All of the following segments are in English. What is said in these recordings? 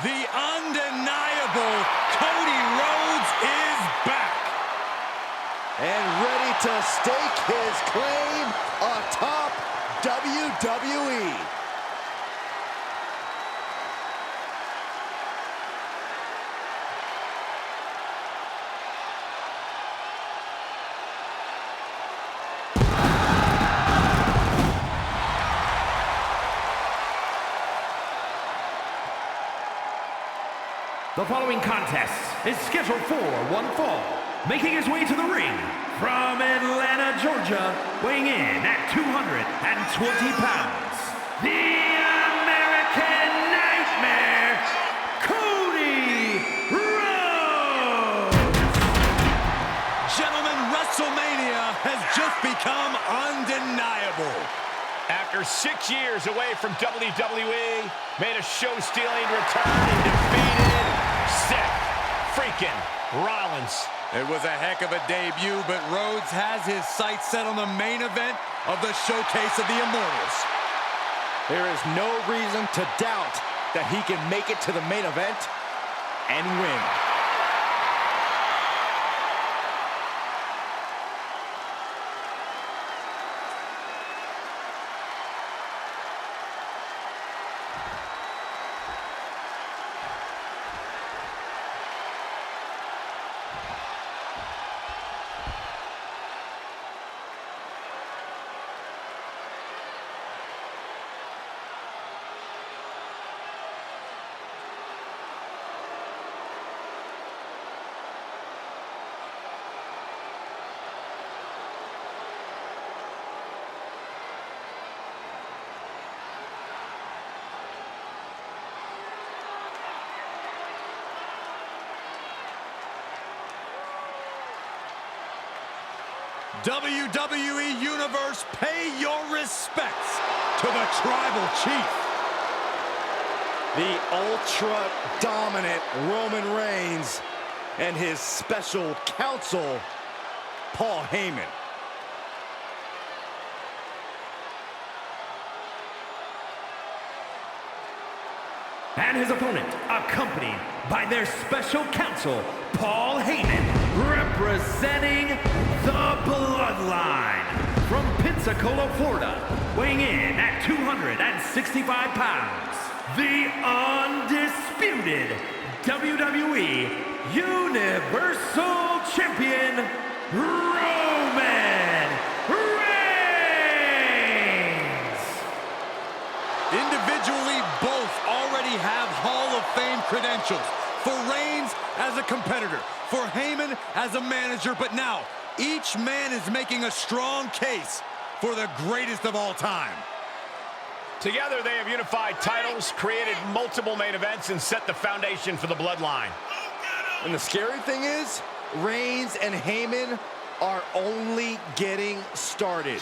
The undeniable Cody Rhodes is back. And ready to stake his claim atop WWE. The following contest is scheduled for one fall. Making his way to the ring from Atlanta, Georgia, weighing in at 220 pounds, the American Nightmare, Cody Rhodes! Gentlemen, WrestleMania has just become undeniable. After 6 years away from WWE, made a show-stealing return and defeated Seth freaking Rollins. It was a heck of a debut, but Rhodes has his sights set on the main event of the Showcase of the Immortals. There is no reason to doubt that he can make it to the main event and win. WWE Universe, pay your respects to the Tribal Chief. The ultra-dominant Roman Reigns and his special counsel, Paul Heyman. And his opponent, accompanied by their special counsel, Paul Heyman, representing the Bloodline from Pensacola, Florida, weighing in at 265 pounds, the undisputed WWE Universal Champion, Roman Reigns! Individually, both already have Hall of Fame credentials. For Reigns as a competitor, for Heyman as a manager, but now each man is making a strong case for the greatest of all time. Together, they have unified titles, created multiple main events, and set the foundation for the Bloodline. And the scary thing is, Reigns and Heyman are only getting started.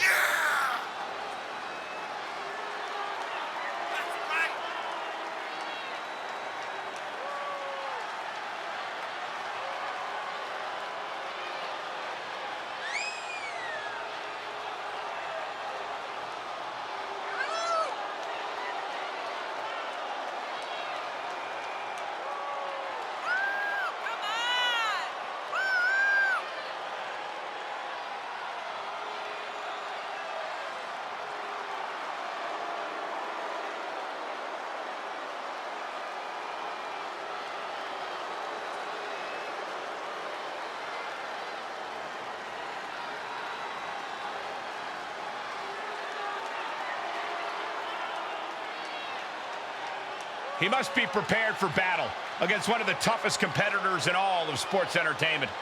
He must be prepared for battle against one of the toughest competitors in all of sports entertainment.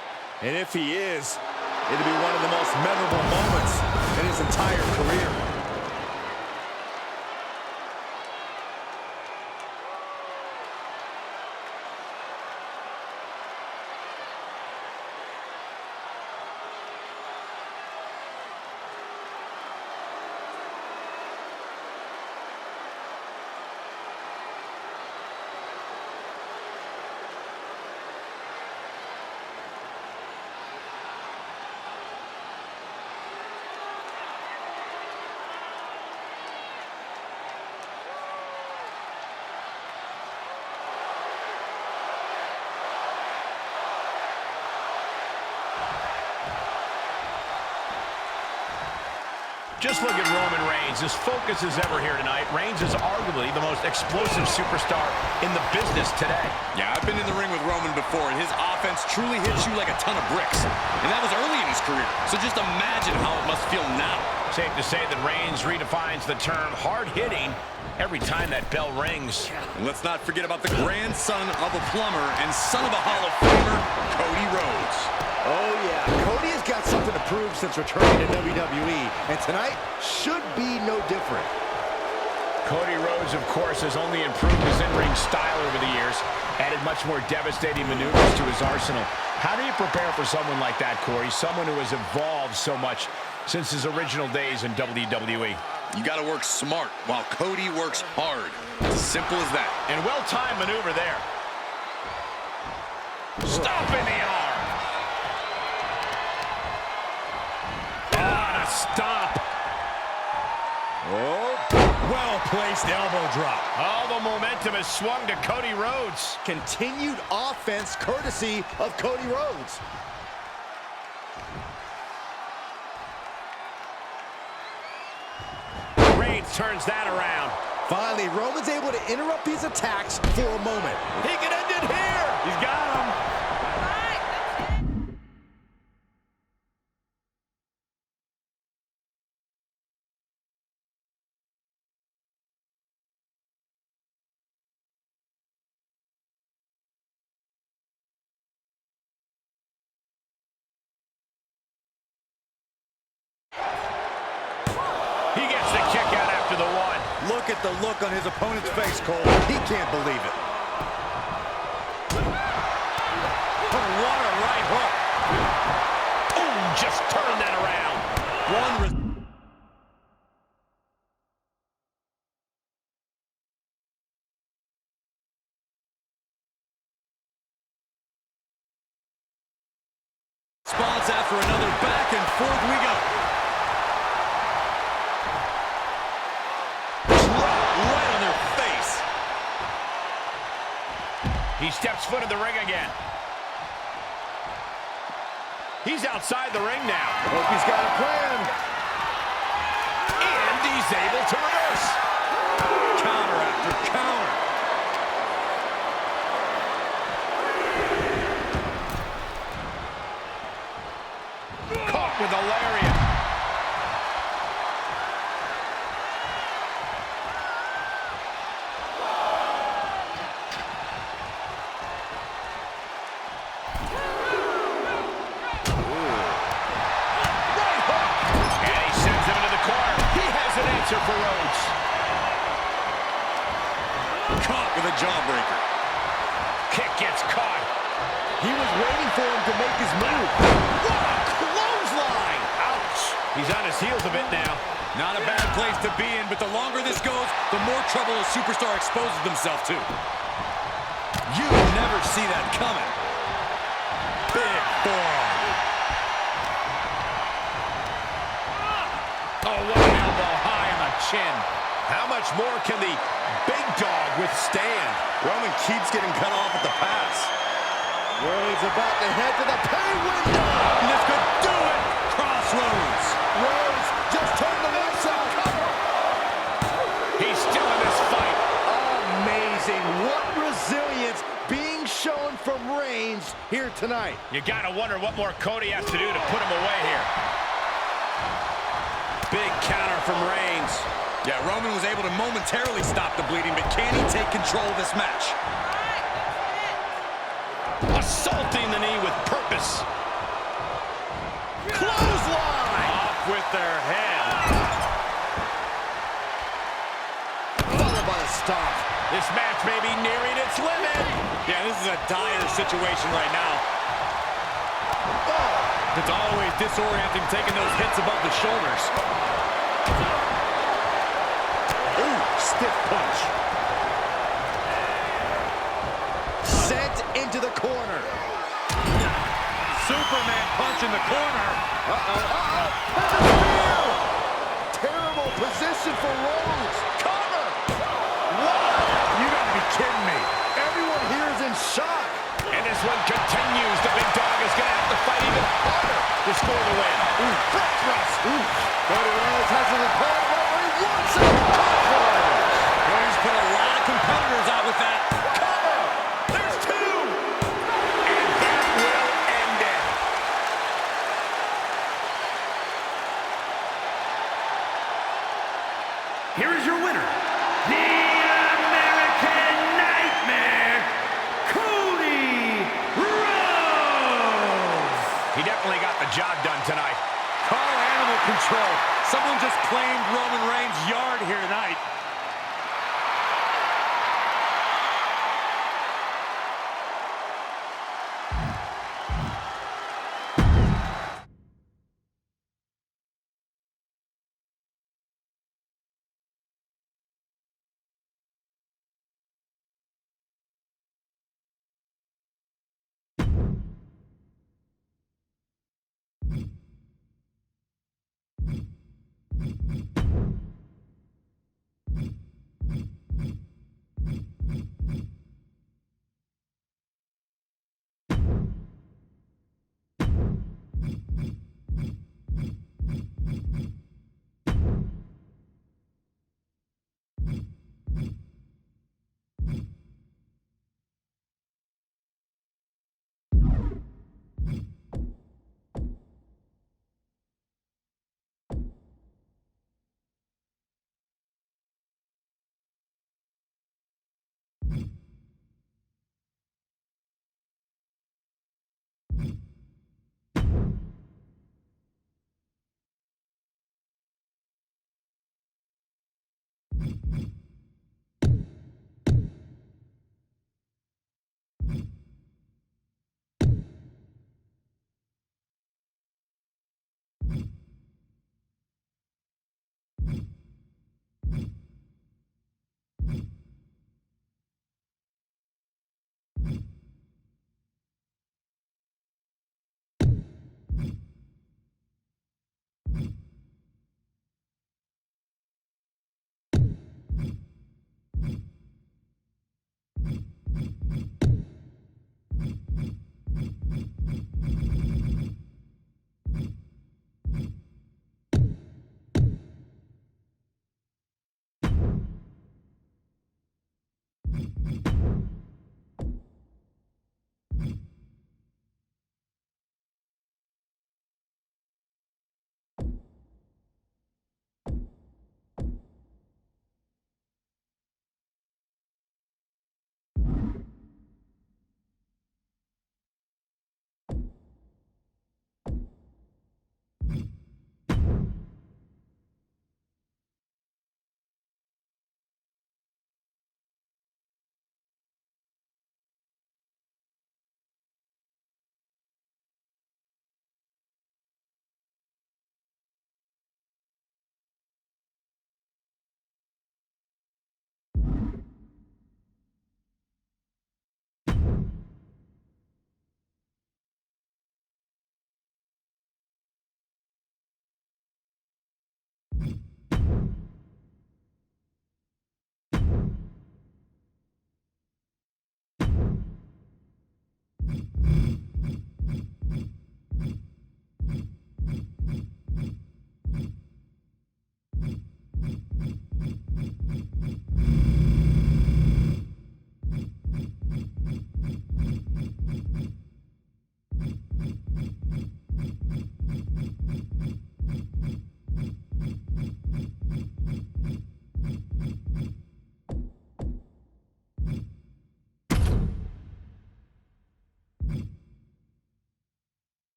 And if he is, it'll be one of the most memorable moments in his entire career. Just look at Roman Reigns. His focus is ever here tonight. Reigns is arguably the most explosive superstar in the business today. Yeah, I've been in the ring with Roman before, and his offense truly hits you like a ton of bricks. And that was early in his career, so just imagine how it must feel now. Safe to say that Reigns redefines the term hard-hitting every time that bell rings. And let's not forget about the grandson of a plumber and son of a Hall of Famer, Cody Rhodes. Oh, yeah. Cody has got something to prove since returning to WWE, and tonight should be no different. Cody Rhodes, of course, has only improved his in-ring style over the years, added much more devastating maneuvers to his arsenal. How do you prepare for someone like that, Corey? Someone who has evolved so much since his original days in WWE. You got to work smart while Cody works hard. It's as simple as that. And well-timed maneuver there. Stop in the arm. On a stop. Oh, well-placed elbow drop. All the momentum has swung to Cody Rhodes. Continued offense courtesy of Cody Rhodes. Reigns turns that around. Finally, Roman's able to interrupt these attacks for a moment. He can end it here. He's got him. He gets the kick out after the one. Look at the look on his opponent's face, Cole. He can't believe it. Oh, what a right hook. Oh, just turn that around. Response after another back and forth we go. Right on their face. He steps foot in the ring again. He's outside the ring now. Hope he's got a plan. And he's able to reverse. Counter after counter. Caught with a lariat. For Rhodes. Caught with a jawbreaker. Kick gets caught. He was waiting for him to make his move. What a clothesline! Ouch! He's on his heels a bit now. Not a bad place to be in, but the longer this goes, the more trouble a superstar exposes themselves to. You never see that coming. Big forearm. Oh, what an elbow high on the chin. How much more can the big dog withstand? Roman keeps getting cut off at the pass. Rhodes about to head to the pay window. And this could do it. Crossroads. Rhodes just turned the lights out. He's still in this fight. Amazing. What resilience being shown from Reigns here tonight. You gotta wonder what more Cody has to do to put him away here. Big counter from Reigns. Yeah, Roman was able to momentarily stop the bleeding, but can he take control of this match? Assaulting the knee with purpose. Clothesline! Off with their head. Followed by a stop. This match may be nearing its limit. Yeah, this is a dire situation right now. Oh, it's always disorienting taking those hits above the shoulders. Ooh, stiff punch. Sent into the corner. Superman punch in the corner. Terrible position for Rhodes. Cover. What? You gotta be kidding me. Everyone here is in shock. And this one continues. The big dog is gonna have to fight even harder. to score the win. Foot thrust. Cody Rhodes has his opponent where he wants it. Cody's put a lot of competitors out with that. Cover. There's two. And that will end it. Here is your winner, the American Nightmare, Cody Rhodes. He definitely got the job done tonight. Call animal control. Someone just claimed Roman Reigns' yard here tonight.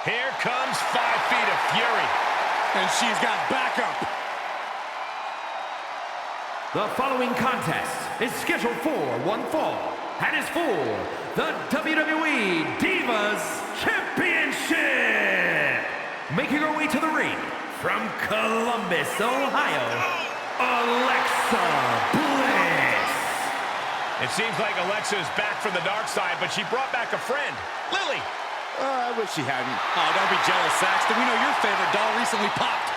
Here comes 5 feet of fury. And she's got backup. The following contest is scheduled for one fall and is for the WWE Divas Championship. Making her way to the ring from Columbus, Ohio, Alexa Bliss. It seems like Alexa is back from the dark side, but she brought back a friend, Lily. I wish she hadn't. Oh, don't be jealous, Saxton. We know your favorite doll recently popped.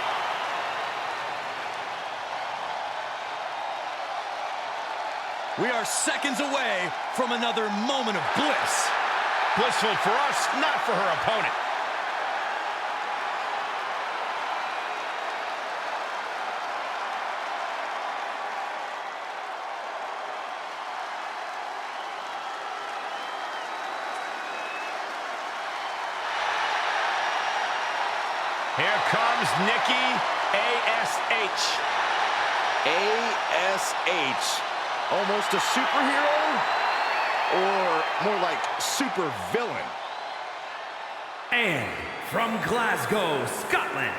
We are seconds away from another moment of bliss. Blissful for us, not for her opponent. Here comes Nikki A.S.H. A.S.H. Almost a superhero? Or more like super villain? And from Glasgow, Scotland,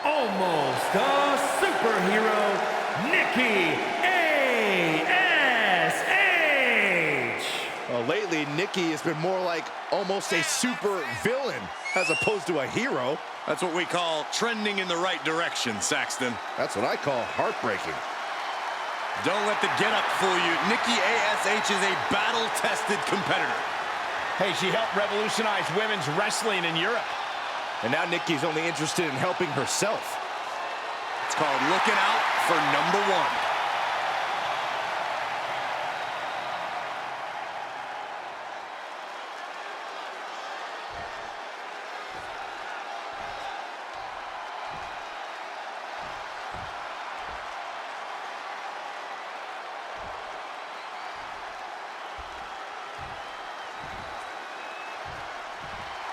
almost a superhero, Nikki A.S.H. Lately, Nikki has been more like almost a super villain as opposed to a hero. That's what we call trending in the right direction, Saxton. That's what I call heartbreaking. Don't let the get-up fool you. Nikki A.S.H. is a battle-tested competitor. Hey, she helped revolutionize women's wrestling in Europe. And now Nikki's only interested in helping herself. It's called looking out for number one.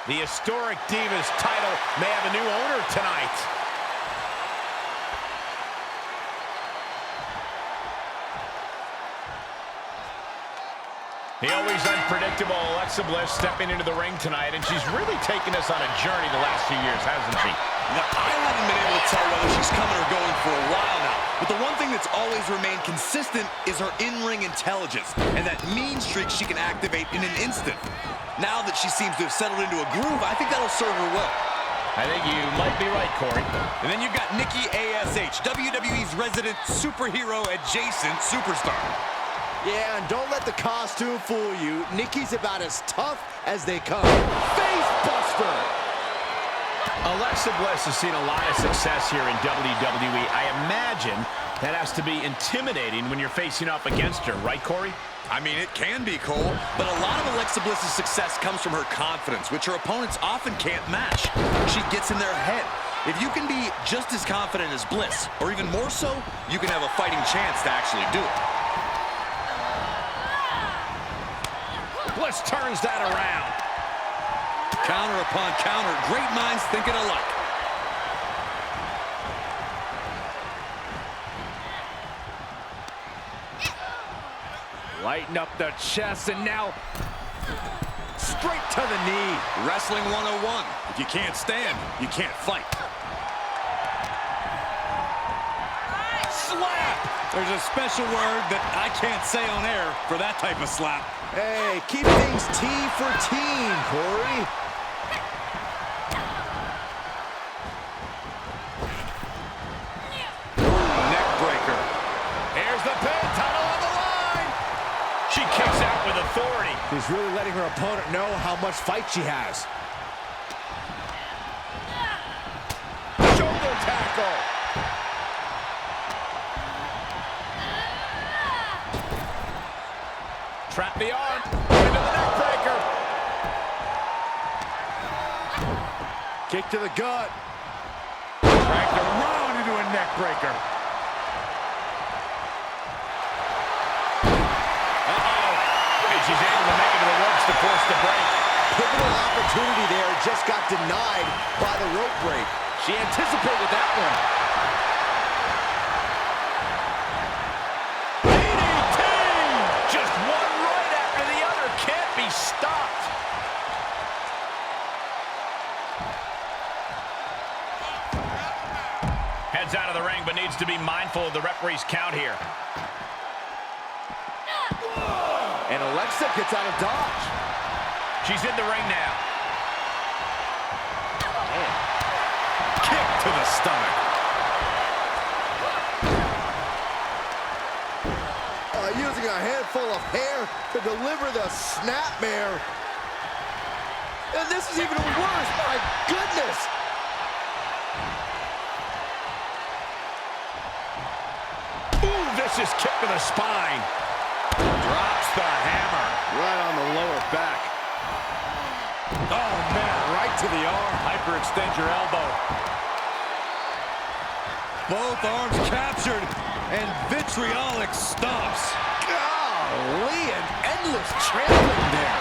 The historic Divas title may have a new owner tonight. The always unpredictable Alexa Bliss stepping into the ring tonight, and she's really taken us on a journey the last few years, hasn't she? Now, I haven't been able to tell whether she's coming or going for a while now, but the one thing that's always remained consistent is her in-ring intelligence, and that mean streak she can activate in an instant. Now that she seems to have settled into a groove, I think that'll serve her well. I think you might be right, Corey. And then you've got Nikki A.S.H., WWE's resident superhero-adjacent superstar. Yeah, and don't let the costume fool you. Nikki's about as tough as they come. Face buster! Alexa Bliss has seen a lot of success here in WWE. I imagine that has to be intimidating when you're facing up against her, right, Corey? I mean, it can be, Cole, but a lot of Alexa Bliss's success comes from her confidence, which her opponents often can't match. She gets in their head. If you can be just as confident as Bliss, or even more so, you can have a fighting chance to actually do it. Bliss turns that around. Counter upon counter, great minds thinking alike. Lighten up the chest, and now straight to the knee. Wrestling 101. If you can't stand, you can't fight. Slap! There's a special word that I can't say on air for that type of slap. Hey, keep things T for teen, Corey. Neck breaker. Here's the pin, title on the line. She kicks out with authority. She's really letting her opponent know how much fight she has. Shoulder tackle. Trap the arm. Into the neck breaker. Kick to the gut. Dragged around into a neck breaker. And she's able to make it to the ropes to force the break. Pivotal opportunity there, just got denied by the rope break. She anticipated that one. DDT! Just one right after the other. Can't be stopped. Heads out of the ring, but needs to be mindful of the referee's count here. And Alexa gets out of dodge. She's in the ring now. Kick to the stomach. Using a handful of hair to deliver the snapmare. And this is even worse, my goodness. Ooh, vicious kick to the spine. Drops the hammer. Right on the lower back. Oh, man, right to the arm. Hyperextend your elbow. Both arms captured, and vitriolic stomps. Golly, an endless trampling there.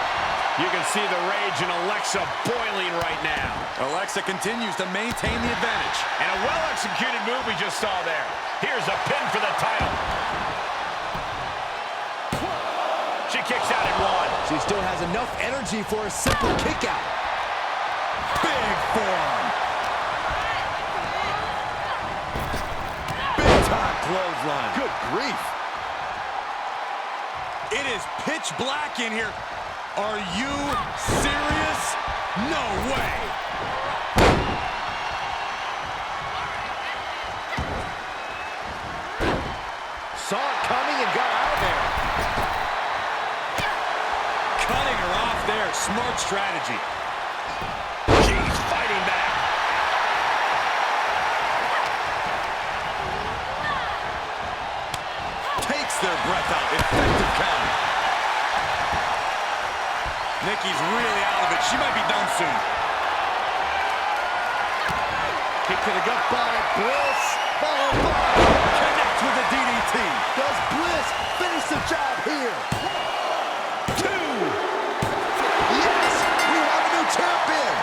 You can see the rage in Alexa boiling right now. Alexa continues to maintain the advantage. And a well-executed move we just saw there. Here's a pin for the title. She kicks out at one. She still has enough energy for a simple kick out. Big forearm. Big time clothesline. Good grief. It is pitch black in here. Are you serious? No way. Saw it coming and got out of there. Cutting her off there. Smart strategy. She's fighting back. Takes their breath out. Effective counter. Nikki's really out of it. She might be done soon. Kick to the gut by Bliss. Followed by... Connects with a DDT. Does Bliss finish the job here? 2. Yes, we have a new champion.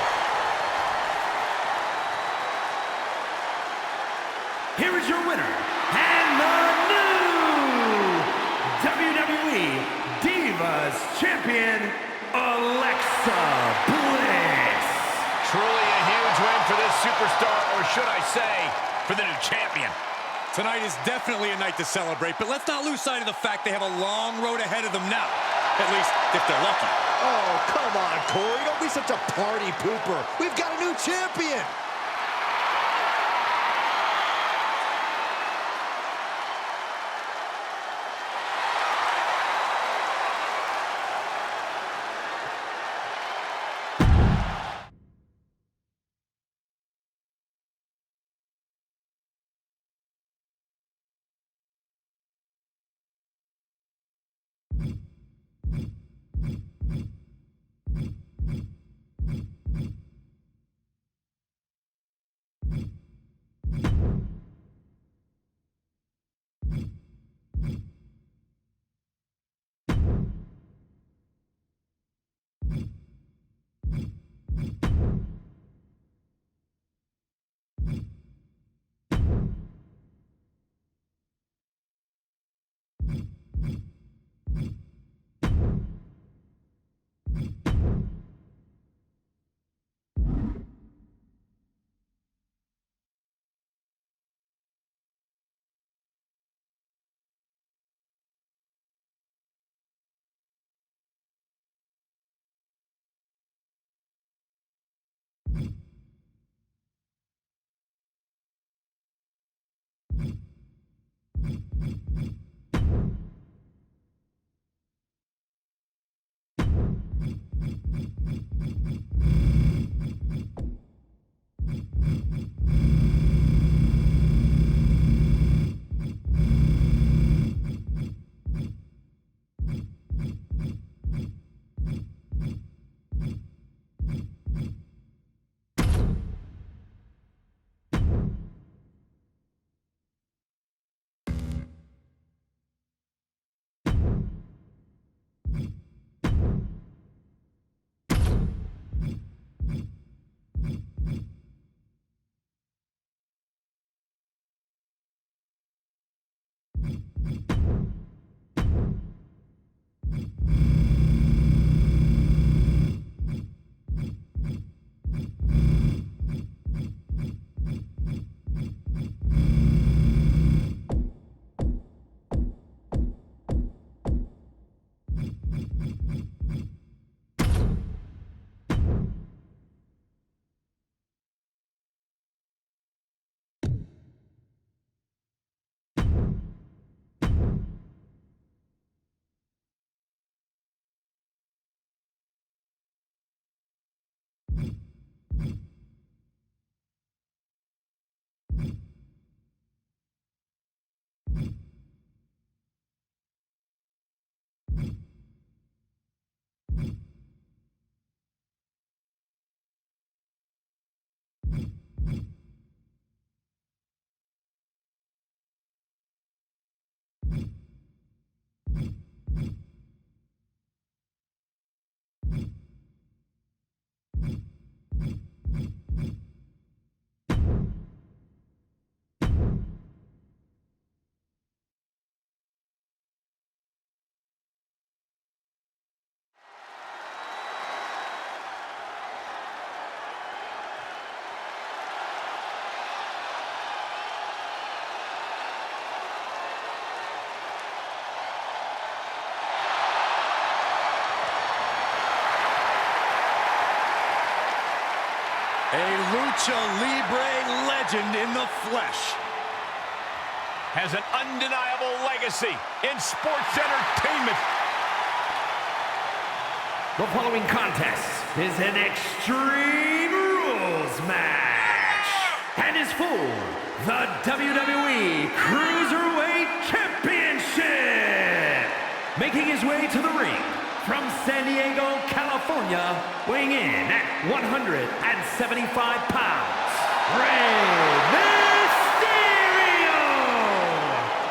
Here is your winner, and the new WWE Divas Champion, Alexa Bliss. Truly a huge win for this superstar, or should I say, for the new champion. Tonight is definitely a night to celebrate, but let's not lose sight of the fact they have a long road ahead of them now. At least, if they're lucky. Oh, come on, Corey. Don't be such a party pooper. We've got a new champion. A Lucha Libre legend in the flesh. Has an undeniable legacy in sports entertainment. The following contest is an Extreme Rules match and is for the WWE Cruiserweight Championship. Making his way to the ring from San Diego, California, weighing in at 175 pounds, Rey Mysterio!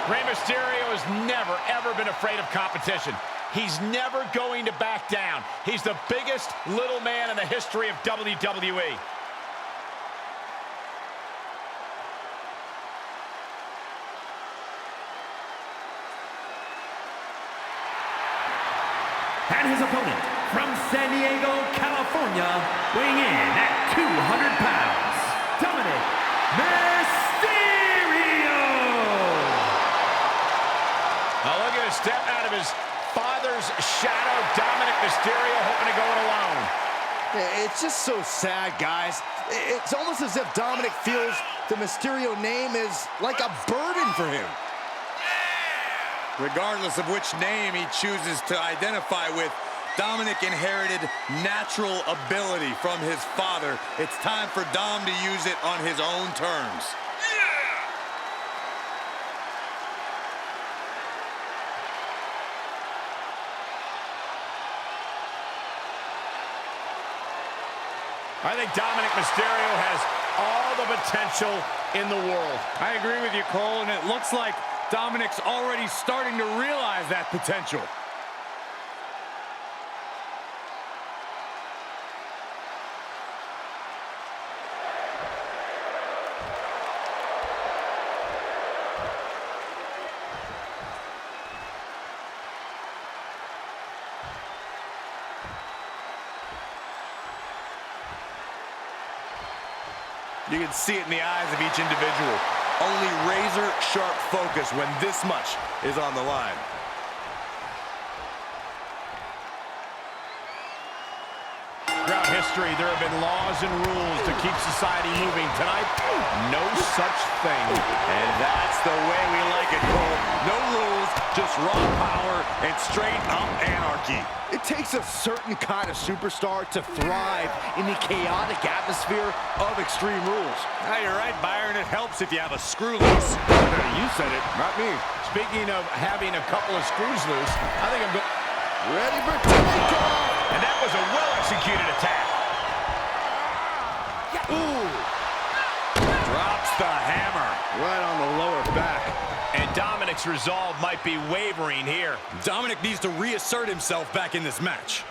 Rey Mysterio has never, ever been afraid of competition. He's never going to back down. He's the biggest little man in the history of WWE. And his opponent from San Diego, California, weighing in at 200 pounds, Dominic Mysterio! Now look at him step out of his father's shadow. Dominic Mysterio hoping to go it alone. It's just so sad, guys. It's almost as if Dominic feels the Mysterio name is like a burden for him. Regardless of which name he chooses to identify with, Dominic inherited natural ability from his father. It's time for Dom to use it on his own terms. I think Dominic Mysterio has all the potential in the world. I agree with you, Cole, and it looks like Dominic's already starting to realize that potential. You can see it in the eyes of each individual. Only razor-sharp focus when this much is on the line. Throughout history, there have been laws and rules to keep society moving. Tonight, no such thing. And that's the way we like it, Cole. No rules, just raw power and straight-up anarchy. It takes a certain kind of superstar to thrive in the chaotic atmosphere of Extreme Rules. You're right, Byron. It helps if you have a screw loose. You said it, not me. Speaking of having a couple of screws loose, I think I'm going... Ready for takeoff! And that was a well-executed attack. Ooh! Drops the hammer. Right on the lower back. And Dominic's resolve might be wavering here. Dominic needs to reassert himself back in this match.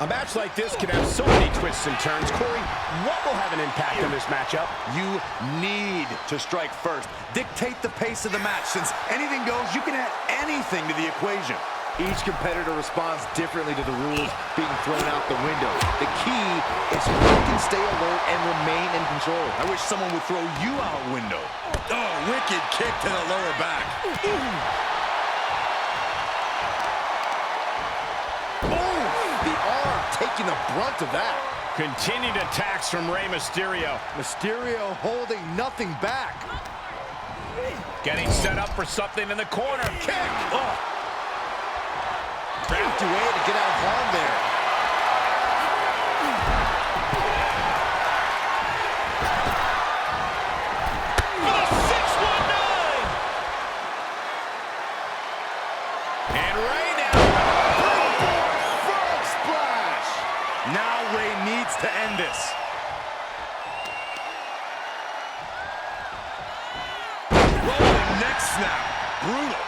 A match like this can have so many twists and turns. Corey, what will have an impact on this matchup? You need to strike first. Dictate the pace of the match. Since anything goes, you can add anything to the equation. Each competitor responds differently to the rules being thrown out the window. The key is who can stay alert and remain in control. I wish someone would throw you out a window. Oh, wicked kick to the lower back. taking the brunt of that. Continued attacks from Rey Mysterio. Mysterio holding nothing back. Getting set up for something in the corner. Kick! Oh. Crafty way to get out of harm there. For the 619! And Rey now. Frog splash! Now Rey needs to end this. Rolling neck snap. Brutal.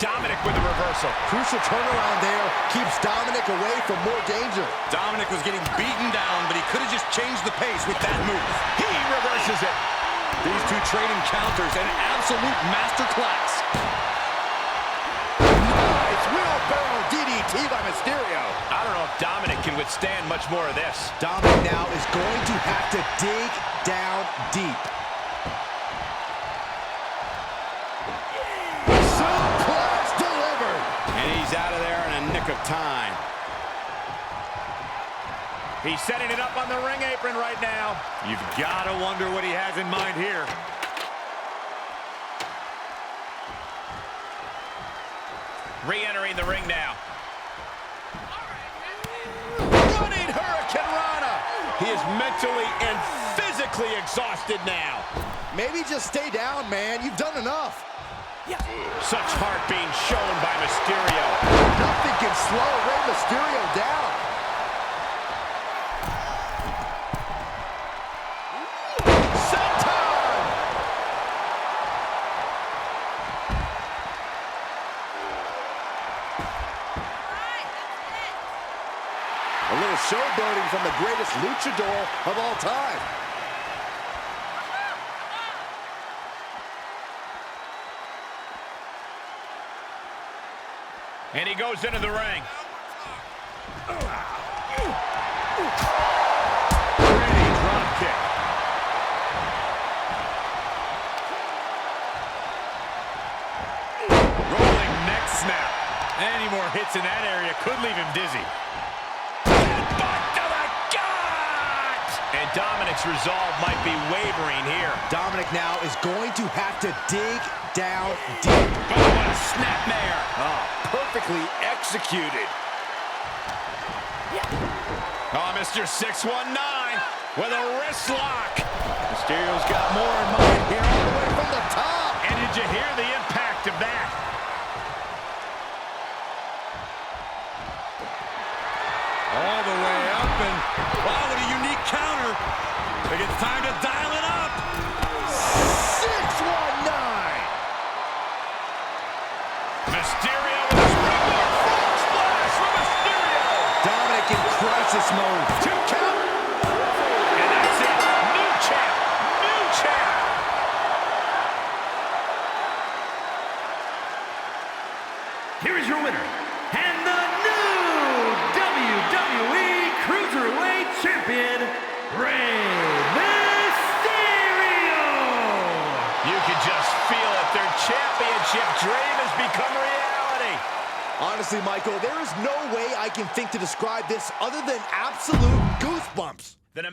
Dominic with the reversal. Crucial turnaround there. Keeps Dominic away from more danger. Dominic was getting beaten down, but he could have just changed the pace with that move. He reverses it. These two trading counters, an absolute masterclass. Nice wheelbarrow DDT by Mysterio. I don't know if Dominic can withstand much more of this. Dominic now is going to have to dig down deep. Suplex delivered. And he's out of there in a nick of time. He's setting it up on the ring apron right now. You've got to wonder what he has in mind here. Re-entering the ring now. Running Hurricane Rana. He is mentally and physically exhausted now. Maybe just stay down, man. You've done enough. Such heart being shown by Mysterio. Nothing can slow Rey Mysterio down. Senton! A little showboating from the greatest luchador of all time. And he goes into the ring. Pretty drop kick. Rolling neck snap. Any more hits in that area could leave him dizzy. Headbutt to the gut! And Dominic's resolve might be wavering here. Dominic now is going to have to dig down deep. Oh, what a snapmare! Oh, perfectly executed. Oh, Mr. 619 with a wrist lock. Mysterio's got more in mind here, all the way from the top. And did you hear the impact of that? All the way up, and wow, what a unique counter. I think it's time to dial it up. 619. Mysterio with a springboard frog splash from Mysterio. Dominic in crisis mode. 2 count. And that's it. New champ. New champ. Here is your winner, and the new WWE Cruiserweight Champion, Rey Mysterio! You can just feel it. Their championship dream has become reality. Honestly, Michael, there is no way I can think to describe this other than absolute goosebumps. Then a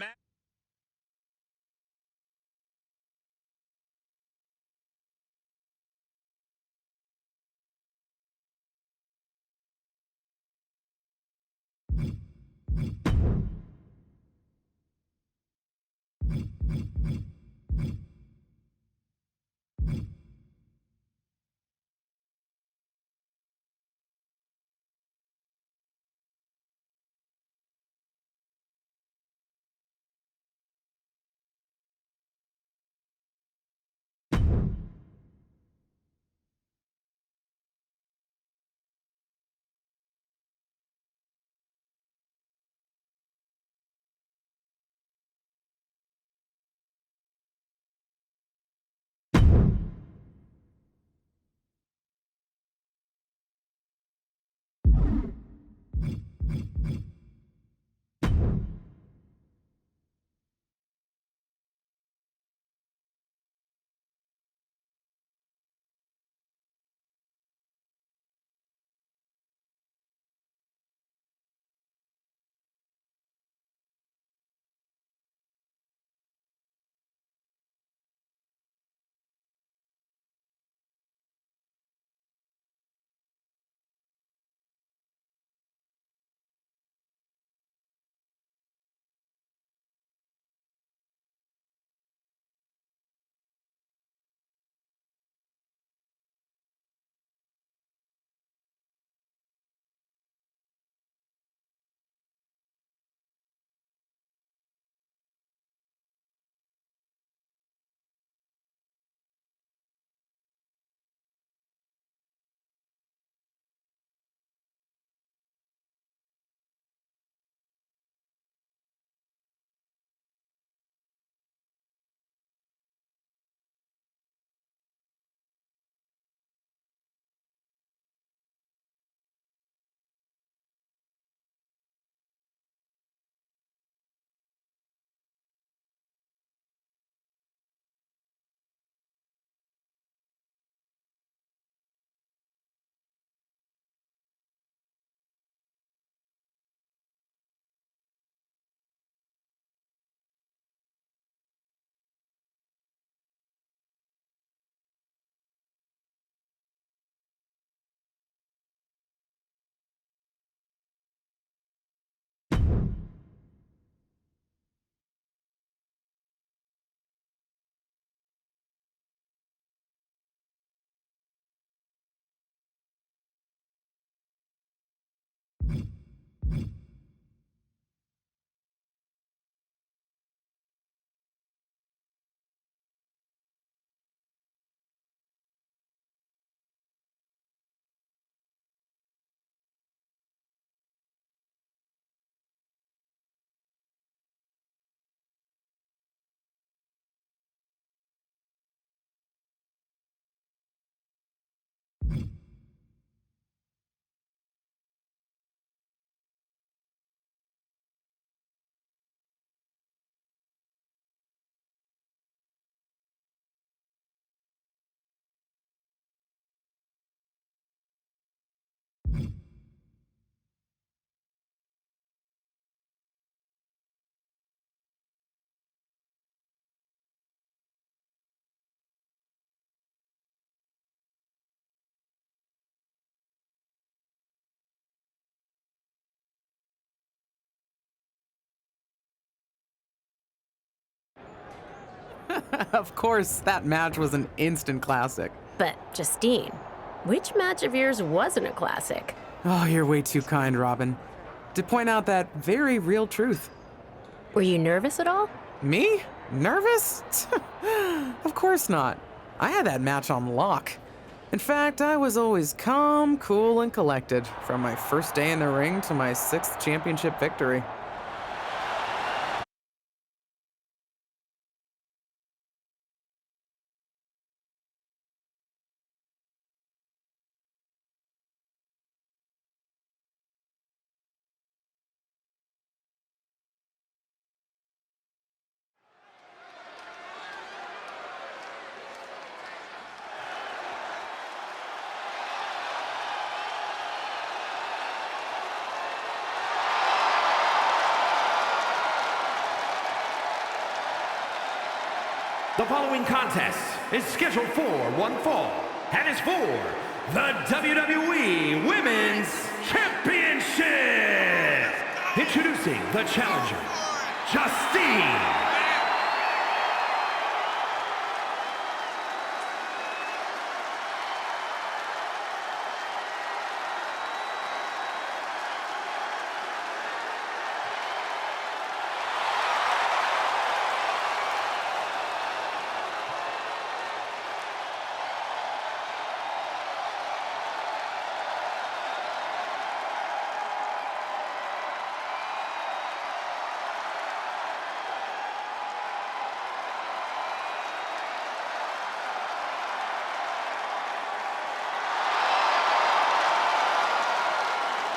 Of course, that match was an instant classic. But, Justine, which match of yours wasn't a classic? Oh, you're way too kind, Robin. To point out that very real truth. Were you nervous at all? Me? Nervous? Of course not. I had that match on lock. In fact, I was always calm, cool, and collected from my first day in the ring to my 6th championship victory. The following contest is scheduled for one fall and is for the WWE Women's Championship. Introducing the challenger, Justine.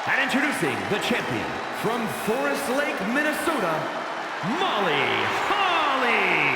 And introducing the champion from Forest Lake, Minnesota, Molly Holly.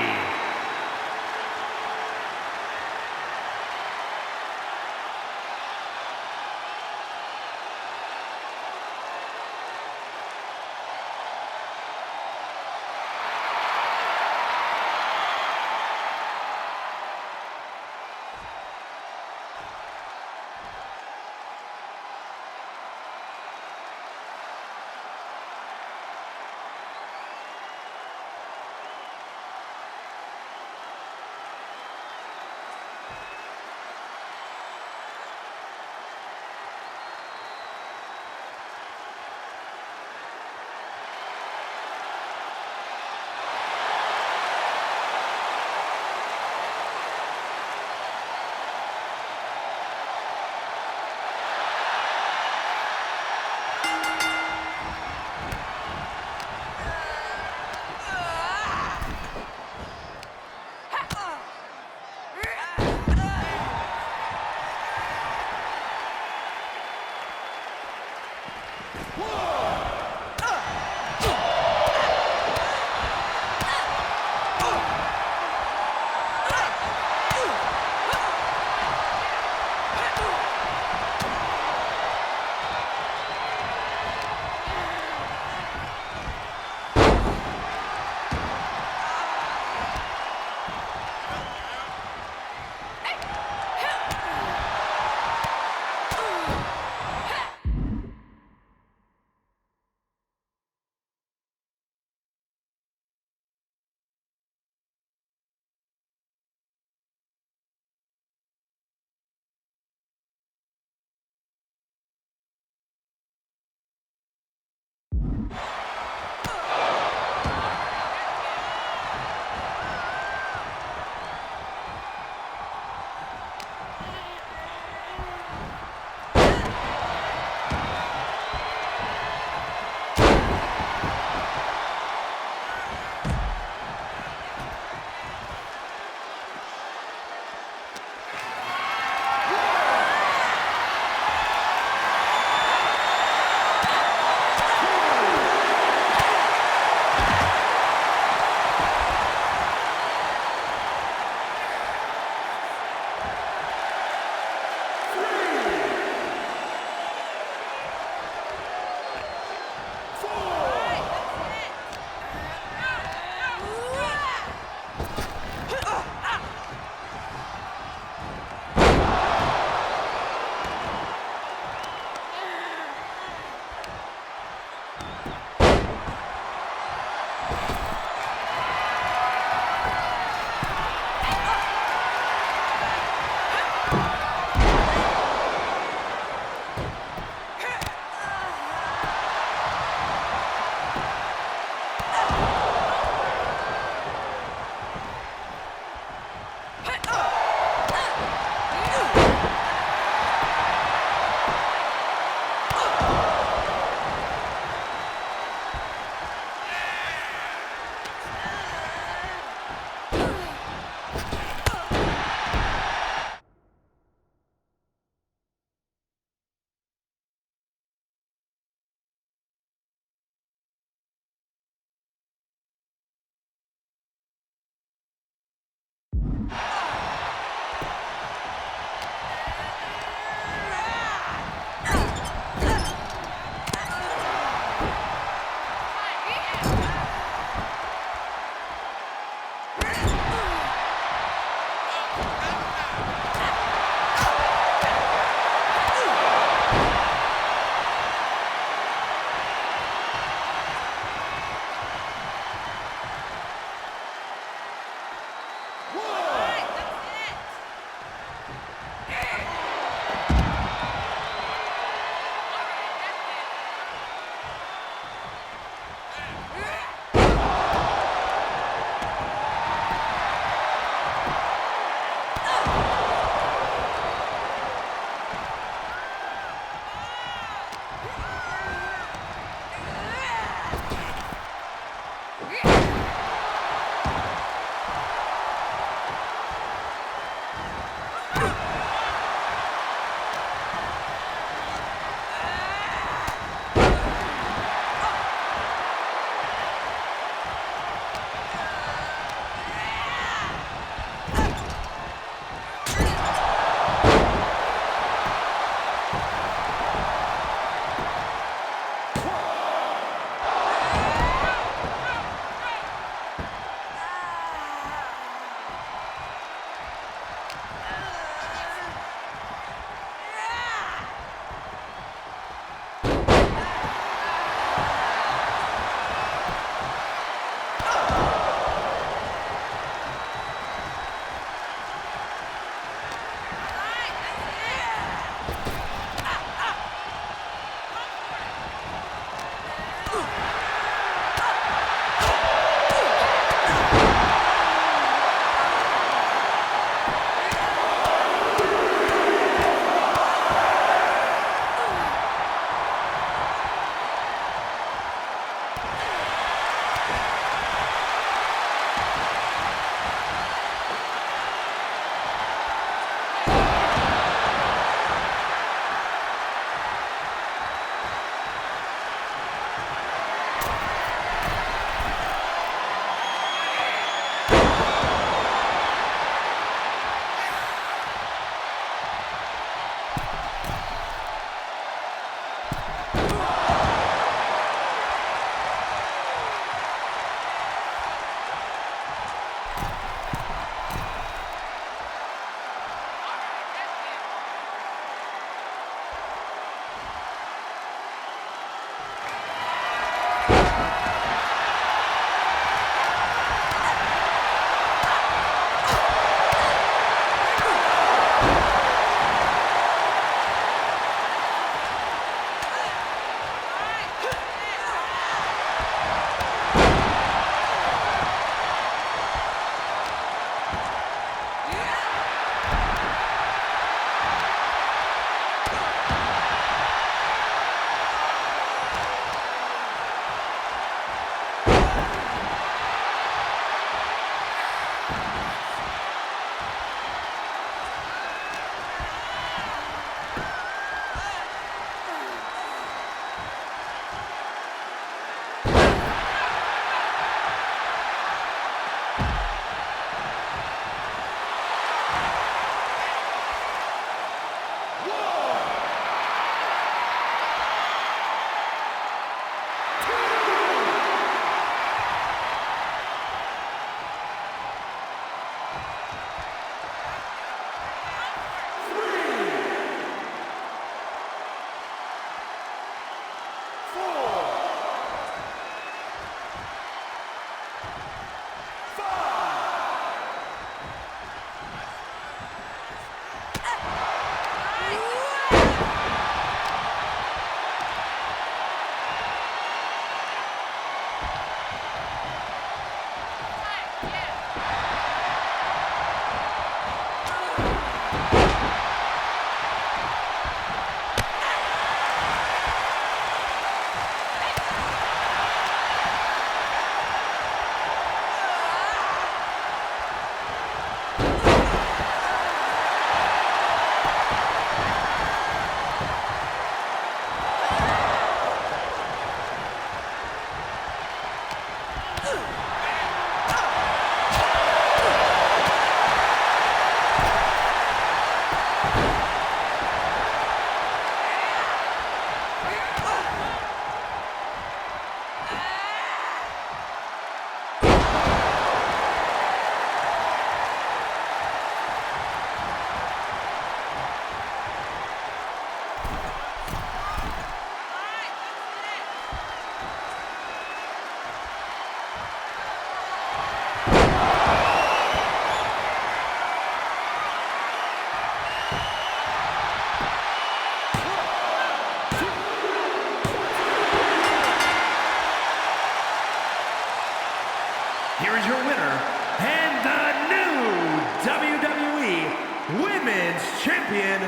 champion,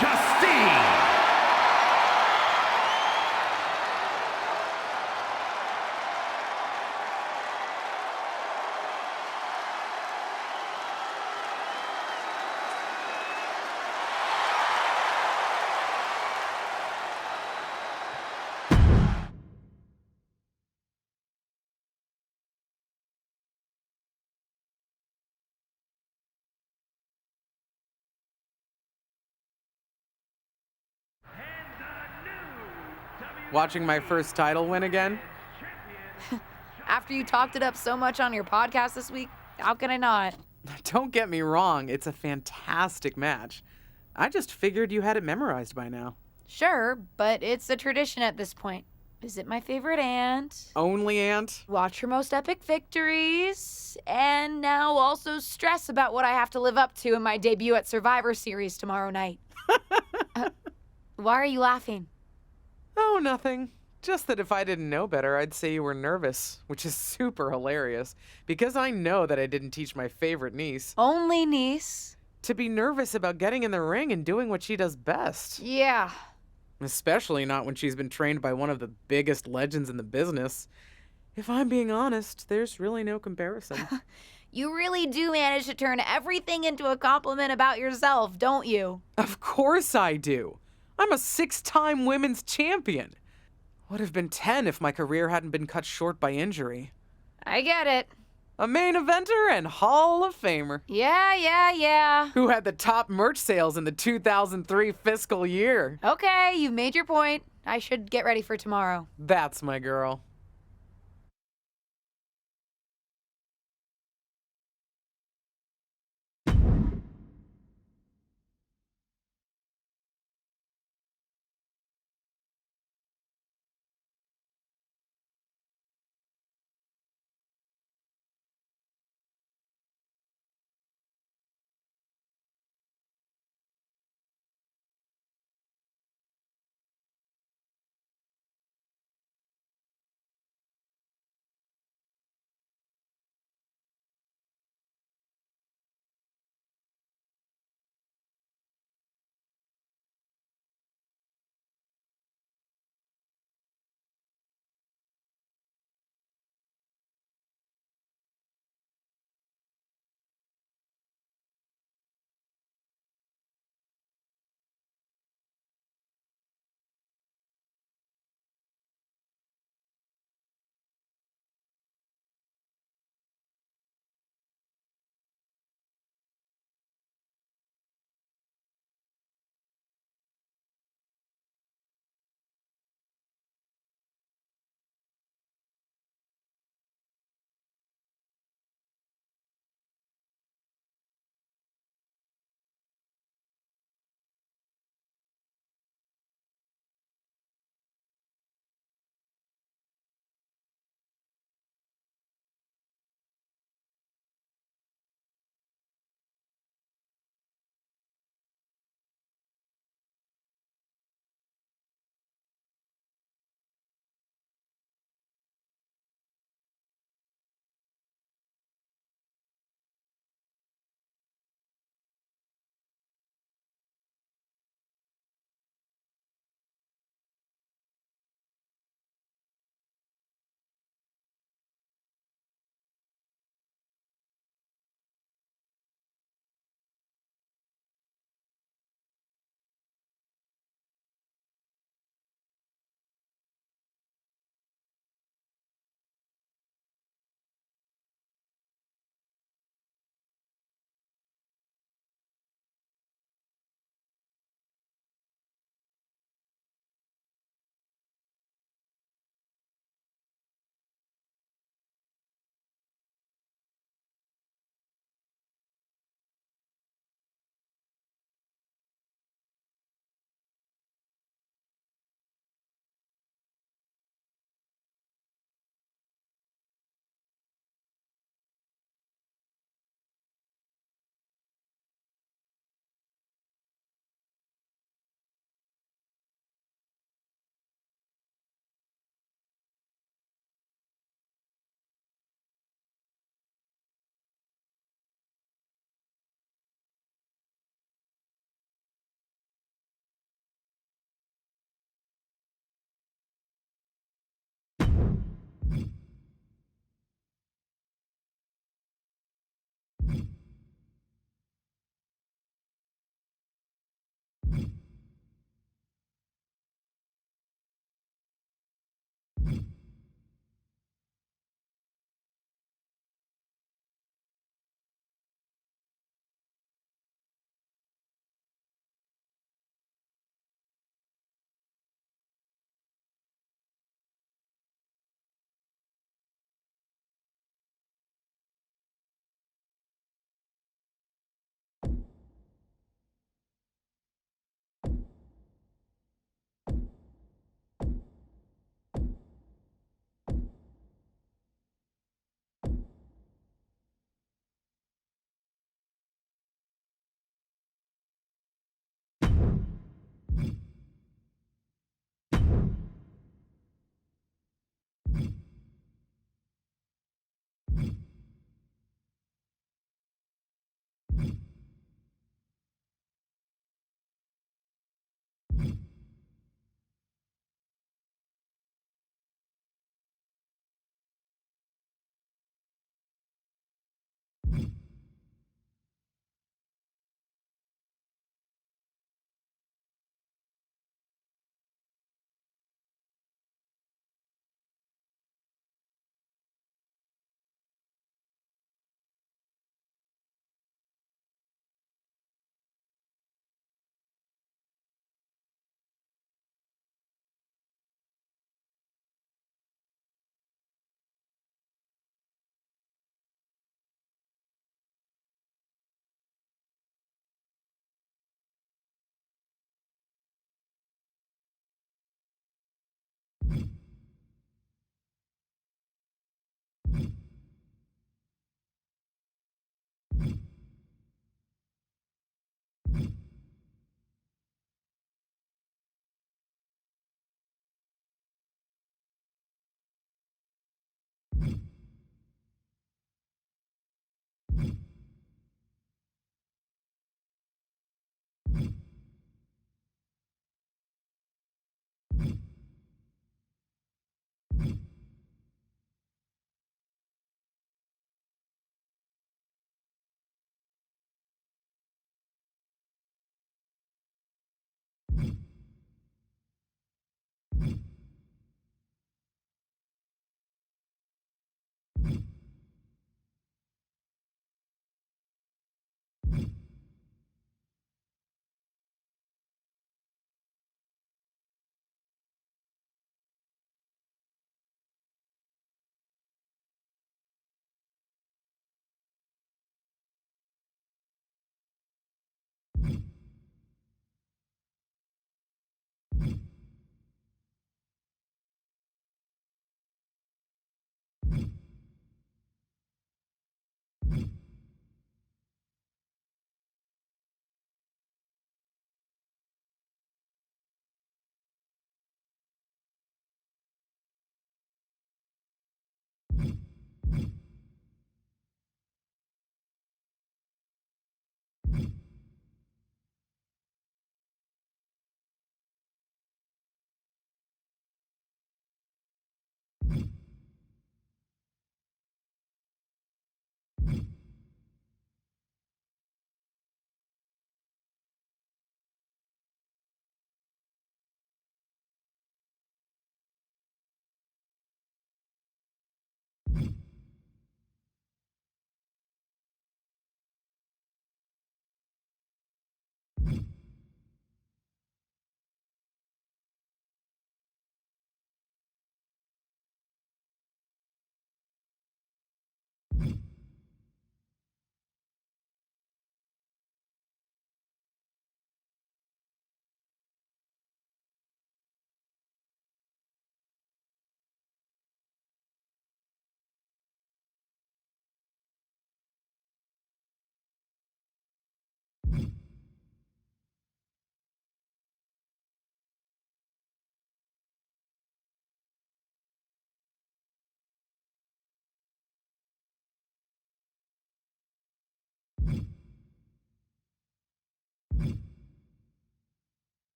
Justine. Watching my first title win again? After you talked it up so much on your podcast this week, how can I not? Don't get me wrong, it's a fantastic match. I just figured you had it memorized by now. Sure, but it's a tradition at this point. Visit my favorite aunt, Only aunt? watch her most epic victories, and now also stress about what I have to live up to in my debut at Survivor Series tomorrow night. Why are you laughing? Oh, nothing. Just that if I didn't know better, I'd say you were nervous, which is super hilarious, because I know that I didn't teach my favorite niece Only niece. to be nervous about getting in the ring and doing what she does best. Yeah. Especially not when she's been trained by one of the biggest legends in the business. If I'm being honest, there's really no comparison. You really do manage to turn everything into a compliment about yourself, don't you? Of course I do. I'm a 6-time women's champion. Would have been 10 if my career hadn't been cut short by injury. I get it. A main eventer and Hall of Famer. Yeah. Who had the top merch sales in the 2003 fiscal year. Okay, you've made your point. I should get ready for tomorrow. That's my girl.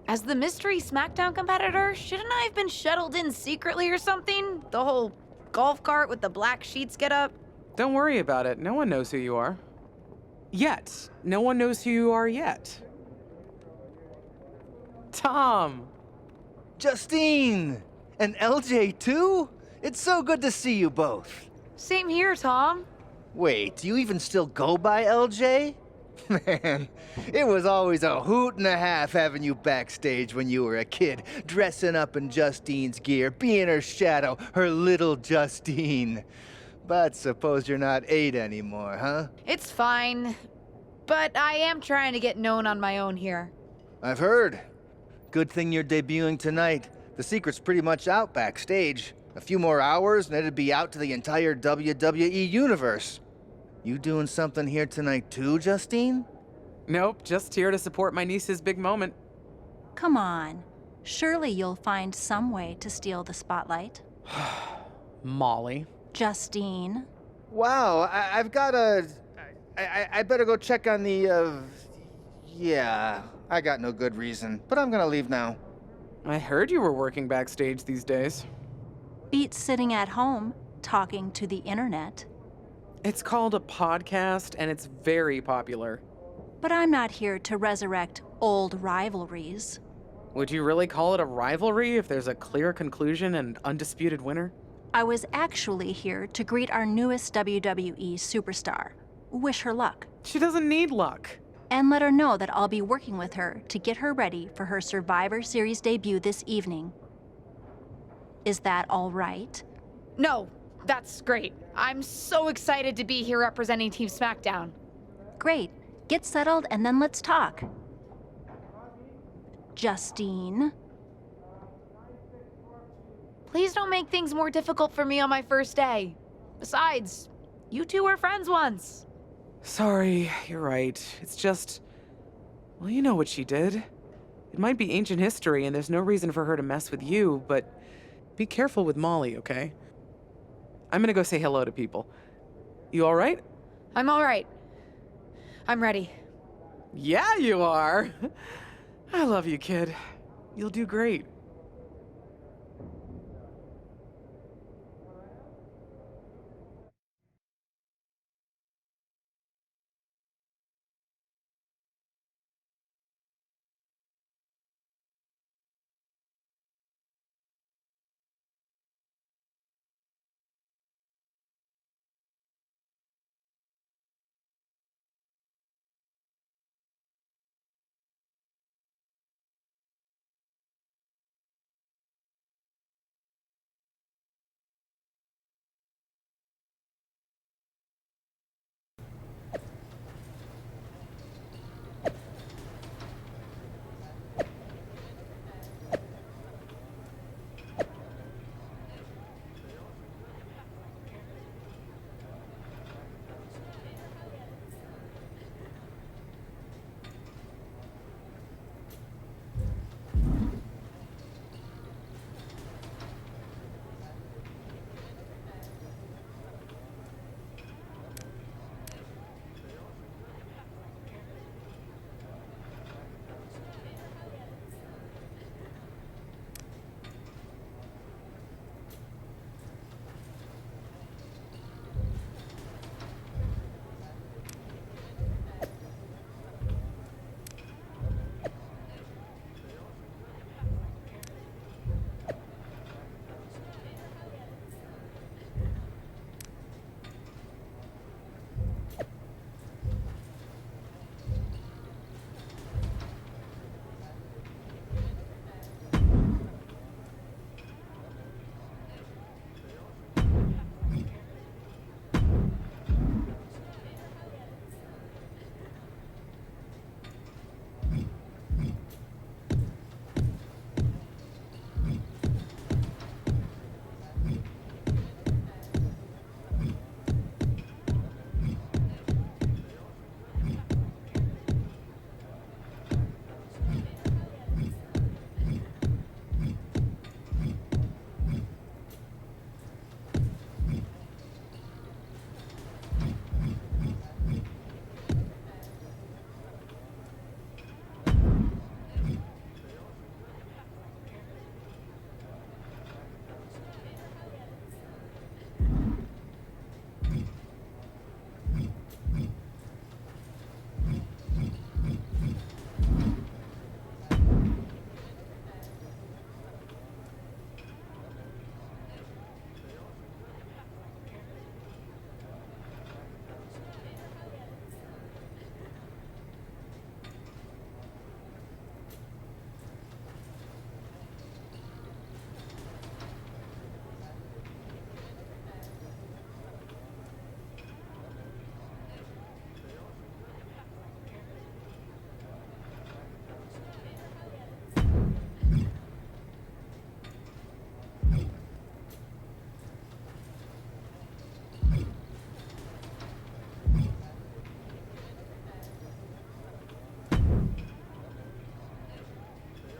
As the mystery SmackDown competitor, shouldn't I have been shuttled in secretly or something? The whole golf cart with the black sheets get up? Don't worry about it. No one knows who you are. Yet. No one knows who you are yet. Tom! Justine! And LJ too? It's so good to see you both. Same here, Tom. Wait, do you even still go by LJ? Man, it was always a hoot and a half having you backstage when you were a kid, dressing up in Justine's gear, being her shadow, her little Justine. But suppose you're not 8 anymore, huh? It's fine. But I am trying to get known on my own here. I've heard. Good thing you're debuting tonight. The secret's pretty much out backstage. A few more hours and it'd be out to the entire WWE universe. You doing something here tonight too, Justine? Nope, just here to support my niece's big moment. Come on. Surely you'll find some way to steal the spotlight. Molly. Justine. Wow, I've got a... I better go check on the, Yeah, I got no good reason, but I'm gonna leave now. I heard you were working backstage these days. Beats sitting at home, talking to the internet. It's called a podcast, and it's very popular. But I'm not here to resurrect old rivalries. Would you really call it a rivalry if there's a clear conclusion and undisputed winner? I was actually here to greet our newest WWE superstar, wish her luck, She doesn't need luck. and let her know that I'll be working with her to get her ready for her Survivor Series debut this evening. Is that all right? No, that's great. I'm so excited to be here representing Team SmackDown. Great. Get settled and then let's talk. Justine. Please don't make things more difficult for me on my first day. Besides, you two were friends once. Sorry, you're right. It's just... Well, you know what she did. It might be ancient history and there's no reason for her to mess with you, but be careful with Molly, okay? I'm gonna go say hello to people. You alright? I'm all right. I'm ready. Yeah, you are. I love you, kid. You'll do great.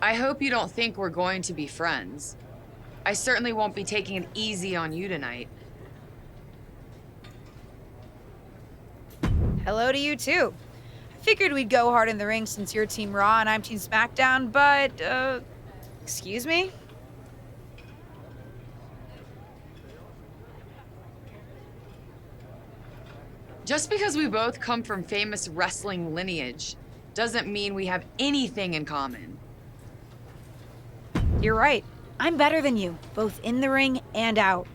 I hope you don't think we're going to be friends. I certainly won't be taking it easy on you tonight. Hello to you, too. I figured we'd go hard in the ring since you're Team Raw and I'm Team SmackDown, but, excuse me? Just because we both come from famous wrestling lineage doesn't mean we have anything in common. You're right. I'm better than you, both in the ring and out.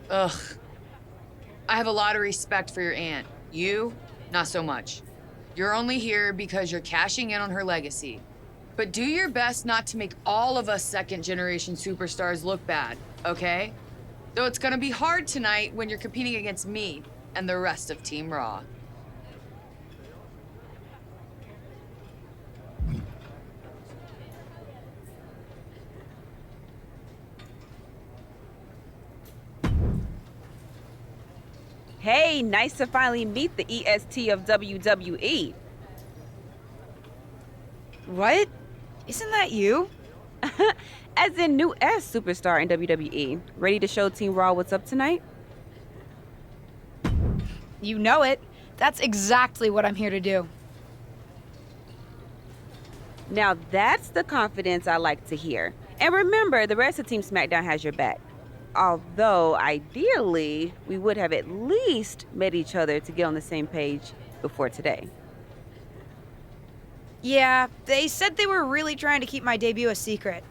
Ugh. I have a lot of respect for your aunt. You, not so much. You're only here because you're cashing in on her legacy. But do your best not to make all of us second-generation superstars look bad, okay? Though it's gonna be hard tonight when you're competing against me and the rest of Team Raw. Hey, nice to finally meet the EST of WWE. What? Isn't that you? As in new S superstar in WWE. Ready to show Team Raw what's up tonight? You know it. That's exactly what I'm here to do. Now that's the confidence I like to hear. And remember, the rest of Team SmackDown has your back. Although, ideally, we would have at least met each other to get on the same page before today. Yeah, they said they were really trying to keep my debut a secret.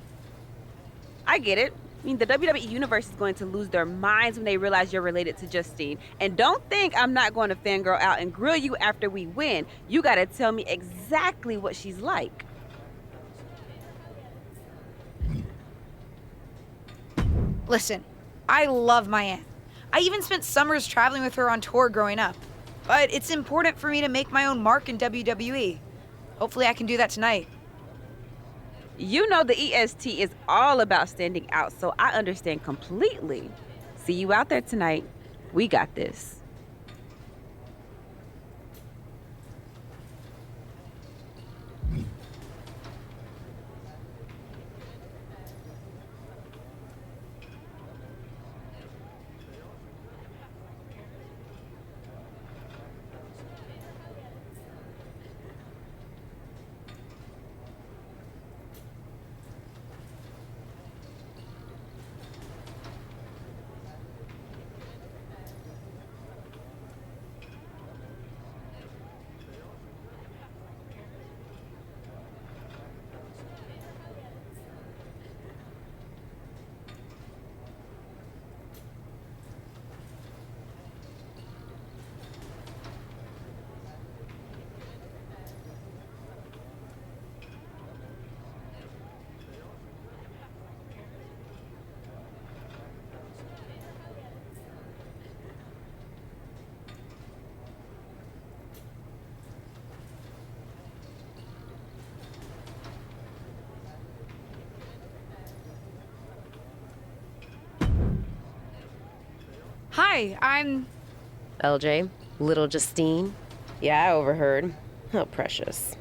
I get it. I mean, the WWE Universe is going to lose their minds when they realize you're related to Justine. And don't think I'm not going to fangirl out and grill you after we win. You gotta tell me exactly what she's like. Listen, I love my aunt. I even spent summers traveling with her on tour growing up. But it's important for me to make my own mark in WWE. Hopefully I can do that tonight. You know the EST is all about standing out, so I understand completely. See you out there tonight. We got this. Hi, I'm... LJ, little Justine. Yeah, I overheard. How precious.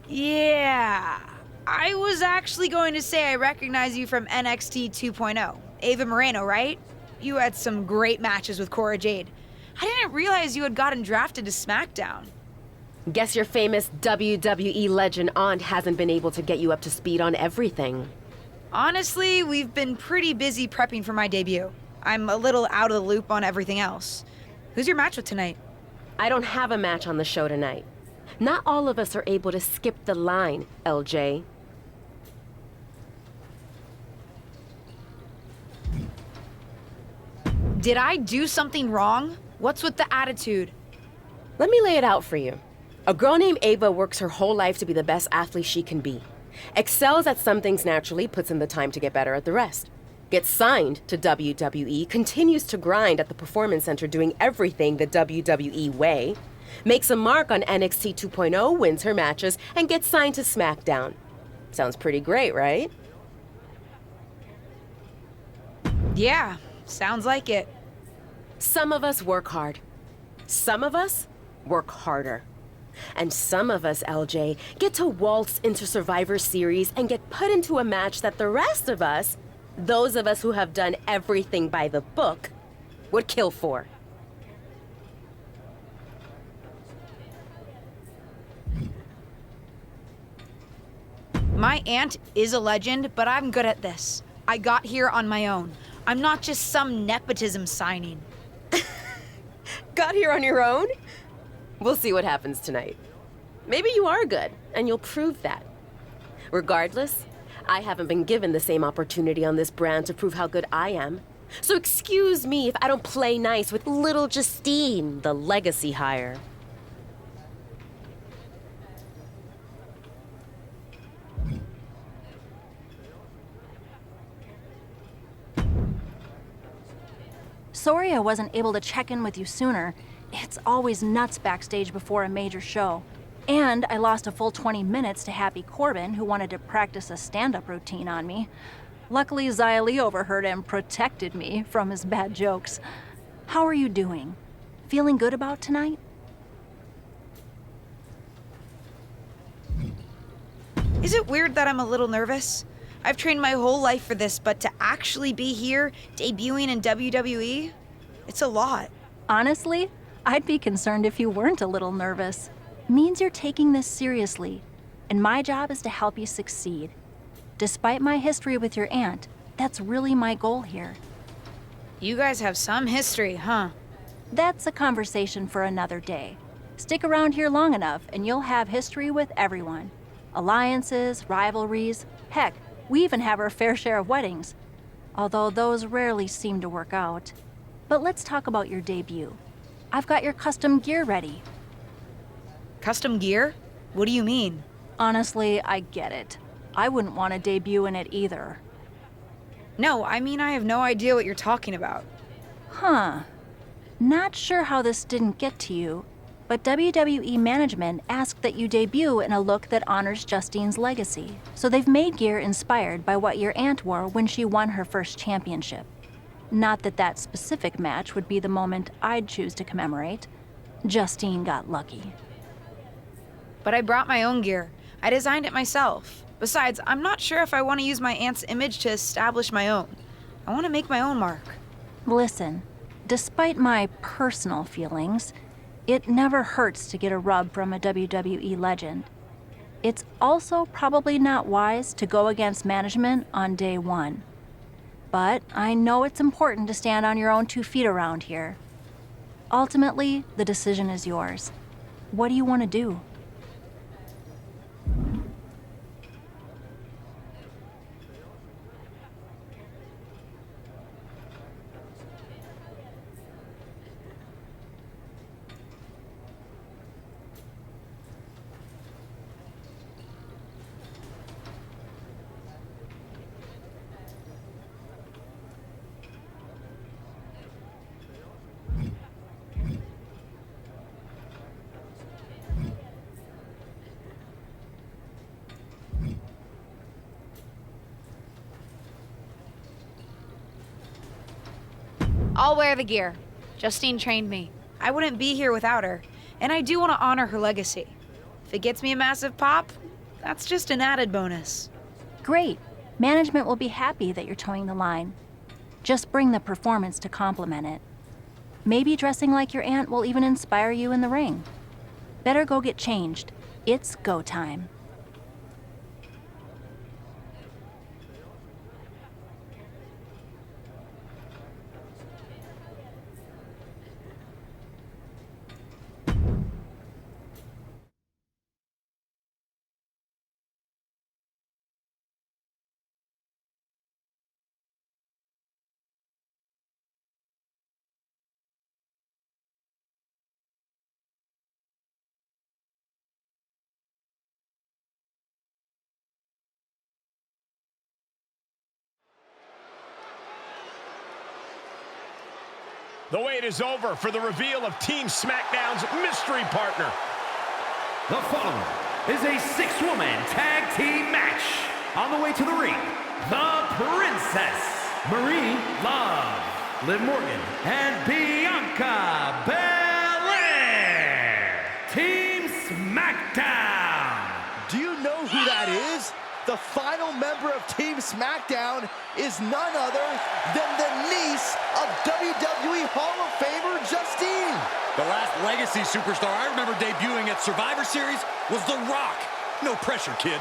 Yeah. I was actually going to say I recognize you from NXT 2.0. Ava Moreno, right? You had some great matches with Cora Jade. I didn't realize you had gotten drafted to SmackDown. Guess your famous WWE legend aunt hasn't been able to get you up to speed on everything. Honestly, we've been pretty busy prepping for my debut. I'm a little out of the loop on everything else. Who's your match with tonight? I don't have a match on the show tonight. Not all of us are able to skip the line, LJ. Did I do something wrong? What's with the attitude? Let me lay it out for you. A girl named Ava works her whole life to be the best athlete she can be. Excels at some things naturally, puts in the time to get better at the rest. Gets signed to WWE, continues to grind at the Performance Center doing everything the WWE way, makes a mark on NXT 2.0, wins her matches, and gets signed to SmackDown. Sounds pretty great, right? Yeah, sounds like it. Some of us work hard. Some of us work harder. And some of us, LJ, get to waltz into Survivor Series and get put into a match that the rest of us, those of us who have done everything by the book, would kill for. My aunt is a legend, but I'm good at this. I got here on my own. I'm not just some nepotism signing. Got here on your own? We'll see what happens tonight. Maybe you are good, and you'll prove that. Regardless, I haven't been given the same opportunity on this brand to prove how good I am. So excuse me if I don't play nice with little Justine, the legacy hire. Sorry I wasn't able to check in with you sooner. It's always nuts backstage before a major show. And I lost a full 20 minutes to Happy Corbin, who wanted to practice a stand-up routine on me. Luckily, Xia Li overheard and protected me from his bad jokes. How are you doing? Feeling good about tonight? Is it weird that I'm a little nervous? I've trained my whole life for this, but to actually be here, debuting in WWE, it's a lot. Honestly, I'd be concerned if you weren't a little nervous. Means you're taking this seriously, and my job is to help you succeed. Despite my history with your aunt, that's really my goal here. You guys have some history, huh? That's a conversation for another day. Stick around here long enough, and you'll have history with everyone. Alliances, rivalries, heck, we even have our fair share of weddings. Although those rarely seem to work out. But let's talk about your debut. I've got your custom gear ready. Custom gear? What do you mean? Honestly, I get it. I wouldn't want to debut in it either. No, I mean I have no idea what you're talking about. Huh. Not sure how this didn't get to you, but WWE management asked that you debut in a look that honors Justine's legacy. So they've made gear inspired by what your aunt wore when she won her first championship. Not that that specific match would be the moment I'd choose to commemorate. Justine got lucky. But I brought my own gear. I designed it myself. Besides, I'm not sure if I want to use my aunt's image to establish my own. I want to make my own mark. Listen, despite my personal feelings, it never hurts to get a rub from a WWE legend. It's also probably not wise to go against management on day one. But I know it's important to stand on your own 2 feet around here. Ultimately, the decision is yours. What do you want to do? I'll wear the gear. Justine trained me. I wouldn't be here without her, and I do want to honor her legacy. If it gets me a massive pop, that's just an added bonus. Great. Management will be happy that you're towing the line. Just bring the performance to complement it. Maybe dressing like your aunt will even inspire you in the ring. Better go get changed. It's go time. The wait is over for the reveal of Team SmackDown's mystery partner. The following is a 6-woman tag team match. On the way to the ring, the Princess, Marie Love, Liv Morgan, and Bianca Belair. Team SmackDown. Do you know who that is? The final member of Team SmackDown is none other than the niece of WWE Hall of Famer Justine. The last legacy superstar I remember debuting at Survivor Series was The Rock. No pressure, kid.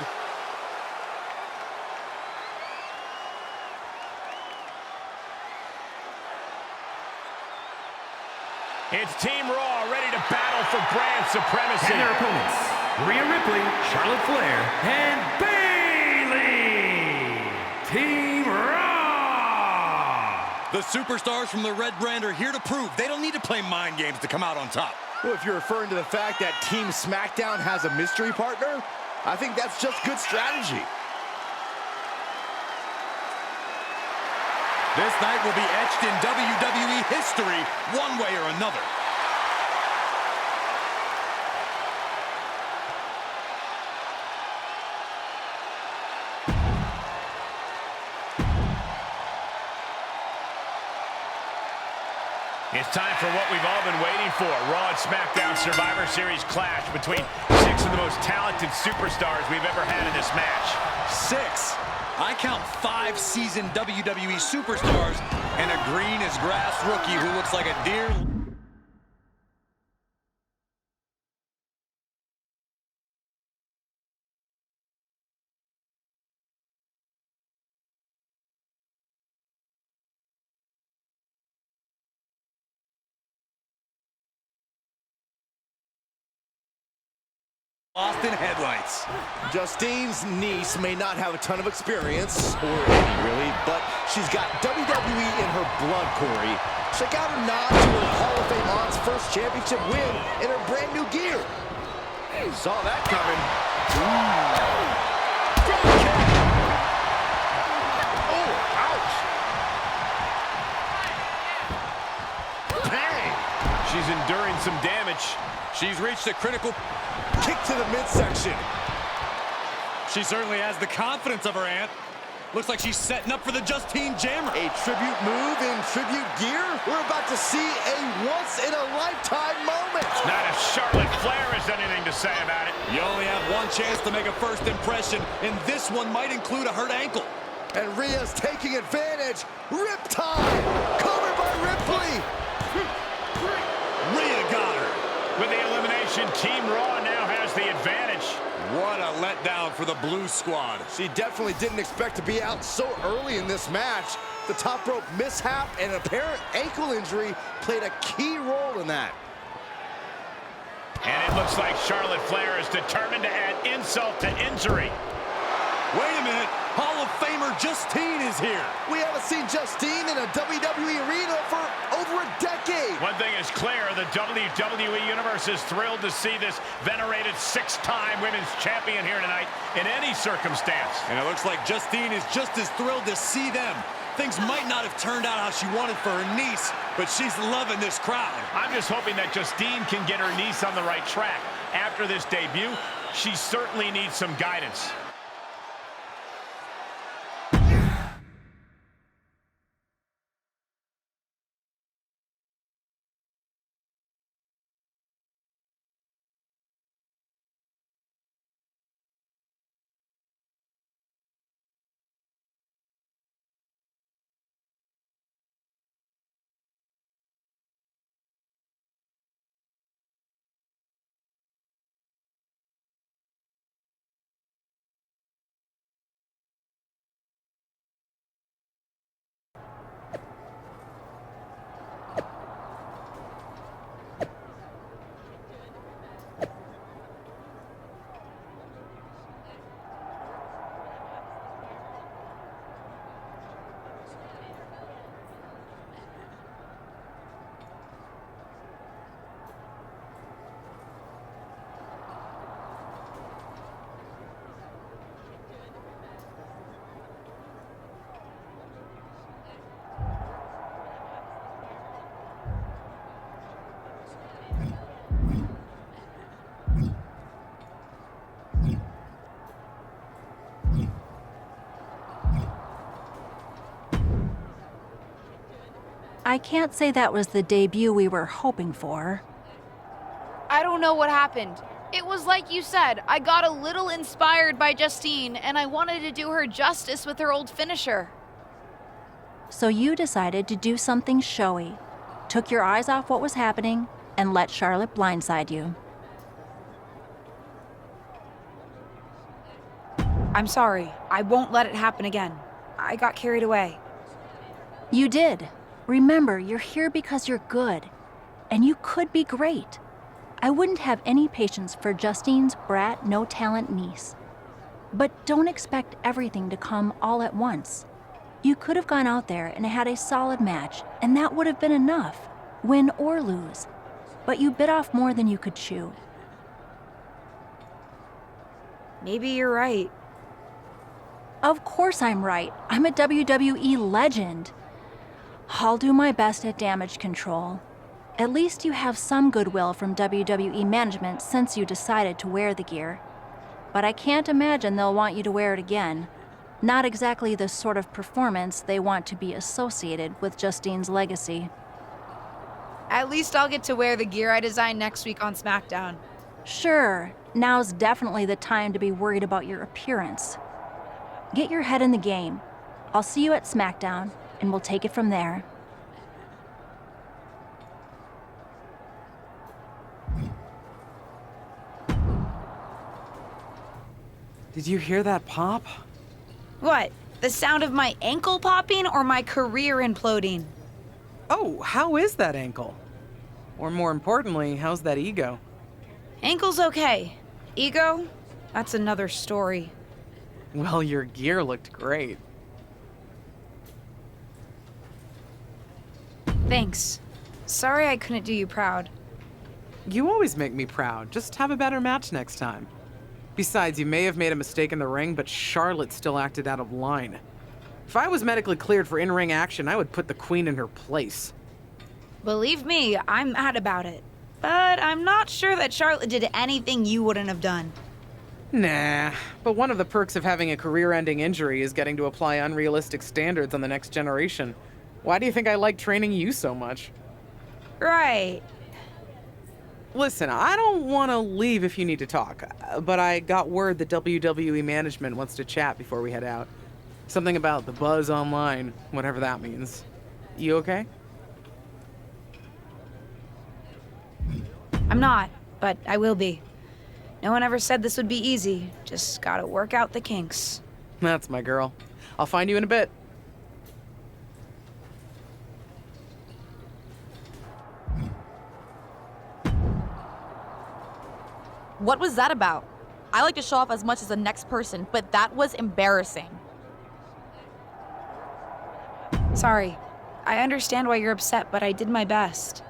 It's Team Raw ready to battle for brand supremacy. And their opponents, Rhea Ripley, Charlotte Flair, and Bayley. Team Raw. The superstars from the Red Brand are here to prove they don't need to play mind games to come out on top. Well, if you're referring to the fact that Team SmackDown has a mystery partner, I think that's just good strategy. This night will be etched in WWE history one way or another. It's time for what we've all been waiting for. Raw and SmackDown Survivor Series clash between 6 of the most talented superstars we've ever had in this match. 6. I count 5 seasoned WWE superstars and a green as grass rookie who looks like a deer. Lost in headlights. Justine's niece may not have a ton of experience, or any really, but she's got WWE in her blood, Corey. Check out her nod to her Hall of Fame aunt's first championship win in her brand new gear. Saw that coming. Oh, ouch. Bang. She's enduring some damage. She's reached a critical kick to the midsection. She certainly has the confidence of her aunt. Looks like she's setting up for the Justine Jammer. A tribute move in tribute gear? We're about to see a once-in-a-lifetime moment. Not if Charlotte Flair has anything to say about it. You only have one chance to make a first impression, and this one might include a hurt ankle. And Rhea's taking advantage. Riptide! Covered by Ripley! Rhea got her. With the elimination, Team Raw now has the advantage. What a letdown for the Blue Squad. She definitely didn't expect to be out so early in this match. The top rope mishap and an apparent ankle injury played a key role in that. And it looks like Charlotte Flair is determined to add insult to injury. Wait a minute. Hall of Famer Justine is here. We haven't seen Justine in a WWE arena for over a decade. One thing is clear, the WWE Universe is thrilled to see this venerated 6-time women's champion here tonight in any circumstance. And it looks like Justine is just as thrilled to see them. Things might not have turned out how she wanted for her niece, but she's loving this crowd. I'm just hoping that Justine can get her niece on the right track. After this debut, she certainly needs some guidance. I can't say that was the debut we were hoping for. I don't know what happened. It was like you said, I got a little inspired by Justine, and I wanted to do her justice with her old finisher. So you decided to do something showy, took your eyes off what was happening, and let Charlotte blindside you. I'm sorry. I won't let it happen again. I got carried away. You did. Remember, you're here because you're good, and you could be great. I wouldn't have any patience for Justine's brat, no-talent niece. But don't expect everything to come all at once. You could have gone out there and had a solid match, and that would have been enough, win or lose. But you bit off more than you could chew. Maybe you're right. Of course I'm right. I'm a WWE legend. I'll do my best at damage control. At least you have some goodwill from WWE management since you decided to wear the gear. But I can't imagine they'll want you to wear it again. Not exactly the sort of performance they want to be associated with Justine's legacy. At least I'll get to wear the gear I designed next week on SmackDown. Sure, now's definitely the time to be worried about your appearance. Get your head in the game. I'll see you at SmackDown, and we'll take it from there. Did you hear that pop? What? The sound of my ankle popping or my career imploding? Oh, how is that ankle? Or more importantly, how's that ego? Ankle's okay. Ego? That's another story. Well, your gear looked great. Thanks. Sorry I couldn't do you proud. You always make me proud. Just have a better match next time. Besides, you may have made a mistake in the ring, but Charlotte still acted out of line. If I was medically cleared for in-ring action, I would put the Queen in her place. Believe me, I'm mad about it. But I'm not sure that Charlotte did anything you wouldn't have done. Nah, but one of the perks of having a career-ending injury is getting to apply unrealistic standards on the next generation. Why do you think I like training you so much? Right. Listen, I don't want to leave if you need to talk, but I got word that WWE management wants to chat before we head out. Something about the buzz online, whatever that means. You okay? I'm not, but I will be. No one ever said this would be easy. Just gotta work out the kinks. That's my girl. I'll find you in a bit. What was that about? I like to show off as much as the next person, but that was embarrassing. Sorry. I understand why you're upset, but I did my best.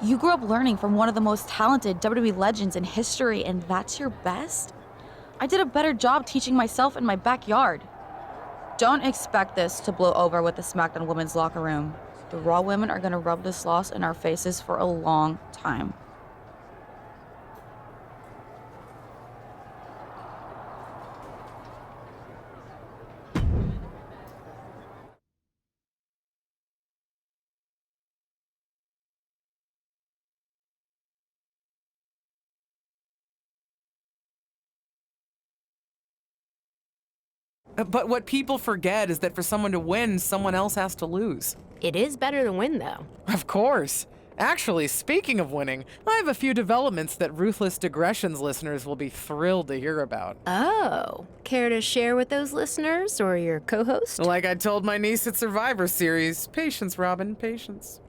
You grew up learning from one of the most talented WWE legends in history, and that's your best? I did a better job teaching myself in my backyard. Don't expect this to blow over with the SmackDown women's locker room. The Raw women are gonna rub this loss in our faces for a long time. But what people forget is that for someone to win, someone else has to lose. It is better to win, though. Of course. Actually, speaking of winning, I have a few developments that Ruthless Digressions listeners will be thrilled to hear about. Oh, care to share with those listeners or your co-host? Like I told my niece at Survivor Series, patience, Robin, patience.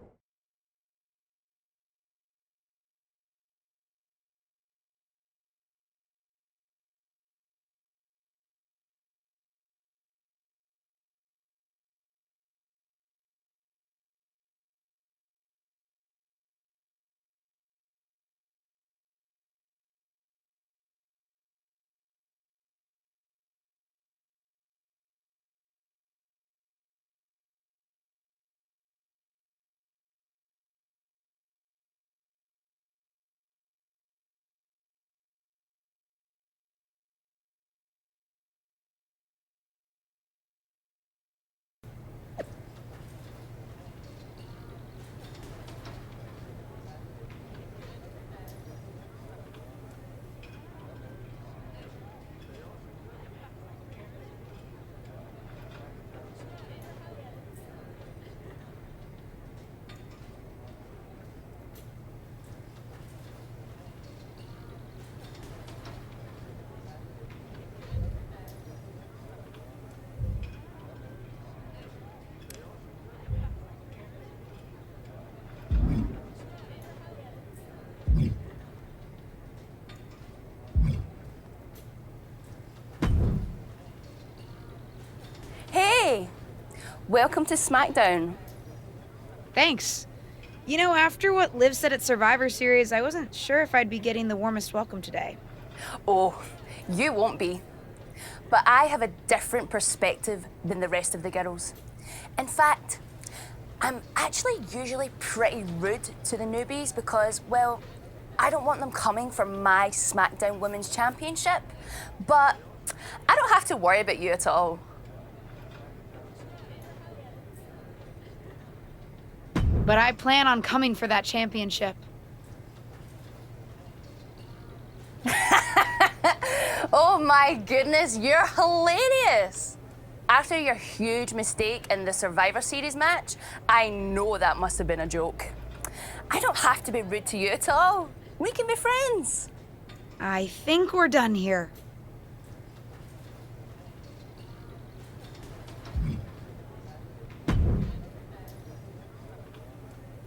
Welcome to SmackDown. Thanks. You know, after what Liv said at Survivor Series, I wasn't sure if I'd be getting the warmest welcome today. Oh, you won't be. But I have a different perspective than the rest of the girls. In fact, I'm actually usually pretty rude to the newbies because, well, I don't want them coming for my SmackDown Women's Championship. But I don't have to worry about you at all. But I plan on coming for that championship. Oh my goodness, you're hilarious! After your huge mistake in the Survivor Series match, I know that must have been a joke. I don't have to be rude to you at all. We can be friends. I think we're done here.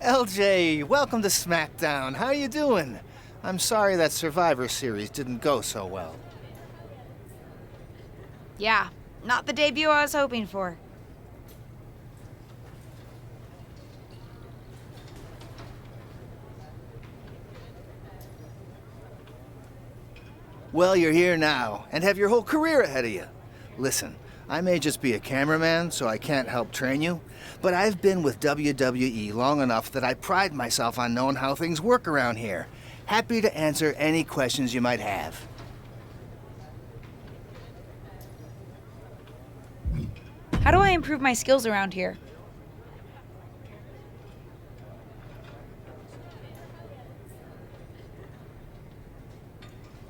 LJ, welcome to SmackDown. How you doing? I'm sorry that Survivor Series didn't go so well. Yeah, not the debut I was hoping for. Well, you're here now, and have your whole career ahead of you. Listen, I may just be a cameraman, so I can't help train you, but I've been with WWE long enough that I pride myself on knowing how things work around here. Happy to answer any questions you might have. How do I improve my skills around here?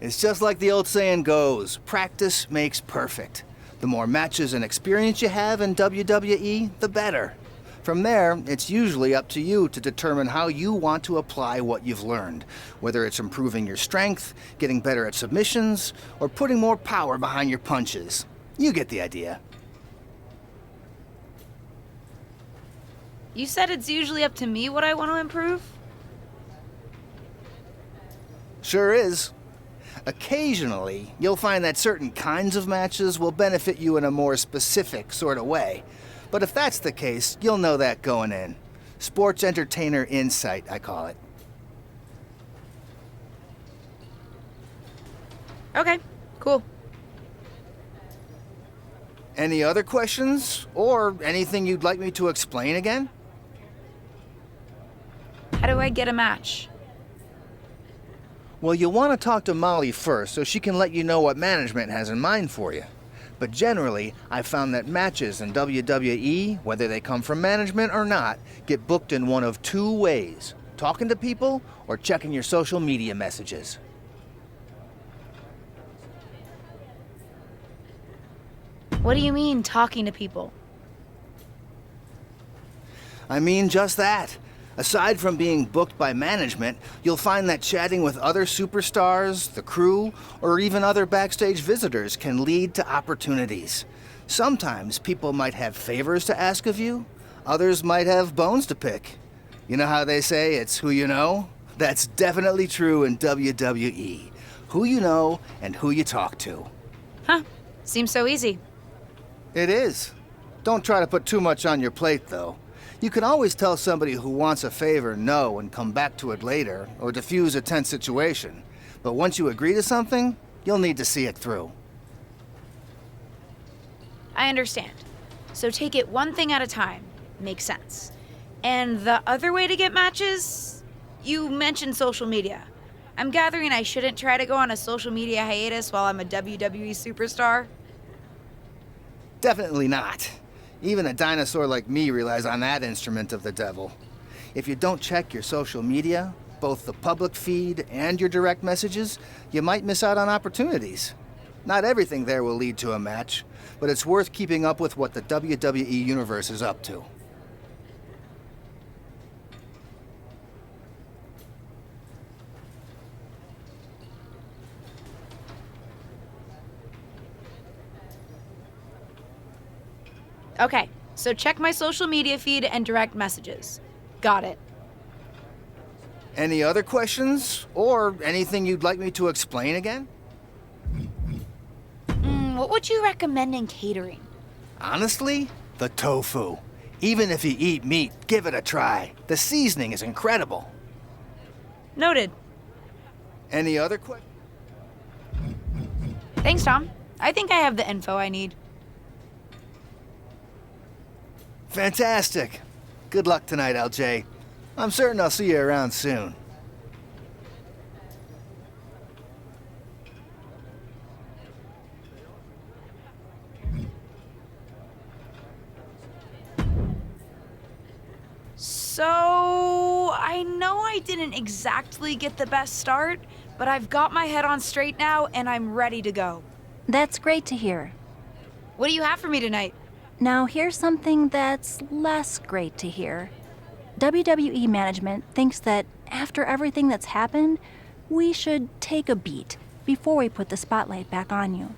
It's just like the old saying goes, practice makes perfect. The more matches and experience you have in WWE, the better. From there, it's usually up to you to determine how you want to apply what you've learned, whether it's improving your strength, getting better at submissions, or putting more power behind your punches. You get the idea. You said it's usually up to me what I want to improve? Sure is. Occasionally, you'll find that certain kinds of matches will benefit you in a more specific sort of way. But if that's the case, you'll know that going in. Sports entertainer insight, I call it. Okay, cool. Any other questions? Or anything you'd like me to explain again? How do I get a match? Well, you'll want to talk to Molly first so she can let you know what management has in mind for you. But generally, I've found that matches in WWE, whether they come from management or not, get booked in one of two ways: talking to people or checking your social media messages. What do you mean, talking to people? I mean just that. Aside from being booked by management, you'll find that chatting with other superstars, the crew, or even other backstage visitors can lead to opportunities. Sometimes people might have favors to ask of you, others might have bones to pick. You know how they say it's who you know? That's definitely true in WWE. Who you know and who you talk to. Huh, seems so easy. It is. Don't try to put too much on your plate, though. You can always tell somebody who wants a favor no and come back to it later, or diffuse a tense situation. But once you agree to something, you'll need to see it through. I understand. So take it one thing at a time. Makes sense. And the other way to get matches? You mentioned social media. I'm gathering I shouldn't try to go on a social media hiatus while I'm a WWE superstar? Definitely not. Even a dinosaur like me relies on that instrument of the devil. If you don't check your social media, both the public feed and your direct messages, you might miss out on opportunities. Not everything there will lead to a match, but it's worth keeping up with what the WWE Universe is up to. Okay, so check my social media feed and direct messages. Got it. Any other questions? Or anything you'd like me to explain again? What would you recommend in catering? Honestly, the tofu. Even if you eat meat, give it a try. The seasoning is incredible. Noted. Any other questions? Thanks, Tom. I think I have the info I need. Fantastic. Good luck tonight, LJ. I'm certain I'll see you around soon. So, I know I didn't exactly get the best start, but I've got my head on straight now and I'm ready to go. That's great to hear. What do you have for me tonight? Now, here's something that's less great to hear. WWE management thinks that after everything that's happened, we should take a beat before we put the spotlight back on you.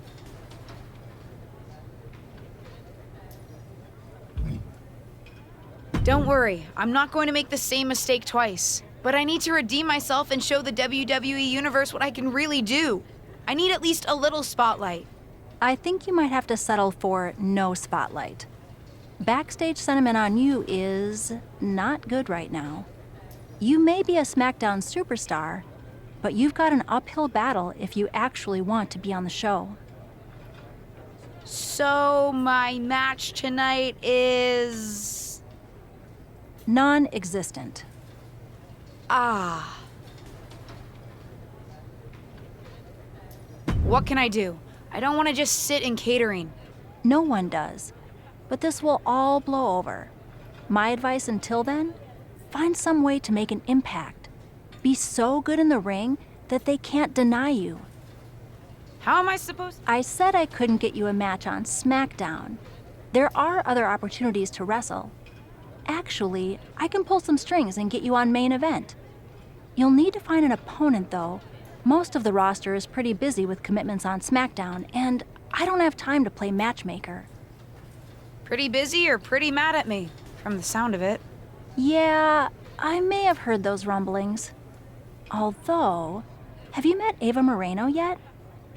Don't worry, I'm not going to make the same mistake twice. But I need to redeem myself and show the WWE Universe what I can really do. I need at least a little spotlight. I think you might have to settle for no spotlight. Backstage sentiment on you is not good right now. You may be a SmackDown superstar, but you've got an uphill battle if you actually want to be on the show. So, my match tonight is... non-existent. Ah. What can I do? I don't want to just sit in catering. No one does. But this will all blow over. My advice until then? Find some way to make an impact. Be so good in the ring that they can't deny you. How am I supposed to? I said I couldn't get you a match on SmackDown. There are other opportunities to wrestle. Actually, I can pull some strings and get you on main event. You'll need to find an opponent, though. Most of the roster is pretty busy with commitments on SmackDown, and I don't have time to play matchmaker. Pretty busy or pretty mad at me, from the sound of it. Yeah, I may have heard those rumblings. Although, have you met Ava Moreno yet?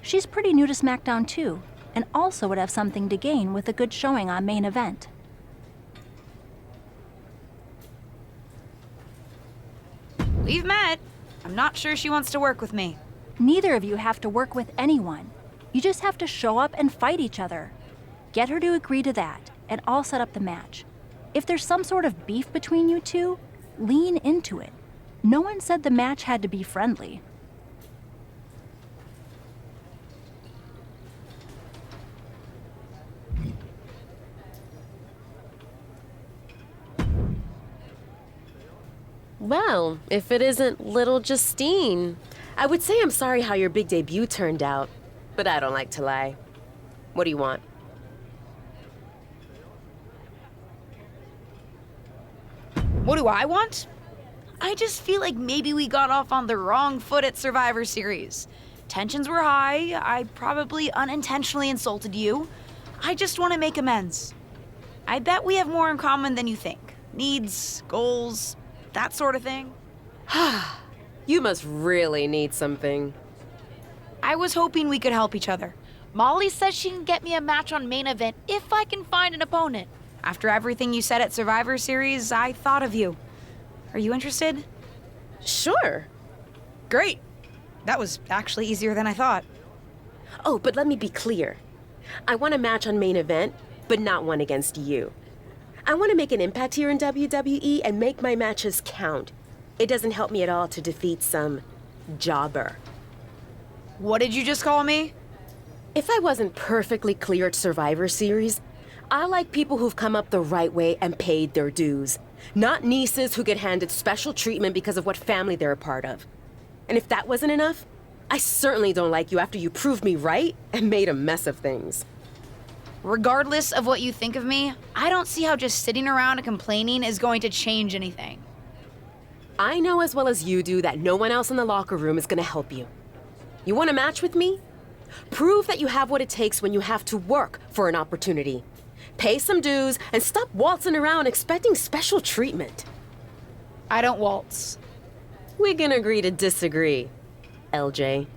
She's pretty new to SmackDown too, and also would have something to gain with a good showing on main event. We've met. I'm not sure she wants to work with me. Neither of you have to work with anyone. You just have to show up and fight each other. Get her to agree to that, and I'll set up the match. If there's some sort of beef between you two, lean into it. No one said the match had to be friendly. Well, if it isn't little Justine. I would say I'm sorry how your big debut turned out, but I don't like to lie. What do you want? What do I want? I just feel like maybe we got off on the wrong foot at Survivor Series. Tensions were high. I probably unintentionally insulted you. I just want to make amends. I bet we have more in common than you think. Needs, goals, that sort of thing. You must really need something. I was hoping we could help each other. Molly says she can get me a match on main event if I can find an opponent. After everything you said at Survivor Series, I thought of you. Are you interested? Sure. Great. That was actually easier than I thought. Oh, but let me be clear. I want a match on main event, but not one against you. I want to make an impact here in WWE and make my matches count. It doesn't help me at all to defeat some jobber. What did you just call me? If I wasn't perfectly clear at Survivor Series, I like people who've come up the right way and paid their dues. Not nieces who get handed special treatment because of what family they're a part of. And if that wasn't enough, I certainly don't like you after you proved me right and made a mess of things. Regardless of what you think of me, I don't see how just sitting around and complaining is going to change anything. I know as well as you do that no one else in the locker room is going to help you. You want a match with me? Prove that you have what it takes when you have to work for an opportunity. Pay some dues and stop waltzing around expecting special treatment. I don't waltz. We can agree to disagree, LJ.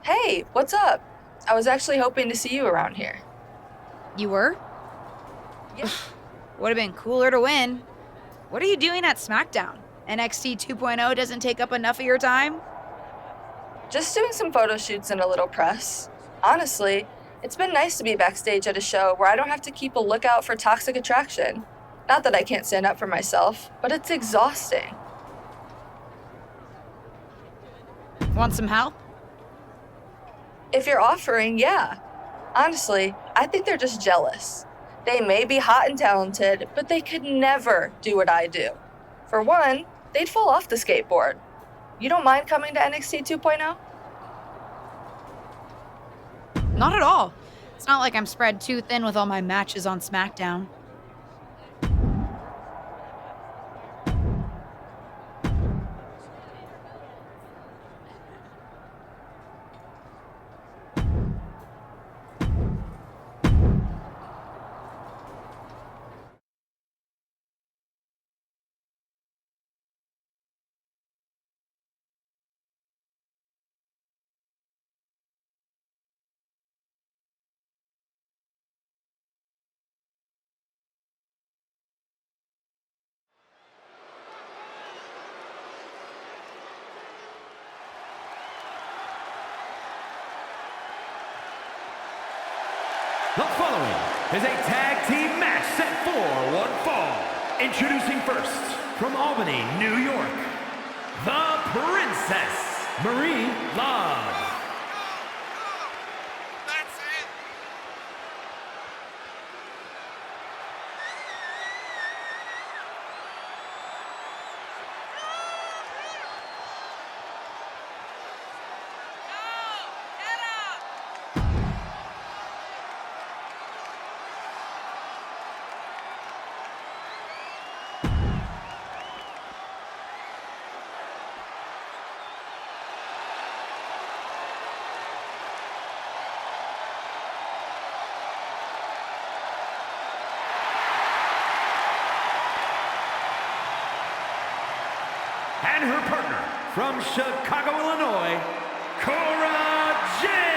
Hey, what's up? I was actually hoping to see you around here. You were? Yeah. Would have been cooler to win. What are you doing at SmackDown? NXT 2.0 doesn't take up enough of your time? Just doing some photo shoots and a little press. Honestly, it's been nice to be backstage at a show where I don't have to keep a lookout for toxic attraction. Not that I can't stand up for myself, but it's exhausting. Want some help? If you're offering, yeah. Honestly, I think they're just jealous. They may be hot and talented, but they could never do what I do. For one, they'd fall off the skateboard. You don't mind coming to NXT 2.0? Not at all. It's not like I'm spread too thin with all my matches on SmackDown. The following is a tag team match set for one fall. Introducing first, from Albany, New York, the Princess, Marie Love. And her partner, from Chicago, Illinois, Cora Jade.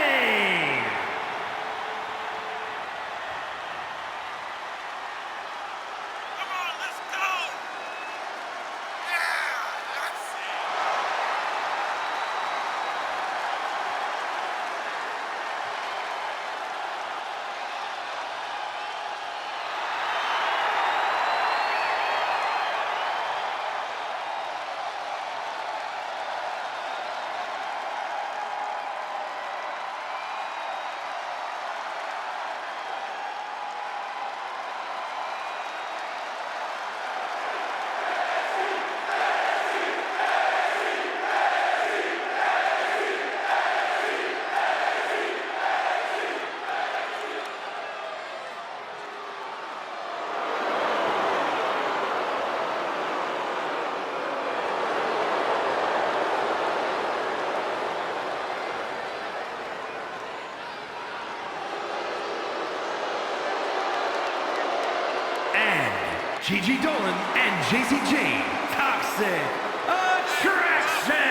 Gigi Dolan and JC Jane, Toxic Attraction!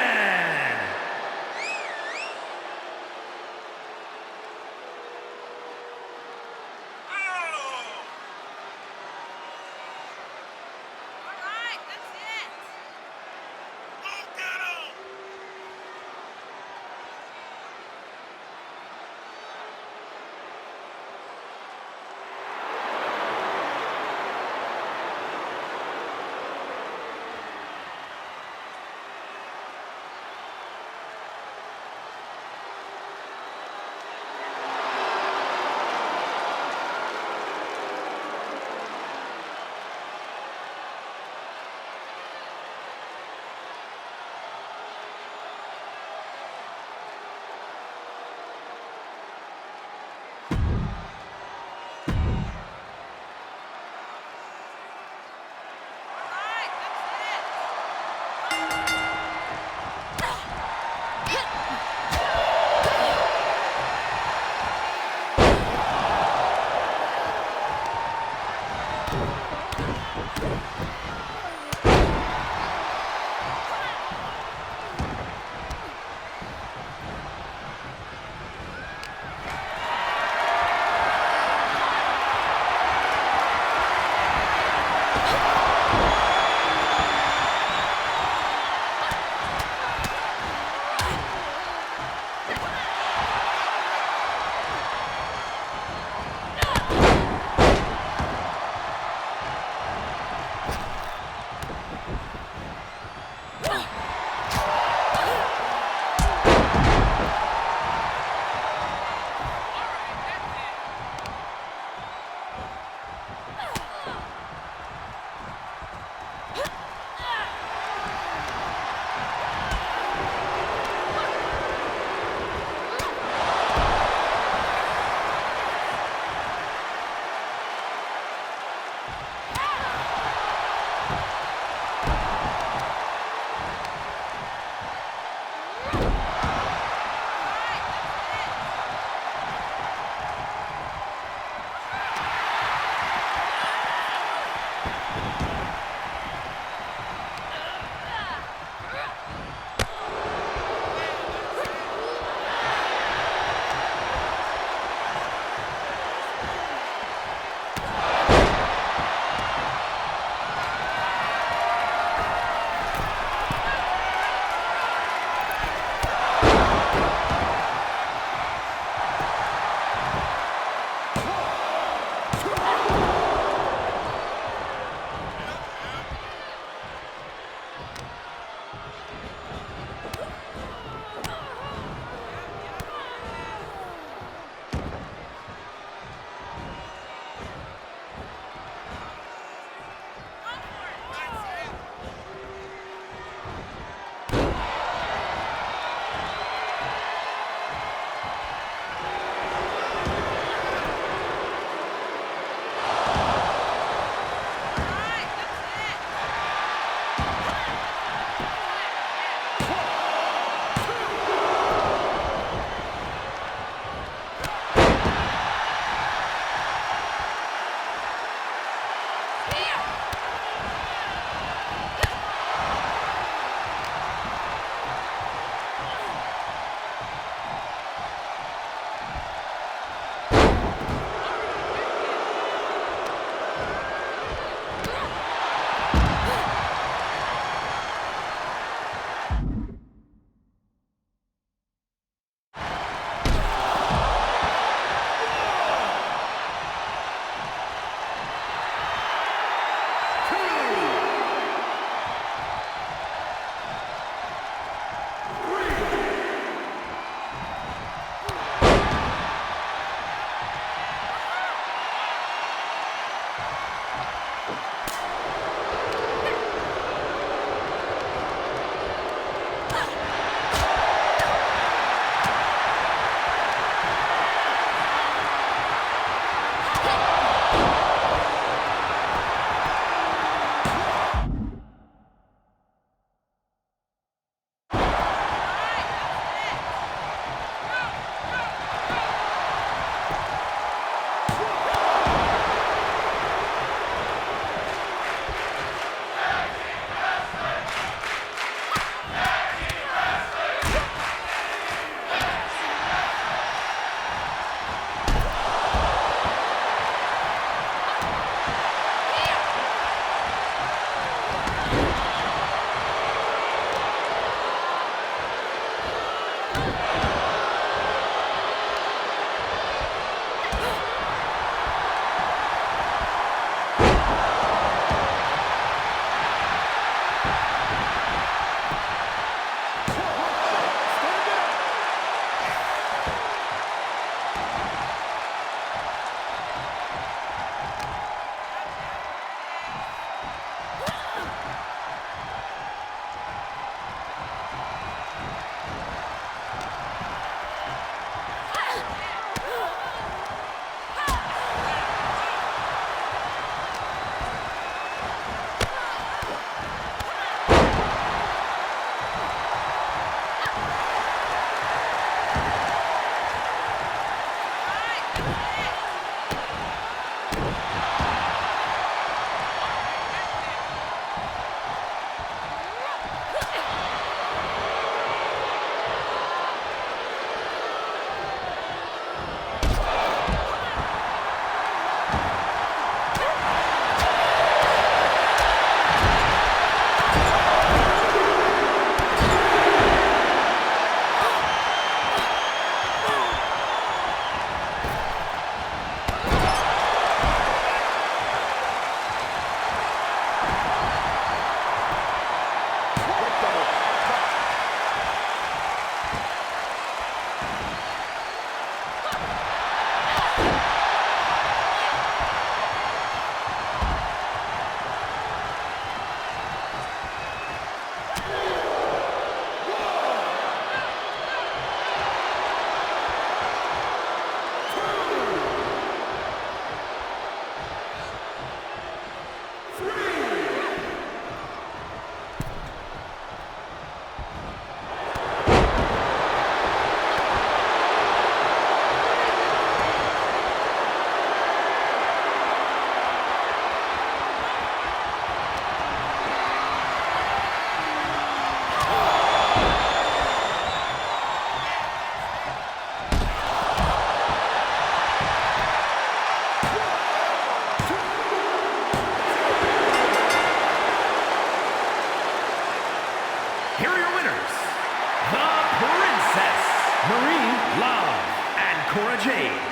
Cora Jade.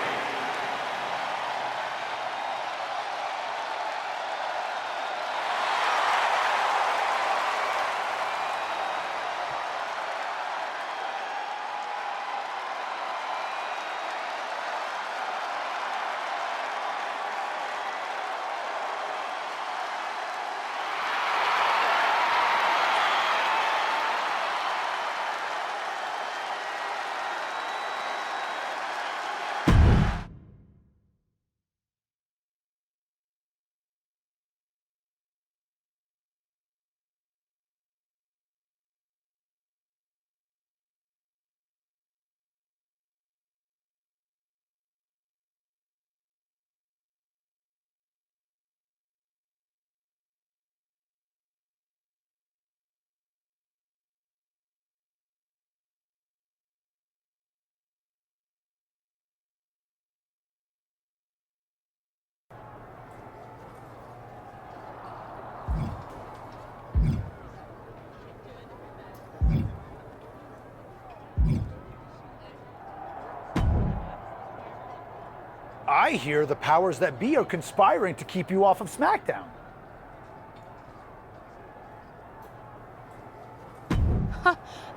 I hear the powers that be are conspiring to keep you off of SmackDown.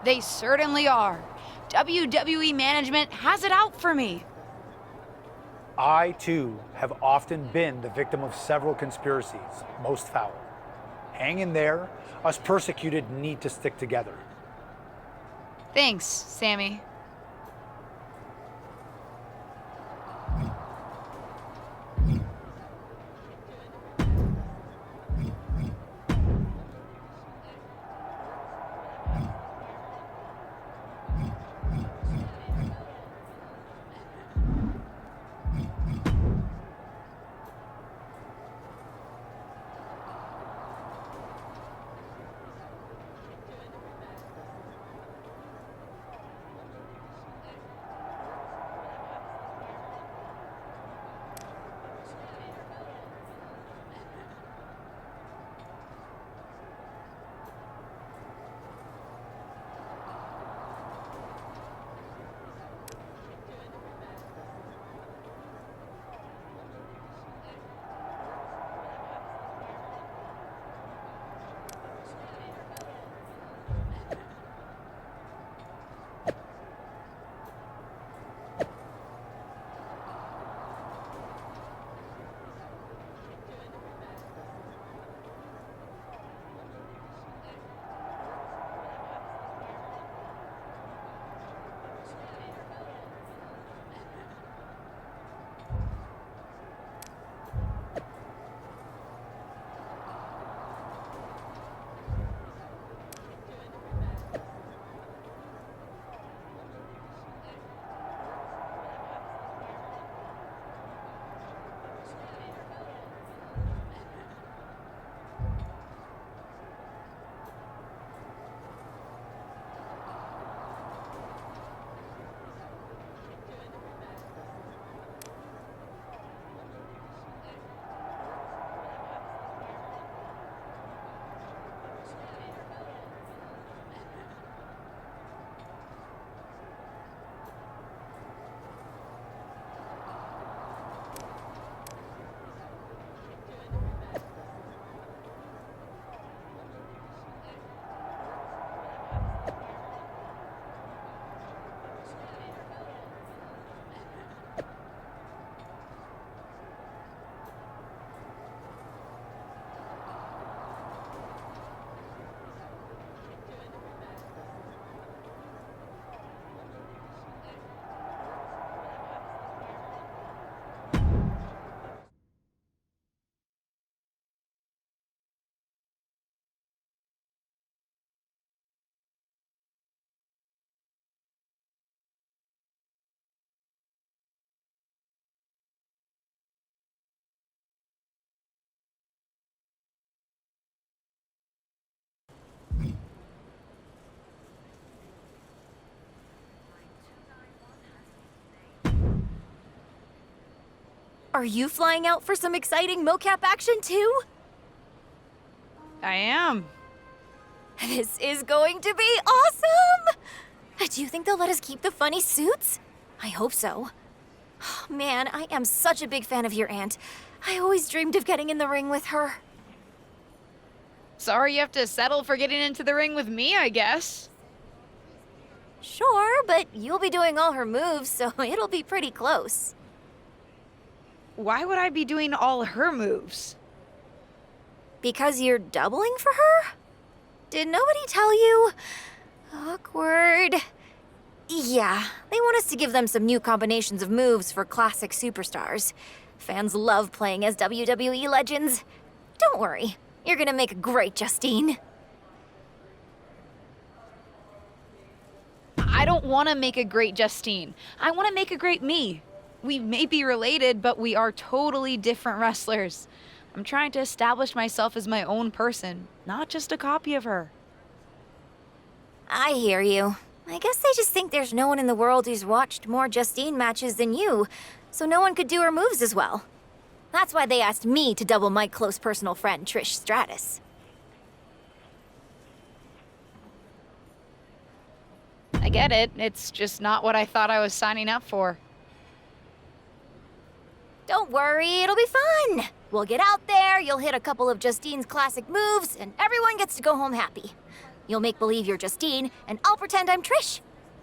They certainly are. WWE management has it out for me. I, too, have often been the victim of several conspiracies, most foul. Hang in there. Us persecuted need to stick together. Thanks, Sammy. Are you flying out for some exciting mocap action too? I am. This is going to be awesome! Do you think they'll let us keep the funny suits? I hope so. Man, I am such a big fan of your aunt. I always dreamed of getting in the ring with her. Sorry you have to settle for getting into the ring with me, I guess. Sure, but you'll be doing all her moves, so it'll be pretty close. Why would I be doing all her moves? Because you're doubling for her? Did nobody tell you? Awkward. Yeah, they want us to give them some new combinations of moves for classic superstars. Fans love playing as WWE legends. Don't worry, you're gonna make a great Justine. I don't want to make a great Justine. I want to make a great me. We may be related, but we are totally different wrestlers. I'm trying to establish myself as my own person, not just a copy of her. I hear you. I guess they just think there's no one in the world who's watched more Justine matches than you, so no one could do her moves as well. That's why they asked me to double my close personal friend, Trish Stratus. I get it. It's just not what I thought I was signing up for. Don't worry, it'll be fun. We'll get out there, you'll hit a couple of Justine's classic moves, and everyone gets to go home happy. You'll make believe you're Justine, and I'll pretend I'm Trish.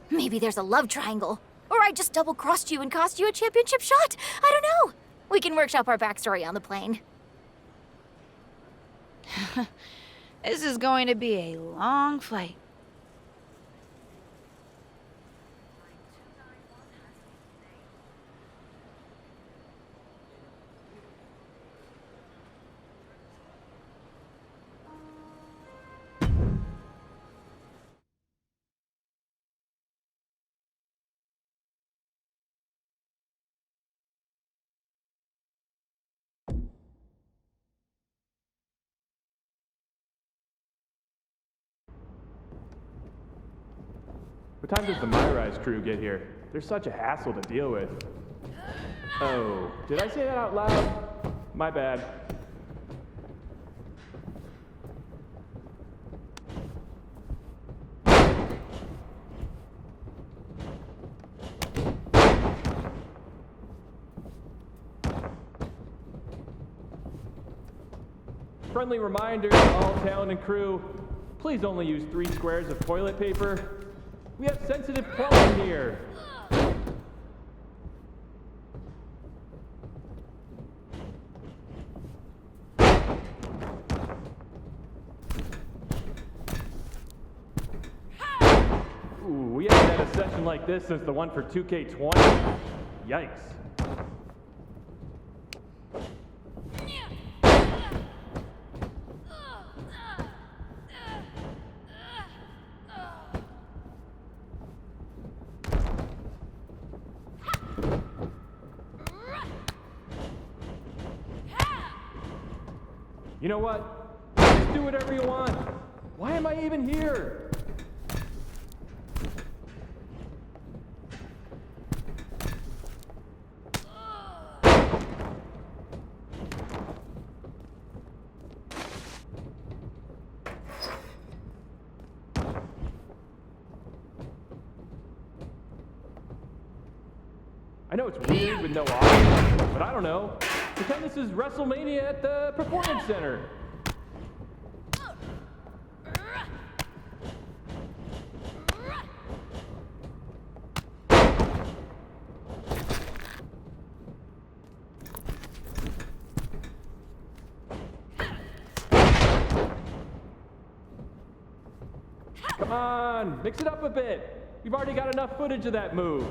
Maybe there's a love triangle. Or I just double-crossed you and cost you a championship shot. I don't know. We can workshop our backstory on the plane. This is going to be a long flight. What time does the MyRise crew get here? They're such a hassle to deal with. Oh, did I say that out loud? My bad. Friendly reminder to all talent and crew, please only use 3 squares of toilet paper. We have sensitive plumbing here. Ooh, we haven't had a session like this since the one for 2K20. Yikes. You know what? Just do whatever you want. Why am I even here? I know it's weird with no audience, but I don't know. Pretend this is WrestleMania at the Performance Center. Come on, mix it up a bit. We've already got enough footage of that move.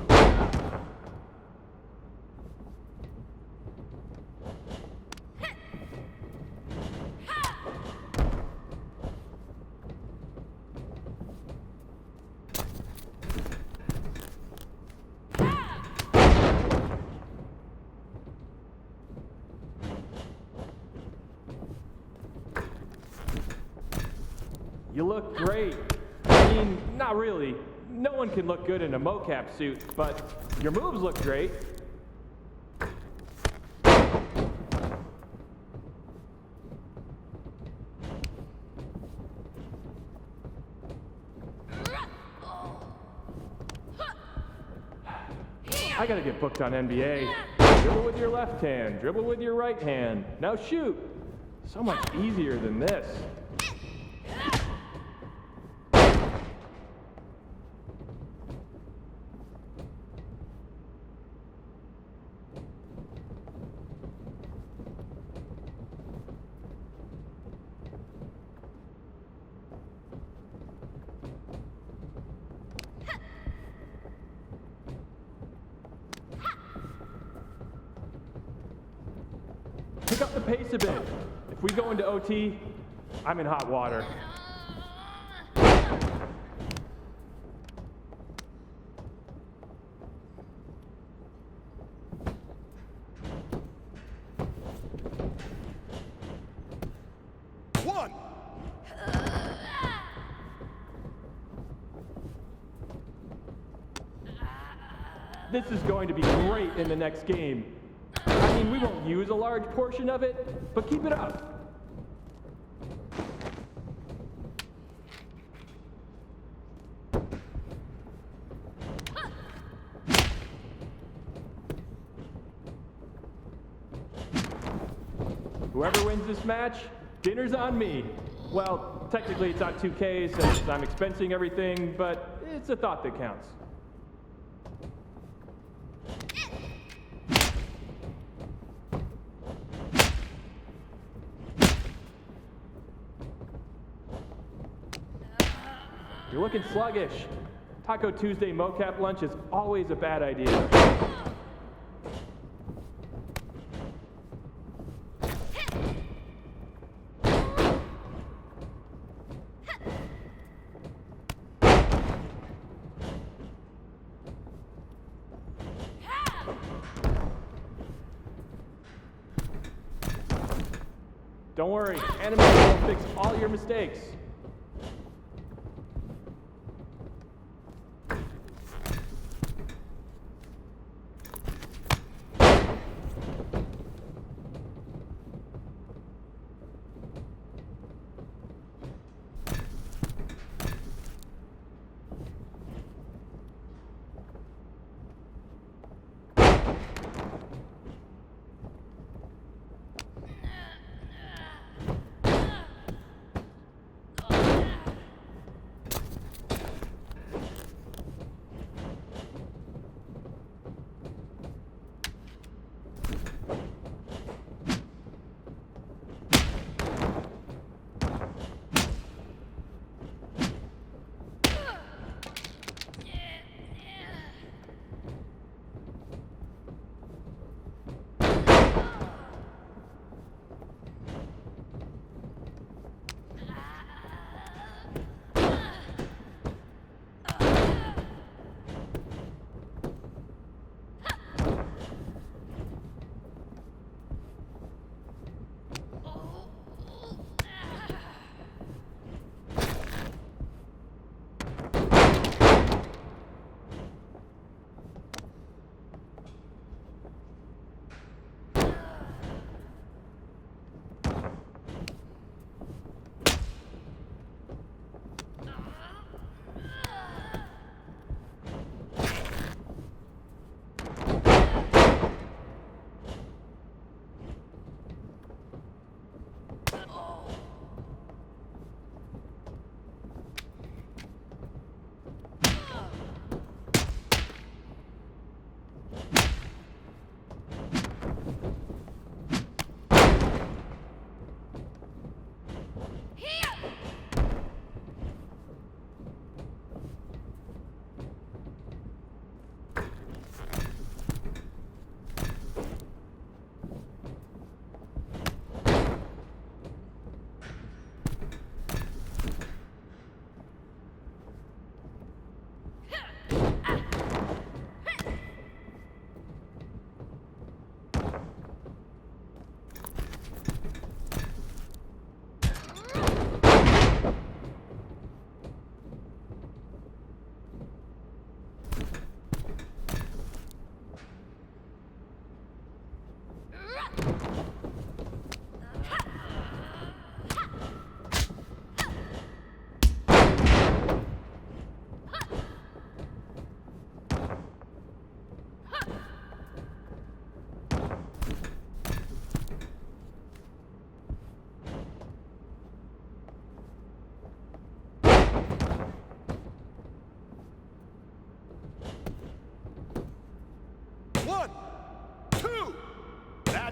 You look great. I mean, not really. No one can look good in a mocap suit, but your moves look great. I gotta get booked on NBA. Dribble with your left hand, dribble with your right hand. Now shoot. So much easier than this. Pick up the pace a bit. If we go into OT, I'm in hot water. One. This is going to be great in the next game. I mean, we won't use a large portion of it, but keep it up. Whoever wins this match, dinner's on me. Well, technically it's not 2K since I'm expensing everything, but it's a thought that counts. You're looking sluggish. Taco Tuesday mocap lunch is always a bad idea. Don't worry, animation will fix all your mistakes.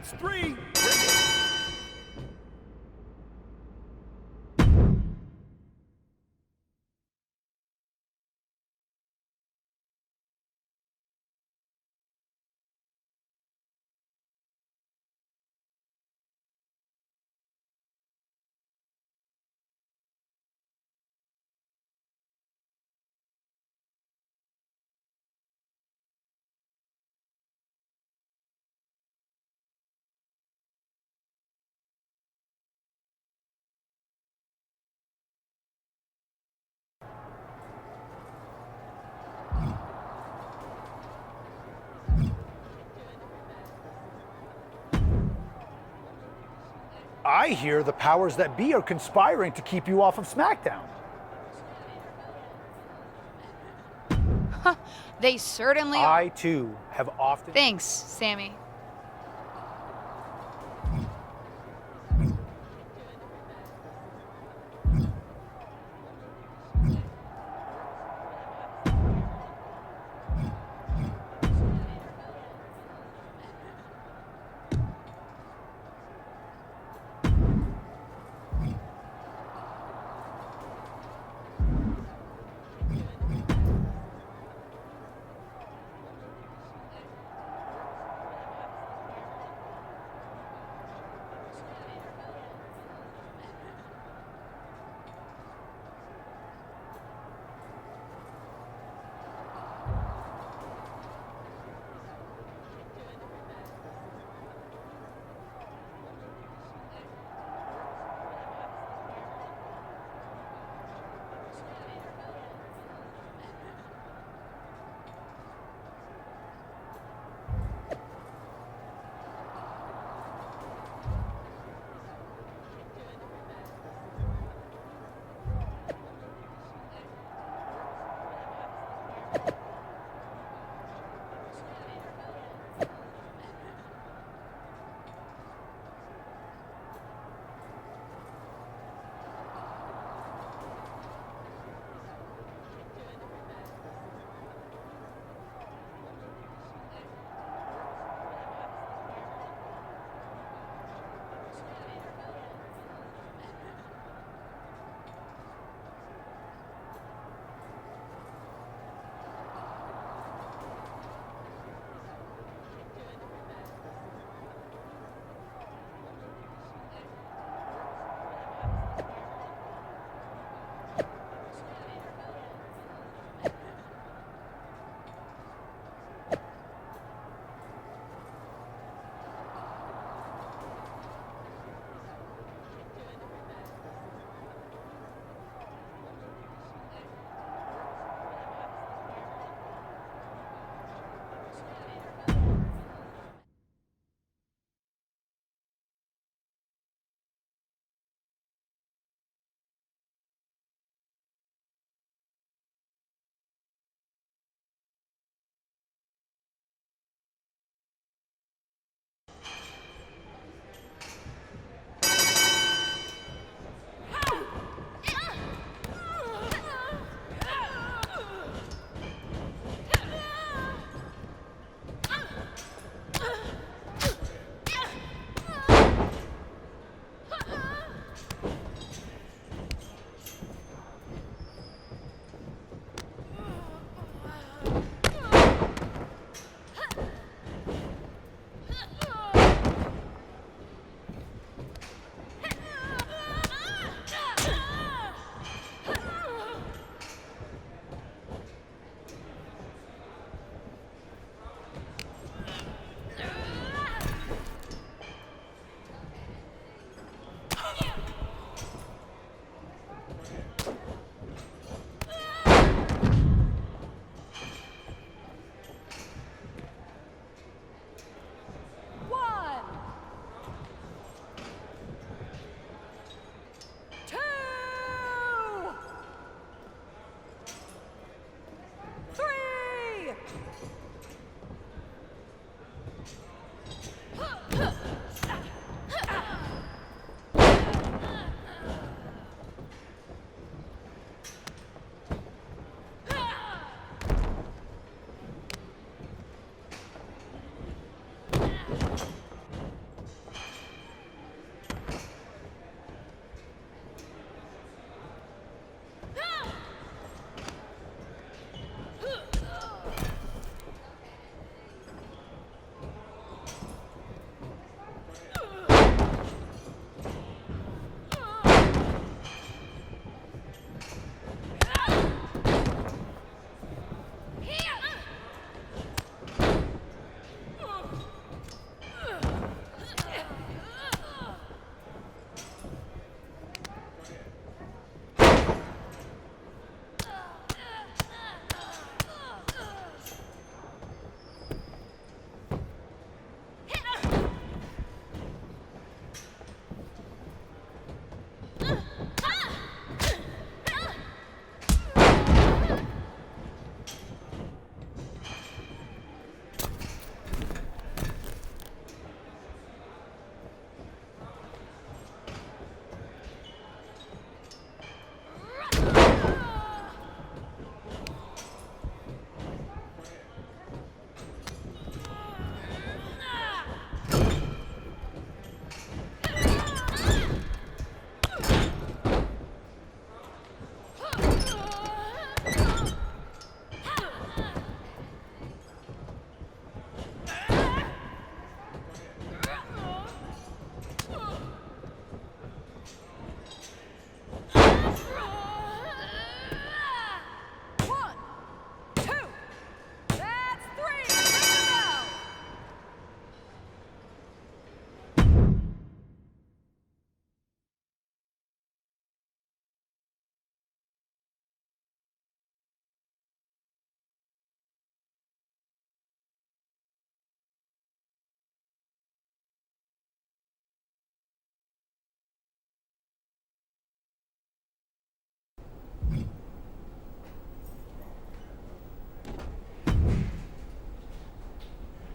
That's 3. I hear the powers that be are conspiring to keep you off of SmackDown. They certainly I, too, have often... Thanks, Sammy.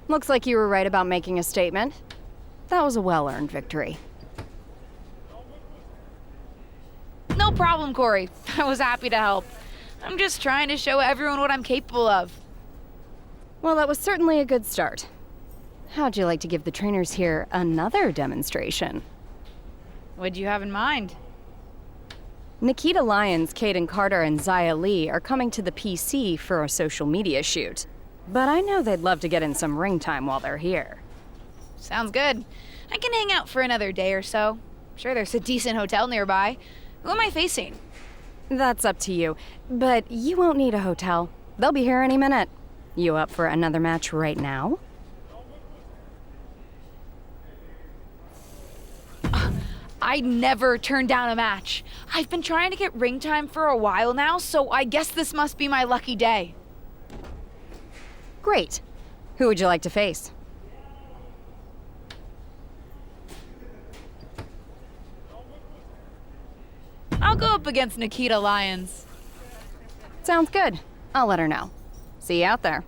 Looks like you were right about making a statement. That was a well-earned victory. No problem, Corey. I was happy to help. I'm just trying to show everyone what I'm capable of. Well, that was certainly a good start. How'd you like to give the trainers here another demonstration? What'd you have in mind? Nikita Lyons, Kaden Carter, and Zaya Lee are coming to the PC for a social media shoot. But I know they'd love to get in some ring time while they're here. Sounds good. I can hang out for another day or so. Sure, there's a decent hotel nearby. Who am I facing? That's up to you, but you won't need a hotel. They'll be here any minute. You up for another match right now? I never turn down a match. I've been trying to get ring time for a while now, so I guess this must be my lucky day. Great. Who would you like to face? I'll go up against Nikita Lyons. Sounds good. I'll let her know. See you out there.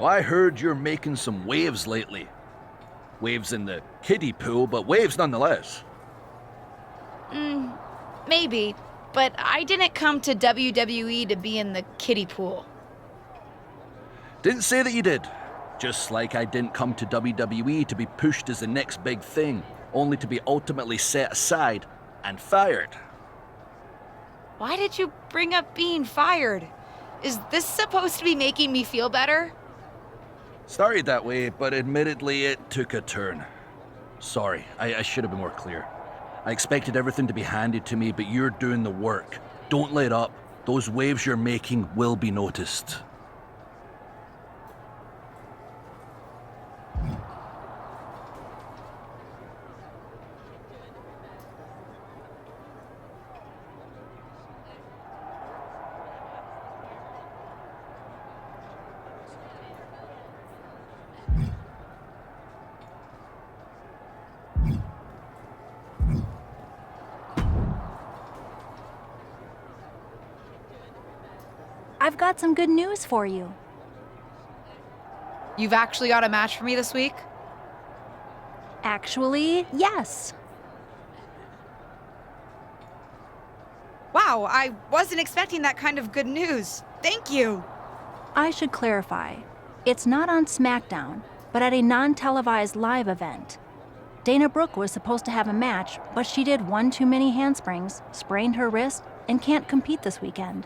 Well, I heard you're making some waves lately. Waves in the kiddie pool, but waves nonetheless. Maybe, but I didn't come to WWE to be in the kiddie pool. Didn't say that you did. Just like I didn't come to WWE to be pushed as the next big thing, only to be ultimately set aside and fired. Why did you bring up being fired? Is this supposed to be making me feel better? Started that way, but admittedly it took a turn. Sorry, I should have been more clear. I expected everything to be handed to me, but you're doing the work. Don't let up. Those waves you're making will be noticed. I've got some good news for you. You've actually got a match for me this week? Actually, yes. Wow, I wasn't expecting that kind of good news. Thank you. I should clarify. It's not on SmackDown, but at a non-televised live event. Dana Brooke was supposed to have a match, but she did one too many handsprings, sprained her wrist, and can't compete this weekend.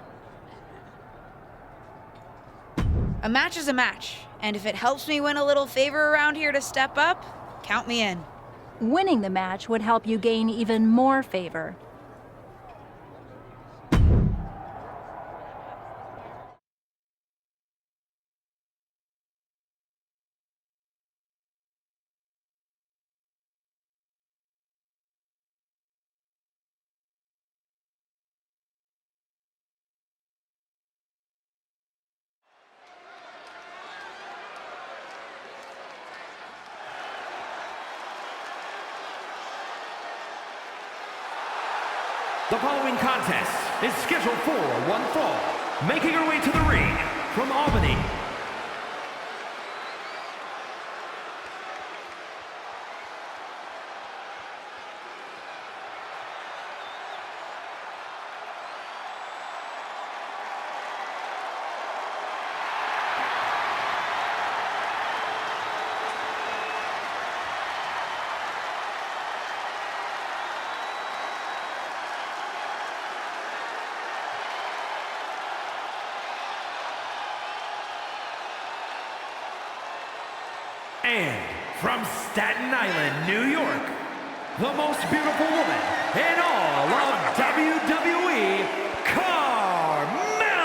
A match is a match, and if it helps me win a little favor around here to step up, count me in. Winning the match would help you gain even more favor. The following contest is scheduled for one fall. Making her way to the ring from Albany, and from Staten Island, New York, the most beautiful woman in all of WWE, Carmella!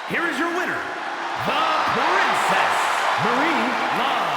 Here is your winner, the Princess, Marie Love.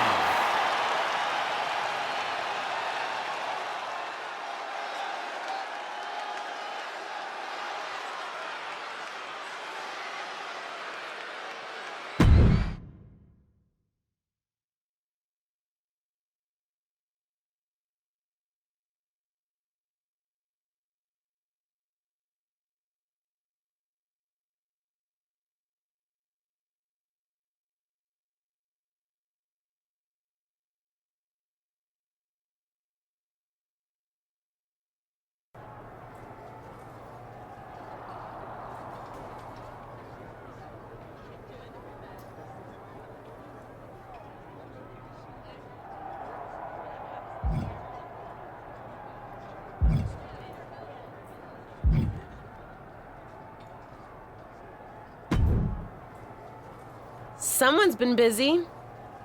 Someone's been busy.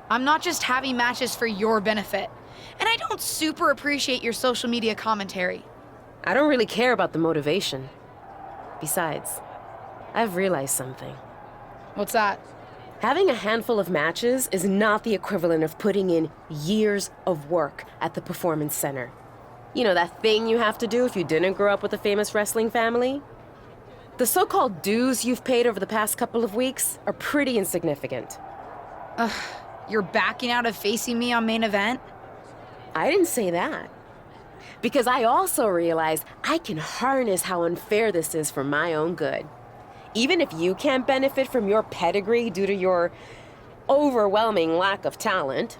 I'm not just having matches for your benefit. And I don't super appreciate your social media commentary. I don't really care about the motivation. Besides, I've realized something. What's that? Having a handful of matches is not the equivalent of putting in years of work at the Performance Center. You know, that thing you have to do if you didn't grow up with a famous wrestling family? The so-called dues you've paid over the past couple of weeks are pretty insignificant. Ugh, you're backing out of facing me on main event? I didn't say that. Because I also realized I can harness how unfair this is for my own good. Even if you can't benefit from your pedigree due to your overwhelming lack of talent,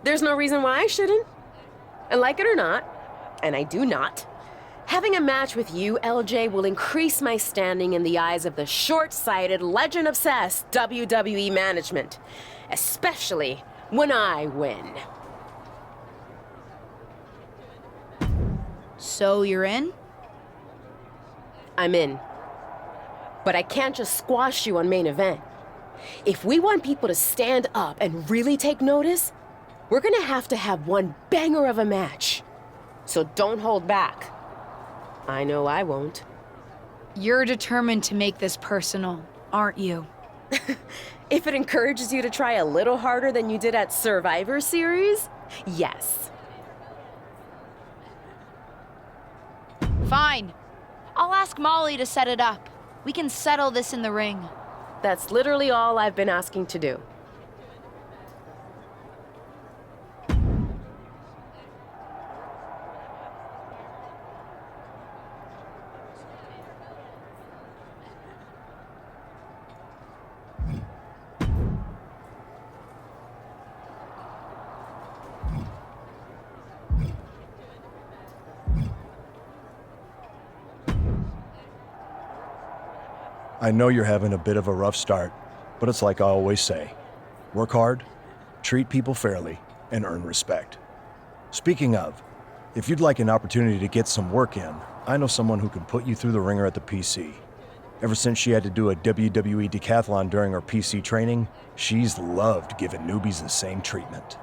there's no reason why I shouldn't. And like it or not, and I do not, having a match with you, LJ, will increase my standing in the eyes of the short-sighted, legend-obsessed WWE management, especially when I win. So you're in? I'm in. But I can't just squash you on main event. If we want people to stand up and really take notice, we're gonna have to have one banger of a match. So don't hold back. I know I won't. You're determined to make this personal, aren't you? If it encourages you to try a little harder than you did at Survivor Series, yes. Fine. I'll ask Molly to set it up. We can settle this in the ring. That's literally all I've been asking to do. I know you're having a bit of a rough start, but it's like I always say, work hard, treat people fairly, and earn respect. Speaking of, if you'd like an opportunity to get some work in, I know someone who can put you through the ringer at the PC. Ever since she had to do a WWE decathlon during her PC training, she's loved giving newbies the same treatment.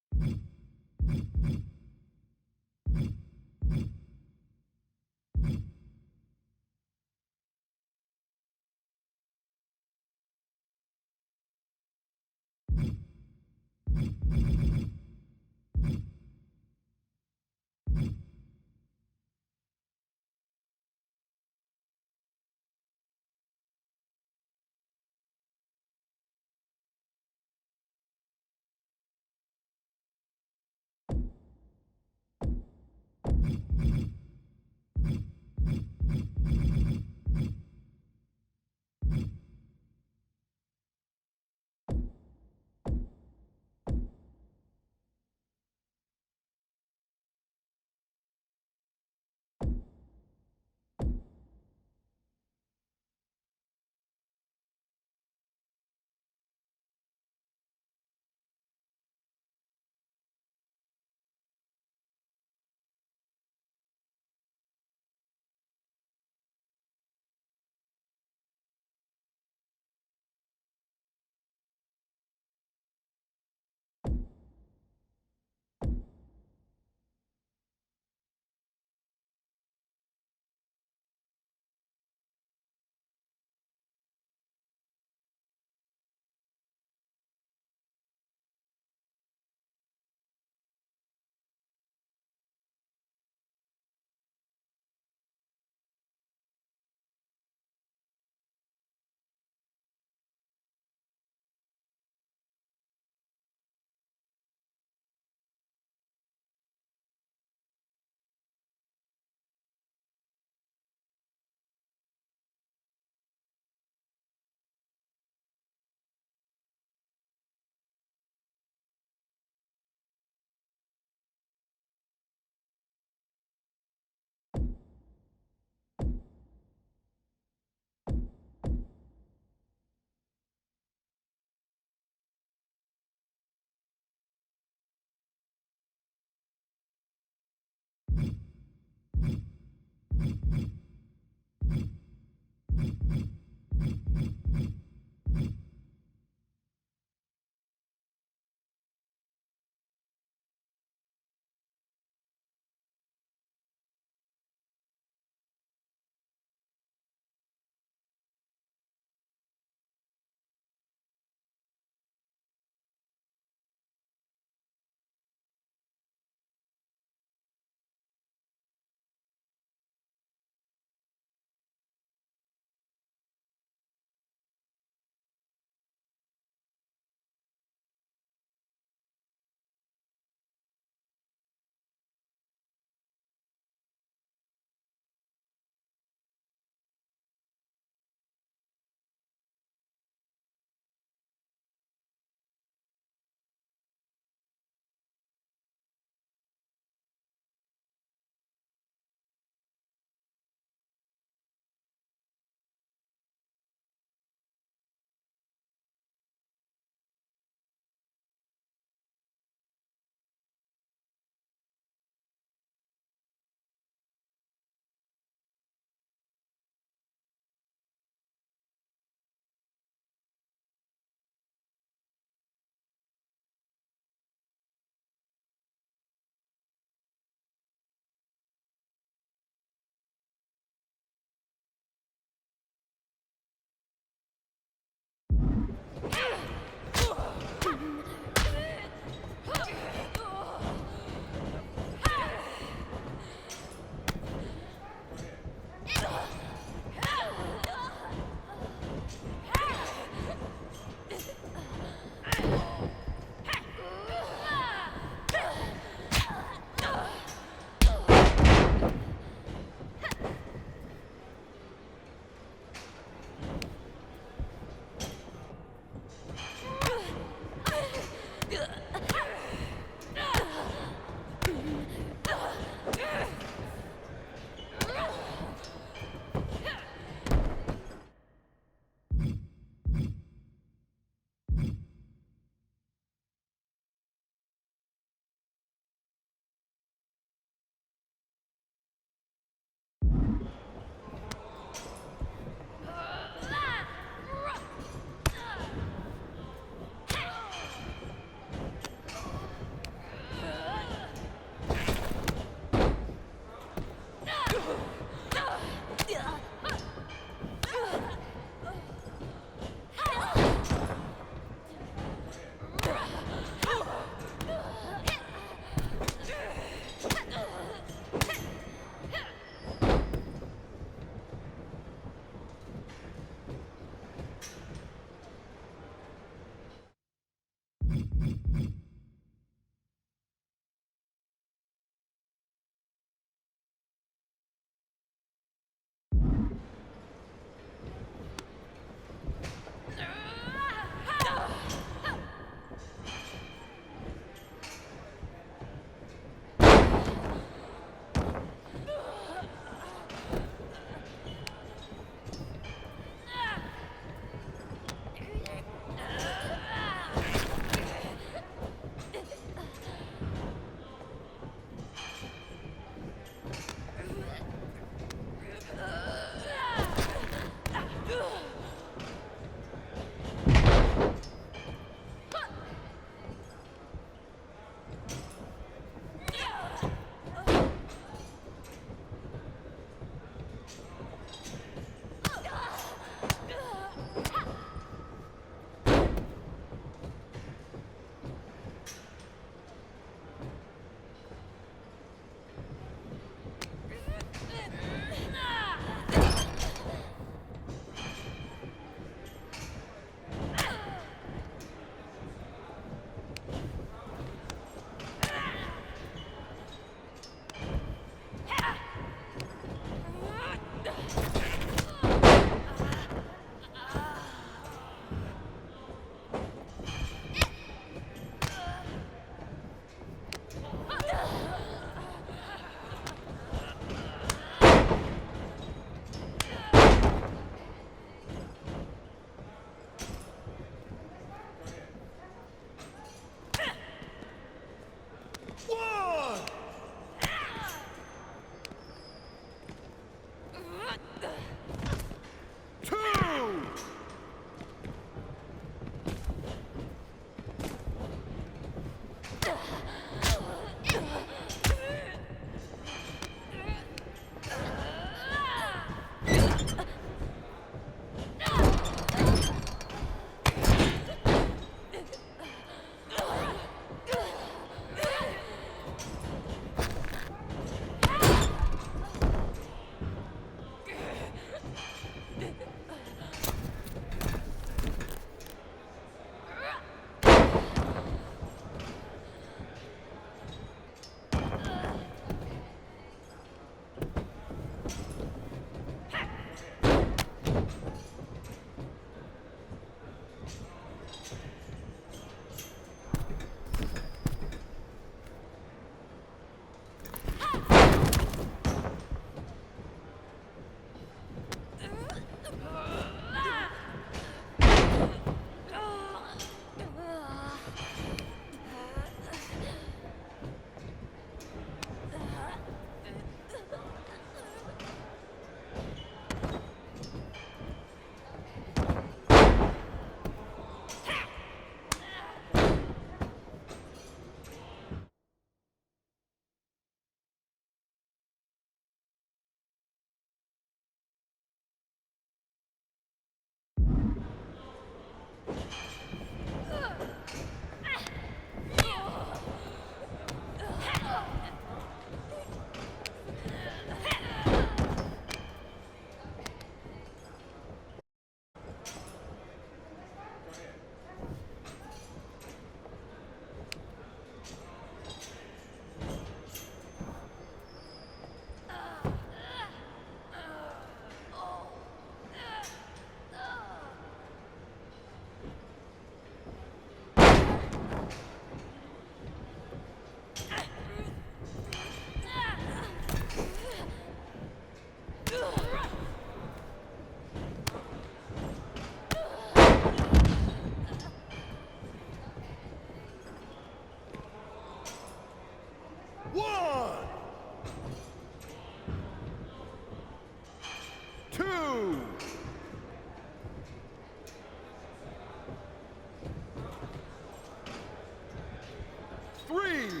3.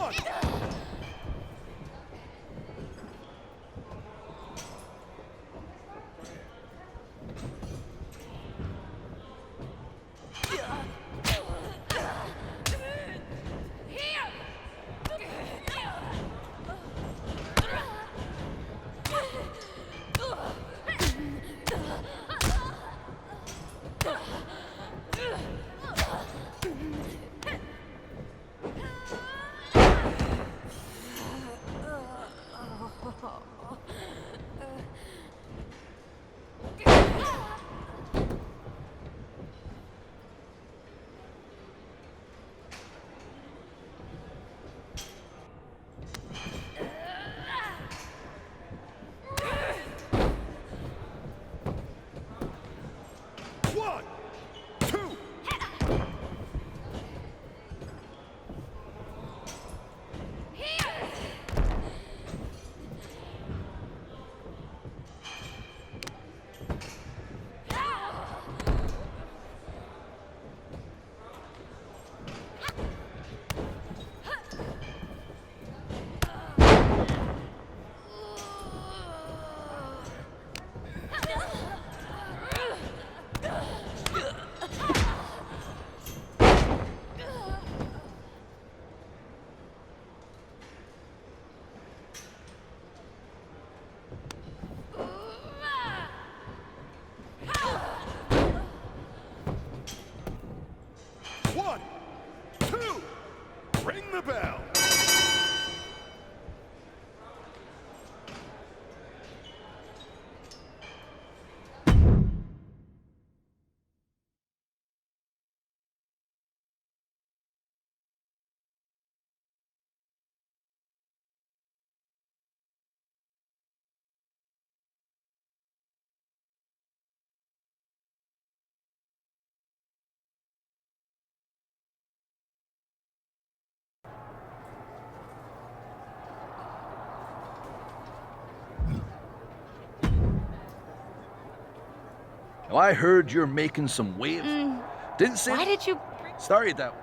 One. One, two. One, two, ring the bell. Now, I heard you're making some waves. Didn't say. Why did you... Started that.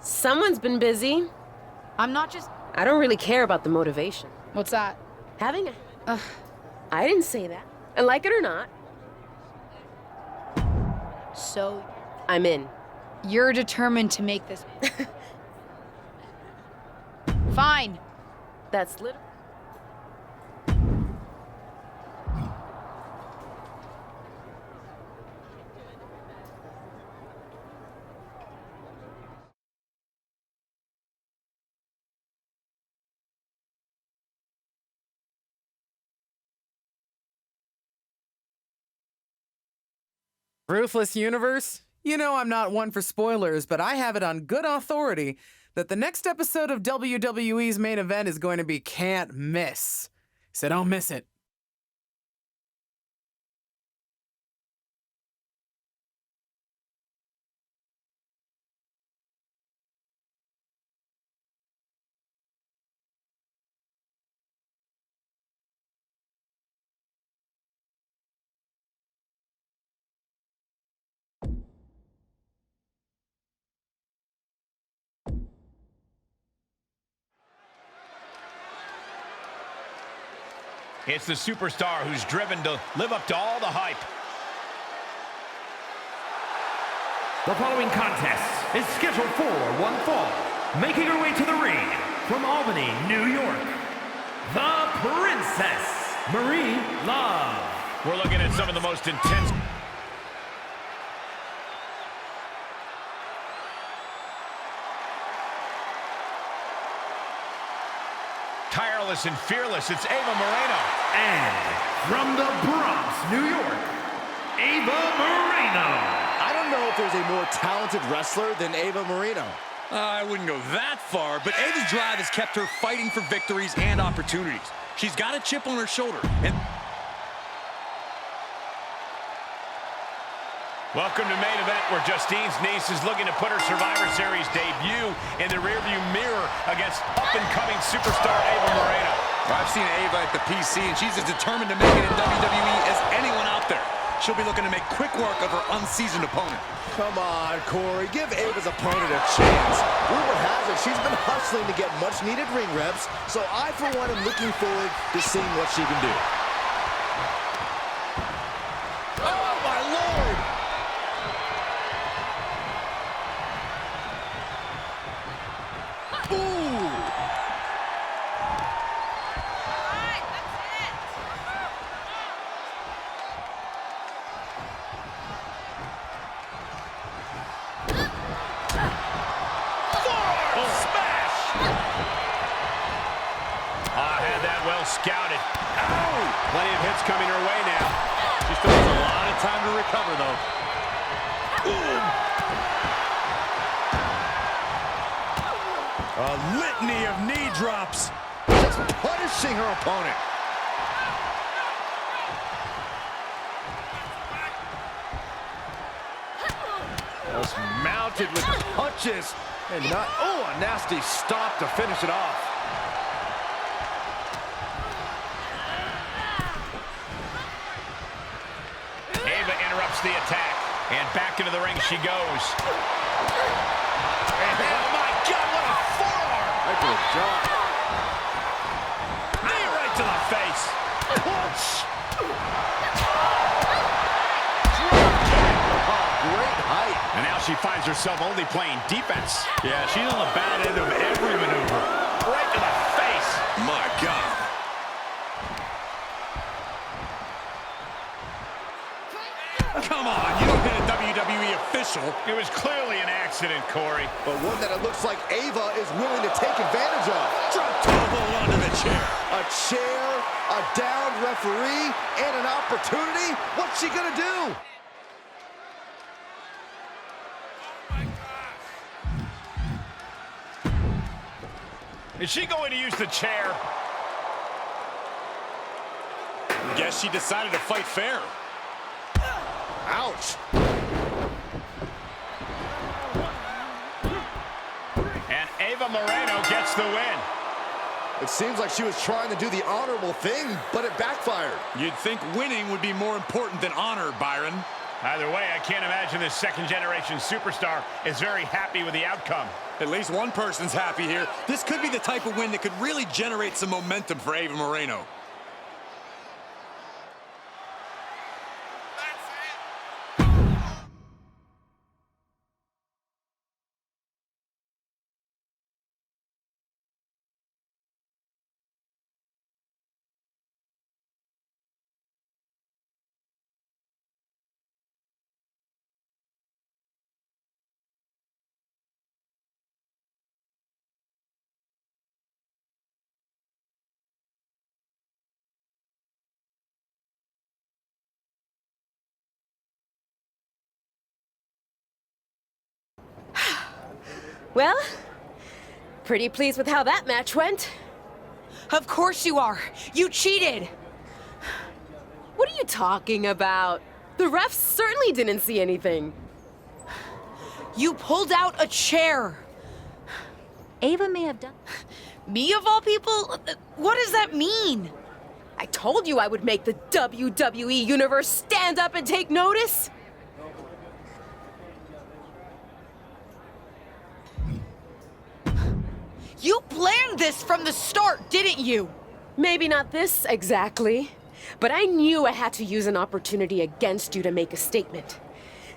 Someone's been busy. I'm not just... I don't really care about the motivation. What's that? Having a... I didn't say that. And like it or not... So... I'm in. You're determined to make this... Fine. That's literally... Ruthless Universe? You know I'm not one for spoilers, but I have it on good authority that the next episode of WWE's main event is going to be can't miss. So don't miss it. It's the superstar who's driven to live up to all the hype. The following contest is scheduled for one fall. Making her way to the ring from Albany, New York, the Princess, Marie Love. We're looking at some of the most intense... tireless and fearless, it's Ava Moreno. And from the Bronx, New York, Ava Moreno. I don't know if there's a more talented wrestler than Ava Moreno. I wouldn't go that far, but Ava's drive has kept her fighting for victories and opportunities. She's got a chip on her shoulder, and... Welcome to main event, where Justine's niece is looking to put her Survivor Series debut in the rearview mirror against up-and-coming superstar Ava Moreno. I've seen Ava at the PC, and she's as determined to make it in WWE as anyone out there. She'll be looking to make quick work of her unseasoned opponent. Come on, Corey. Give Ava's opponent a chance. Rumor has it she's been hustling to get much-needed ring reps, so I, for one, am looking forward to seeing what she can do. Oh, my Lord! Ooh! Scouted. Ow! Plenty of hits coming her way now. She still has a lot of time to recover, though. A litany of knee drops. Just punishing her opponent. Just mounted with punches. And not, oh, a nasty stop to finish it off. The attack, and back into the ring she goes. And, oh my God, what a forearm! Right to the jaw. Knee right to the face. Punch! Oh, great height. And now she finds herself only playing defense. Yeah, she's on the bad end of every maneuver. Right to the face. My God. Come on, you don't hit a WWE official. It was clearly an accident, Corey. But one that it looks like Ava is willing to take advantage of. Drop toe hold onto the chair. A chair, a downed referee, and an opportunity? What's she gonna do? Is she going to use the chair? Guess she decided to fight fair. Ouch. And Ava Moreno gets the win. It seems like she was trying to do the honorable thing, but it backfired. You'd think winning would be more important than honor, Byron. Either way, I can't imagine this second-generation superstar is very happy with the outcome. At least one person's happy here. This could be the type of win that could really generate some momentum for Ava Moreno. Well, pretty pleased with how that match went. Of course you are. You cheated. What are you talking about? The refs certainly didn't see anything. You pulled out a chair. Ava may have done... Me of all people? What does that mean? I told you I would make the WWE Universe stand up and take notice. You planned this from the start, didn't you? Maybe not this exactly, but I knew I had to use an opportunity against you to make a statement.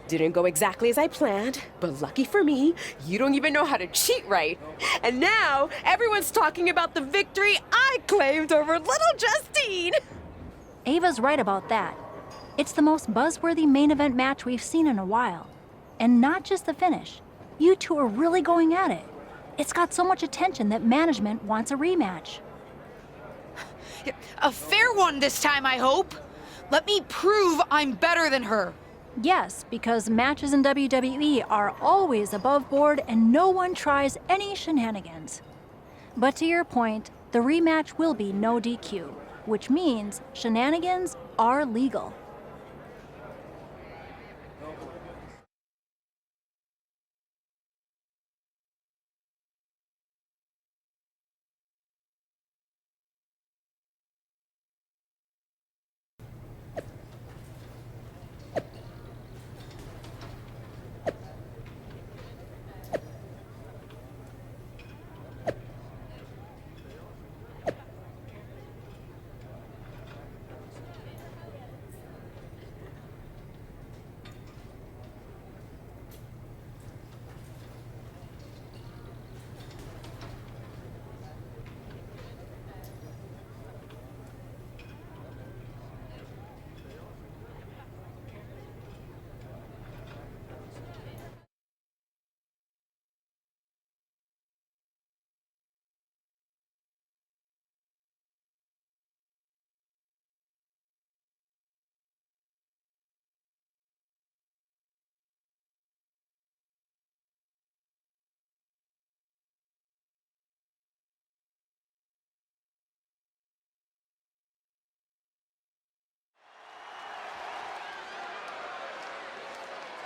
Didn't go exactly as I planned, but lucky for me, you don't even know how to cheat right. And now, everyone's talking about the victory I claimed over little Justine. Ava's right about that. It's the most buzzworthy main event match we've seen in a while. And not just the finish. You two are really going at it. It's got so much attention that management wants a rematch. A fair one this time, I hope. Let me prove I'm better than her. Yes, because matches in WWE are always above board and no one tries any shenanigans. But to your point, the rematch will be no DQ, which means shenanigans are legal.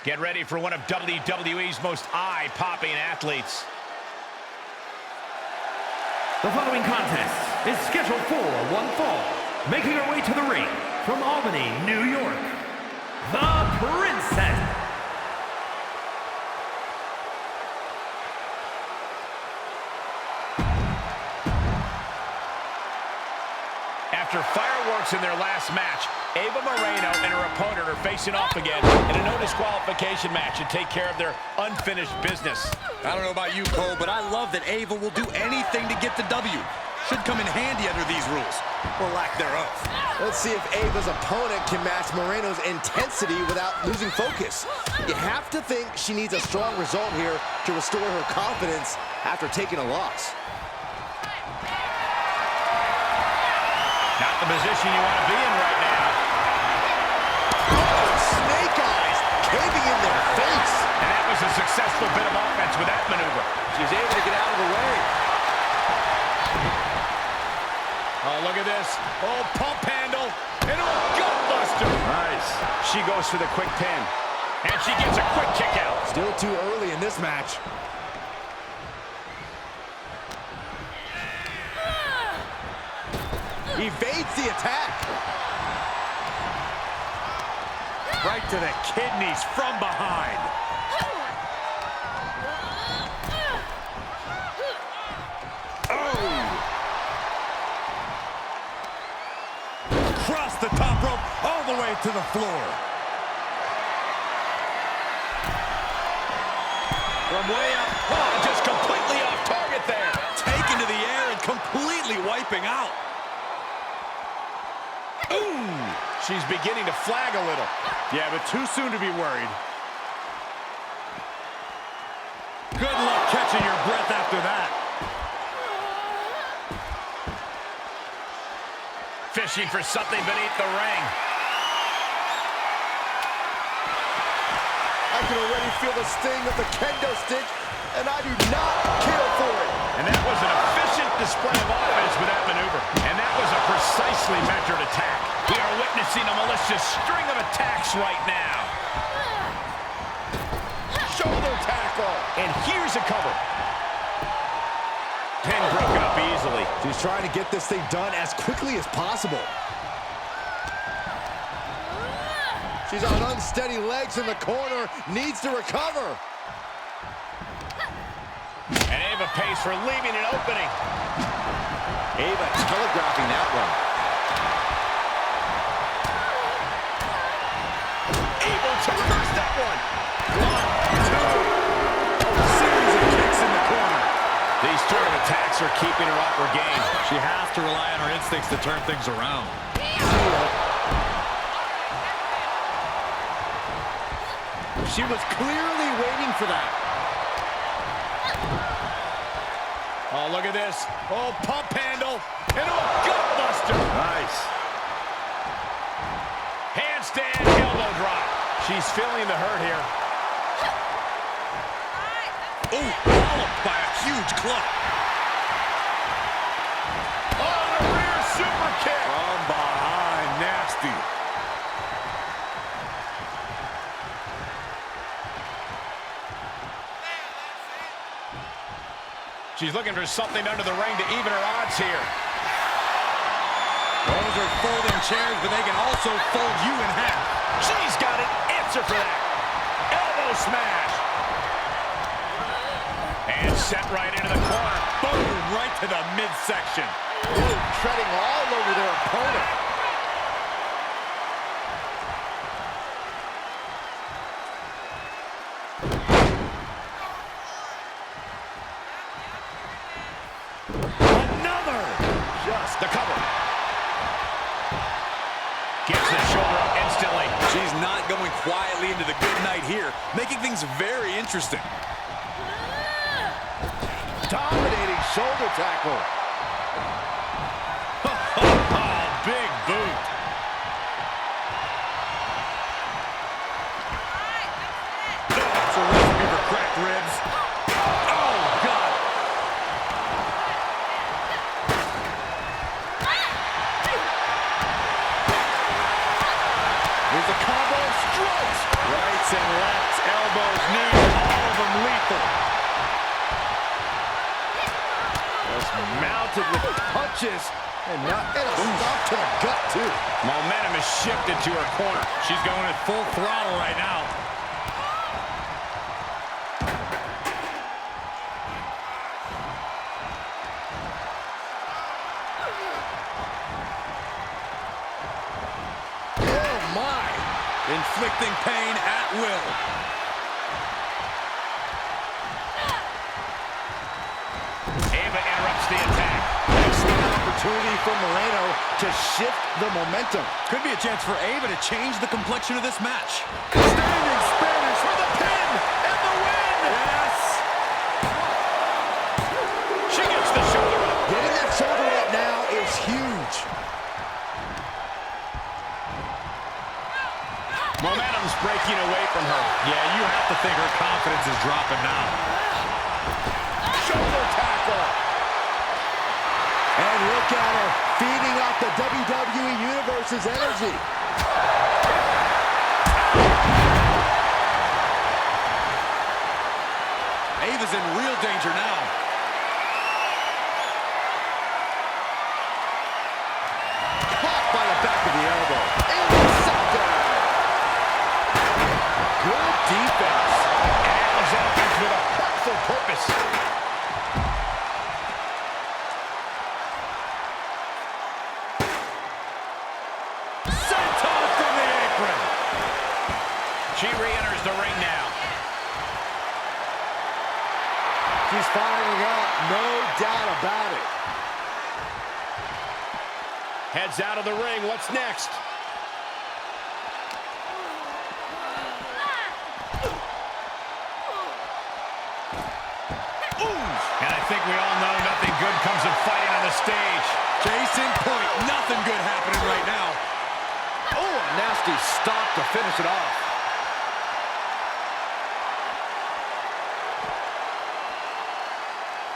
Get ready for one of WWE's most eye-popping athletes. The following contest is scheduled for one fall. Making her way to the ring from Albany, New York, the Princess. After fireworks in their last match, Ava Moreno and her opponent are facing off again in a no disqualification match to take care of their unfinished business. I don't know about you, Cole, but I love that Ava will do anything to get the W. Should come in handy under these rules, or lack thereof. Let's see if Ava's opponent can match Moreno's intensity without losing focus. You have to think she needs a strong result here to restore her confidence after taking a loss. Not the position you want to be in right now. Oh, snake eyes caving in their face. And that was a successful bit of offense with that maneuver. She's able to get out of the way. Oh, look at this. Oh, pump handle. And a gutbuster. Nice. She goes for the quick pin. And she gets a quick kick out. Still too early in this match. Evades the attack. Right to the kidneys from behind. Oh! Cross the top rope all the way to the floor. From way up. Oh, just completely off target there. Taken to the air and completely wiping out. Ooh! She's beginning to flag a little. Yeah, but too soon to be worried. Good luck catching your breath after that. Fishing for something beneath the ring. I can already feel the sting of the kendo stick, and I do not care for it. And that was an efficient display of offense with that maneuver. And that was a precisely measured attack. We are witnessing a malicious string of attacks right now. Shoulder tackle. And here's a cover. Pin broken up easily. She's trying to get this thing done as quickly as possible. She's on unsteady legs in the corner, needs to recover. And Ava pays for leaving an opening. Ava telegraphing that one. Able to reverse that one. 1, 2. A series of kicks in the corner. These sort of attacks are keeping her off her game. She has to rely on her instincts to turn things around. She was clearly waiting for that. Oh, look at this. Oh, pump handle. Into a gutbuster. Nice. Handstand elbow drop. She's feeling the hurt here. Ooh, walloped by a huge club. Oh, the rear super kick. From behind, nasty. She's looking for something under the ring to even her odds here. Those are folding chairs, but they can also fold you in half. She's got an answer for that. Elbow smash. And set right into the corner. Boom, right to the midsection. Ooh, treading all over their opponent. Another. Just the cover. Gets the shoulder up instantly. She's not going quietly into the good night here, making things very interesting. Dominating shoulder tackle. Big boot. That's a recipe for cracked ribs. Oh, God. Here's a combo of strikes. Rights and lefts, elbows, knees, all of them lethal. Just mounted with punches. And a stop to the gut, too. Momentum is shifted to her corner. She's going at full throttle right now. Oh, my. Inflicting pain at will. Ava interrupts the attack. Excellent opportunity for Moreno to shift the momentum. Could be a chance for Ava to change the complexion of this match. Standing Spanish for the pin and the win! Yes! She gets the shoulder up. Getting that shoulder up now is huge. Momentum's breaking away from her. Yeah, you have to think her confidence is dropping now. Shoulder tackle. And look at her, feeding off the WWE Universe's energy. Ava's in real danger now. Caught by the back of the elbow. And the second. Good defense. And offense with a hurtful purpose. Senton from the apron. She re-enters the ring now. She's firing up, no doubt about it. Heads out of the ring. What's next? And I think we all know nothing good comes of fighting on the stage. Case in point, nothing good happening right now. Oh, a nasty stop to finish it off.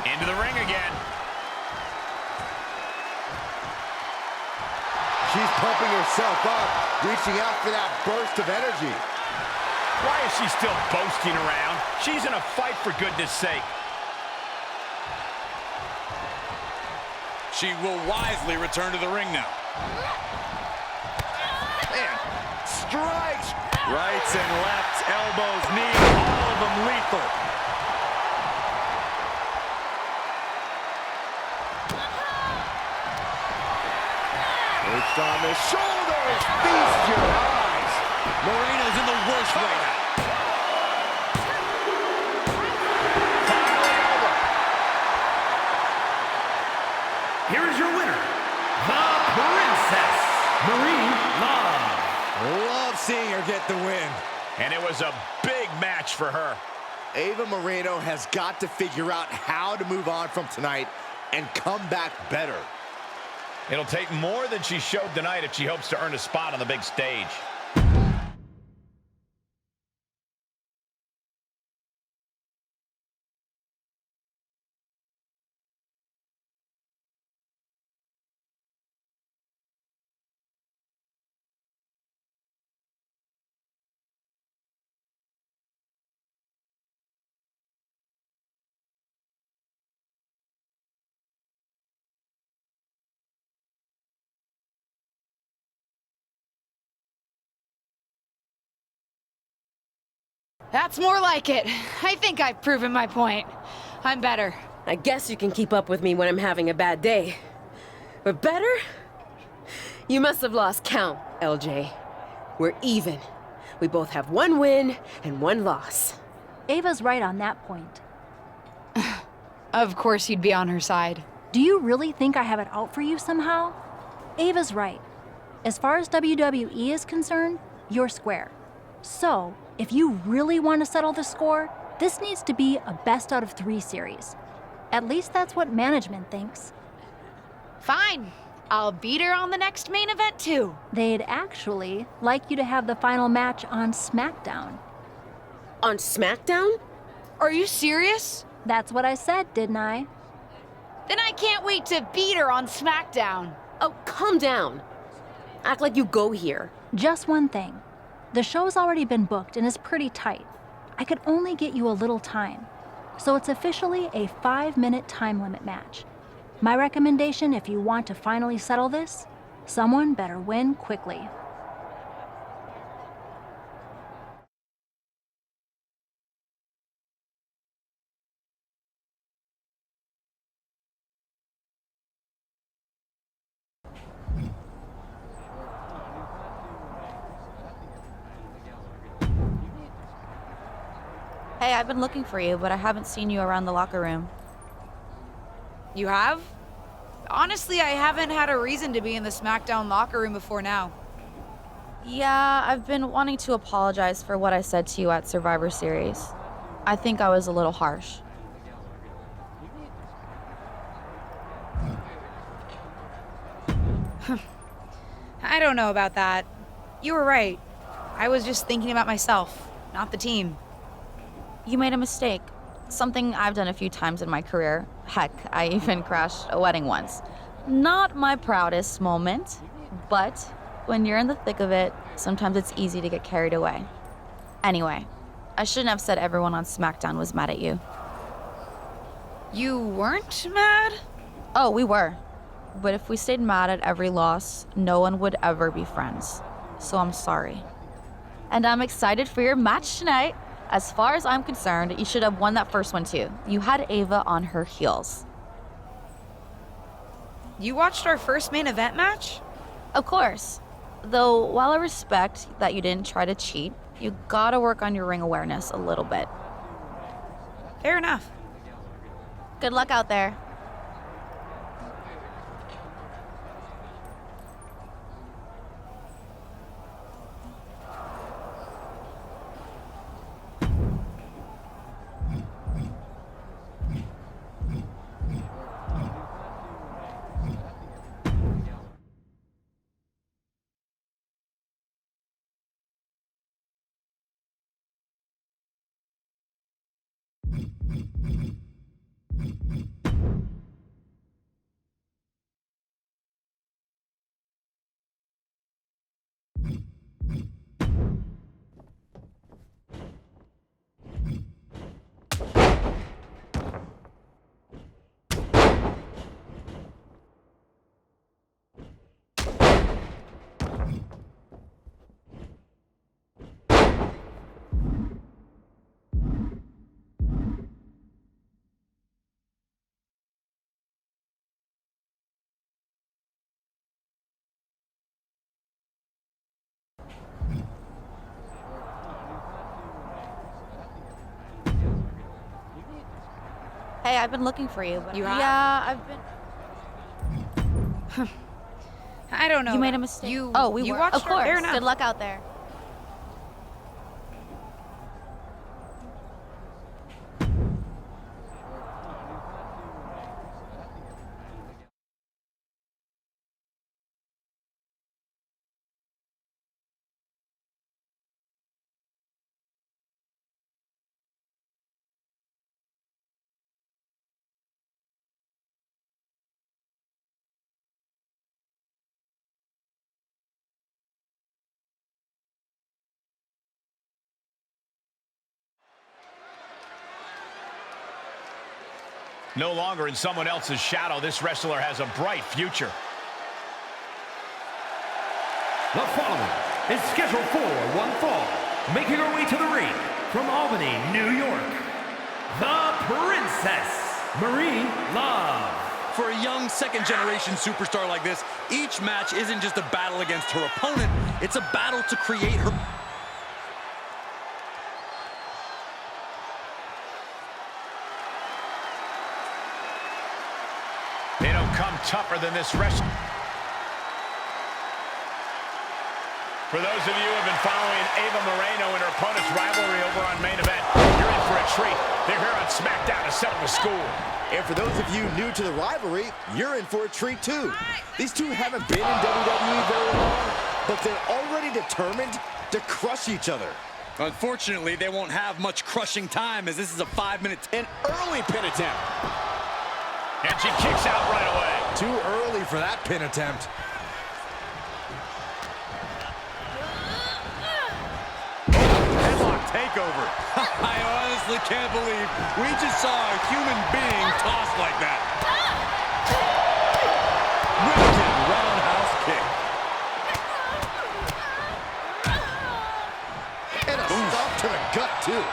Into the ring again. She's pumping herself up, reaching out for that burst of energy. Why is she still boasting around? She's in a fight, for goodness sake. She will wisely return to the ring now. Man, strikes. Rights and lefts, elbows, knees, all of them lethal. on this. Shoulders, feast your eyes. Moreno's in the worst way now. Here is your winner, the Princess, Marie Love. Love seeing her get the win. And it was a big match for her. Ava Moreno has got to figure out how to move on from tonight and come back better. It'll take more than she showed tonight if she hopes to earn a spot on the big stage. That's more like it. I think I've proven my point. I'm better. I guess you can keep up with me when I'm having a bad day. But better? You must have lost count, LJ. We're even. We both have 1 win and 1 loss. Ava's right on that point. Of course you'd be on her side. Do you really think I have it out for you somehow? Ava's right. As far as WWE is concerned, you're square. So, if you really want to settle the score, this needs to be a best out of 3 series. At least that's what management thinks. Fine. I'll beat her on the next main event too. They'd actually like you to have the final match on SmackDown. On SmackDown? Are you serious? That's what I said, didn't I? Then I can't wait to beat her on SmackDown. Oh, calm down. Act like you go here. Just one thing. The show's already been booked and is pretty tight. I could only get you a little time. So it's officially a 5-minute time limit match. My recommendation, if you want to finally settle this, someone better win quickly. Hey, I've been looking for you, but I haven't seen you around the locker room. You have? Honestly, I haven't had a reason to be in the SmackDown locker room before now. Yeah, I've been wanting to apologize for what I said to you at Survivor Series. I think I was a little harsh. I don't know about that. You were right. I was just thinking about myself, not the team. You made a mistake. Something I've done a few times in my career. Heck, I even crashed a wedding once. Not my proudest moment, but when you're in the thick of it, sometimes it's easy to get carried away. Anyway, I shouldn't have said everyone on SmackDown was mad at you. You weren't mad? Oh, we were. But if we stayed mad at every loss, no one would ever be friends. So I'm sorry. And I'm excited for your match tonight. As far as I'm concerned, you should have won that first one too. You had Ava on her heels. You watched our first main event match? Of course. Though, while I respect that you didn't try to cheat, you gotta work on your ring awareness a little bit. Fair enough. Good luck out there. Hey, I've been looking for you. But You have? Yeah, I've been. I don't know. You made a mistake. You We watched of her? course. Fair enough. Good luck out there. No longer in someone else's shadow, this wrestler has a bright future. The following is scheduled for one fall, making her way to the ring from Albany, New York, the Princess, Marie Love. For a young second-generation superstar like this, each match isn't just a battle against her opponent, it's a battle to create her... They don't come tougher than this wrestler. For those of you who have been following Ava Moreno and her opponent's rivalry over on Main Event, you're in for a treat. They're here on SmackDown to settle the score. And for those of you new to the rivalry, you're in for a treat too. These two haven't been in WWE very long, but they're already determined to crush each other. Unfortunately, they won't have much crushing time as this is a 5-minute... An early pin attempt. And she kicks out right away. Too early for that pin attempt. Headlock takeover. I honestly can't believe we just saw a human being tossed like that. Wicked roundhouse kick. And a stop to the gut, too.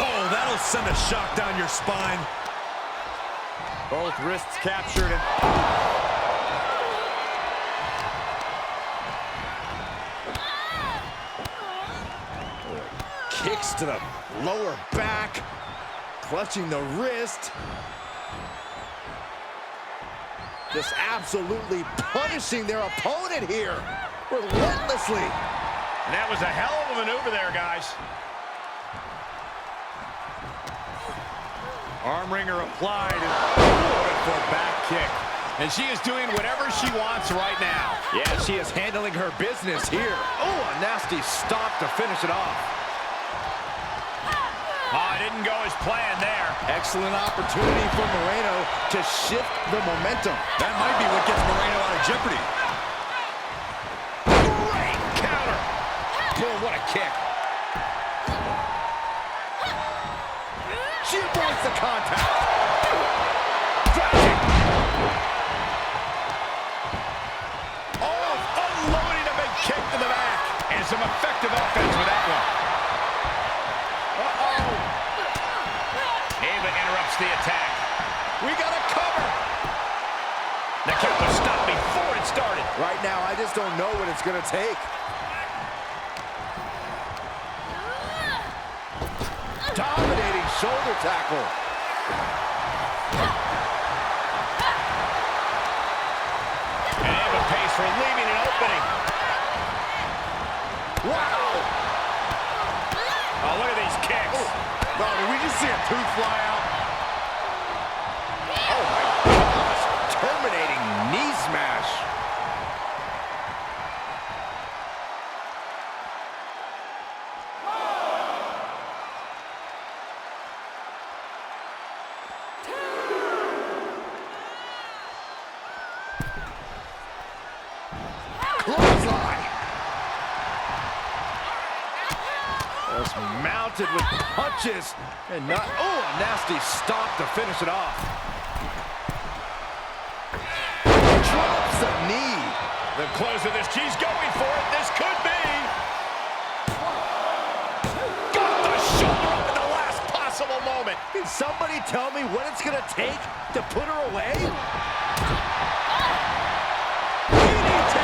Oh, that'll send a shock down your spine. Both wrists captured and... Kicks to the lower back, clutching the wrist. Just absolutely punishing their opponent here, relentlessly. And that was a hell of a maneuver there, guys. Arm wringer applied and going for a back kick. And she is doing whatever she wants right now. Yeah, she is handling her business here. Oh, a nasty stop to finish it off. Oh, it didn't go as planned there. Excellent opportunity for Moreno to shift the momentum. That might be what gets Moreno out of jeopardy. Great counter. Boom, what a kick. She avoids the contact. Oh, unloading a big kick to the back. And some effective offense with that one. Uh-oh. Ava interrupts the attack. We got a cover. The kick was stopped before it started. Right now, I just don't know what it's going to take. Dominating shoulder tackle. And Ava pays for leaving an opening. Wow. Oh, look at these kicks. Oh, did we just see a tooth fly out? Oh, my gosh. Terminating knee smash. Clothesline. Just mounted with punches and not, oh, a nasty stop to finish it off. Drops the knee. The close of this, she's going for it. This could be. Got the shoulder up at the last possible moment. Can somebody tell me what it's gonna take to put her away? DDT!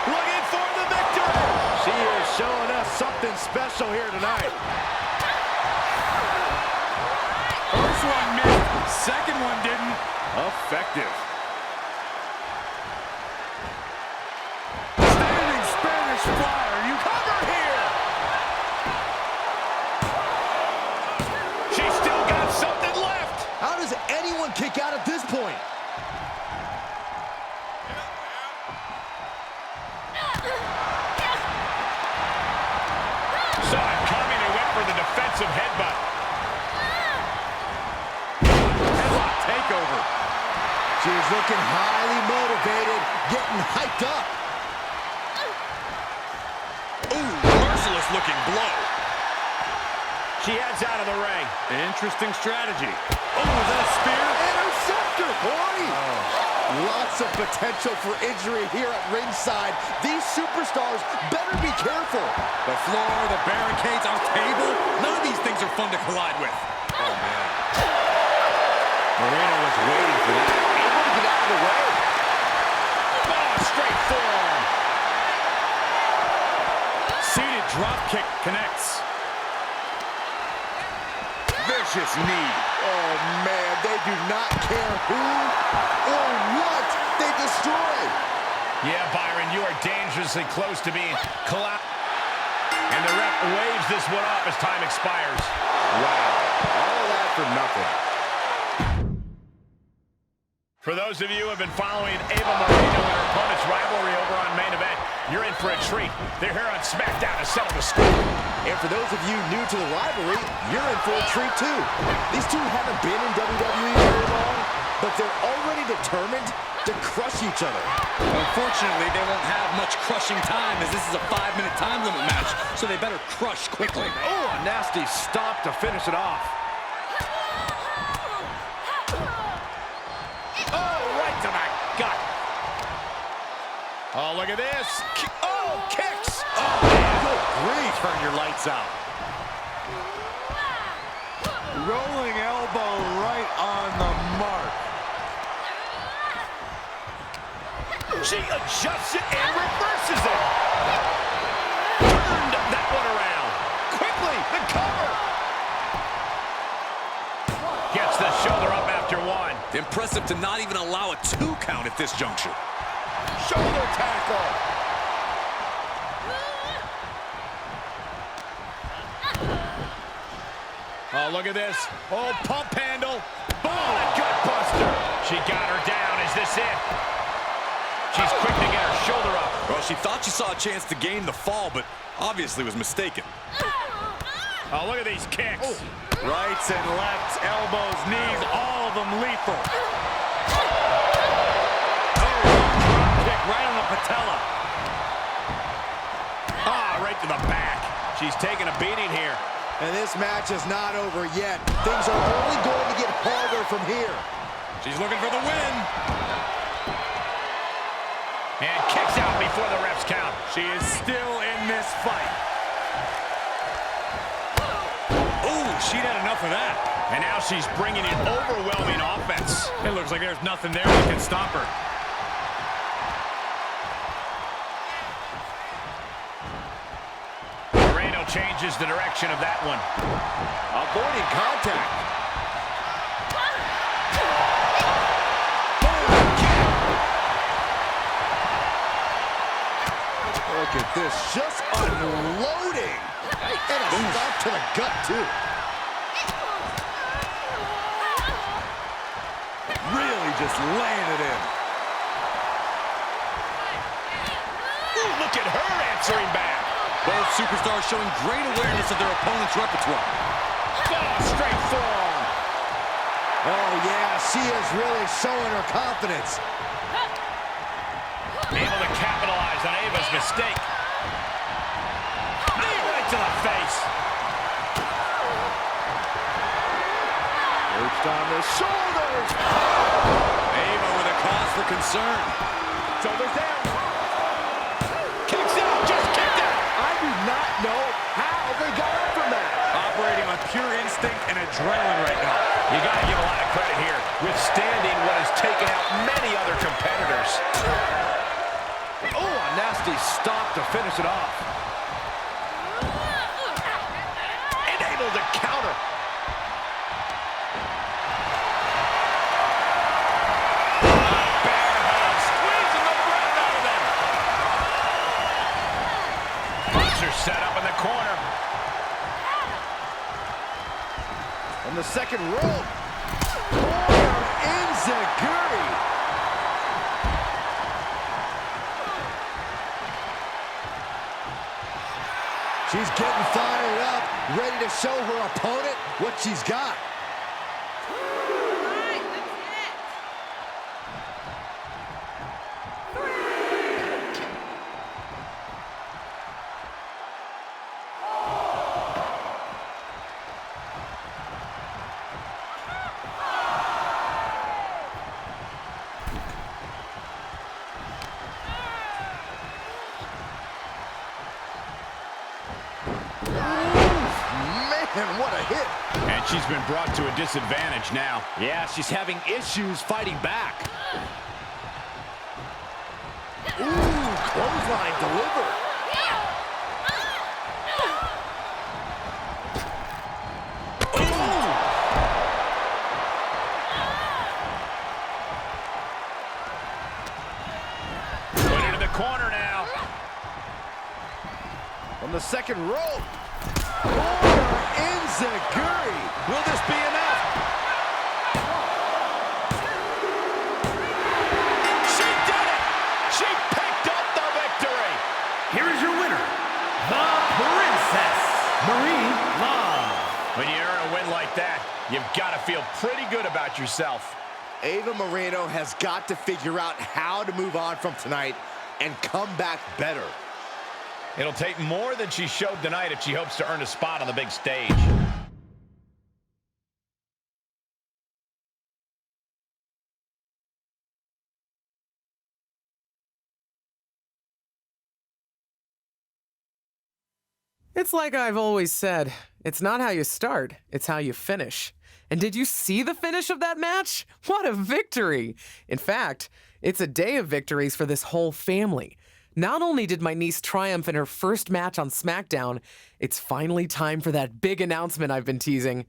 Looking for the victory. She is showing us something special here tonight. one didn't. Effective. Standing Spanish flyer. You cover here. She's still got something left. How does anyone kick out at this point? Saw it coming and went for the defensive headbutt. Headlock takeover. She's looking highly motivated, getting hyped up. Ooh, merciless looking blow. She heads out of the ring. Interesting strategy. Oh, is that a spear? Interceptor, Corey! Lots of potential for injury here at ringside. These superstars better be careful. The floor, the barricades, our table. None of these things are fun to collide with. Oh, man. Moreno was waiting for that. Able to get out of the way. Oh, straight forearm. Seated drop kick connects. Vicious knee. Oh, man, they do not care who or what they destroy. Yeah, Byron, you are dangerously close to being collapsed. And the ref waves this one off as time expires. Wow, all that for nothing. For those of you who have been following Ava Moreno and her opponent's rivalry over on Main Event, you're in for a treat. They're here on SmackDown to settle the score. And for those of you new to the rivalry, you're in for a treat too. These two haven't been in WWE very long, but they're already determined to crush each other. Unfortunately, they won't have much crushing time as this is a 5-minute time limit match, so they better crush quickly. Oh, a nasty stop to finish it off. Oh, right to the gut. Oh, look at this. Oh, kicks. Oh, man. Good grief. Turn your lights out. Rolling elbow right on the mark. She adjusts it and reverses it. Turned that one around. Quickly, the cover. Gets the shoulder up after one. Impressive to not even allow a 2 count at this juncture. Shoulder tackle. Oh, look at this. Oh, pump handle. Boom, gut buster. She got her down. Is this it? She's quick to get her shoulder up. Well, she thought she saw a chance to gain the fall, but obviously was mistaken. Oh, look at these kicks. Oh. Rights and lefts, elbows, knees, all of them lethal. Oh, drop kick right on the patella. Ah, right to the back. She's taking a beating here. And this match is not over yet. Things are only going to get harder from here. She's looking for the win. And kicks out before the refs count. She is still in this fight. Ooh, she'd had enough of that. And now she's bringing in overwhelming offense. It looks like there's nothing there that can stop her. Moreno changes the direction of that one. Avoiding contact. Look at this, just unloading. And a stop to the gut, too. Really just laying it in. Ooh, look at her answering back. Both superstars showing great awareness of their opponent's repertoire. Oh, straight forearm. Oh, yeah, she is really showing her confidence. Able to capitalize on Ava's mistake. Right to the face. Perched on the shoulders. Ava with a cause for concern. Shoulders down. Kicks out, just kicked out. I do not know how they got up from that. Operating on pure instinct and adrenaline right now. You got to give a lot of credit here, withstanding what has taken out many other competitors. Oh, a nasty stop to finish it off. And able to counter. the second rope. Corner enziguri. She's getting fired up, ready to show her opponent what she's got. Man, what a hit. And she's been brought to a disadvantage now. Yeah, she's having issues fighting back. Ooh, clothesline delivered. Put into the corner now. From the second rope. Corner enziguri. Will this be enough? She did it! She picked up the victory! Here is your winner, the Princess, Marie Love. When you earn a win like that, you've got to feel pretty good about yourself. Ava Moreno has got to figure out how to move on from tonight and come back better. It'll take more than she showed tonight if she hopes to earn a spot on the big stage. It's like I've always said, it's not how you start, it's how you finish. And did you see the finish of that match? What a victory! In fact, it's a day of victories for this whole family. Not only did my niece triumph in her first match on SmackDown, it's finally time for that big announcement I've been teasing.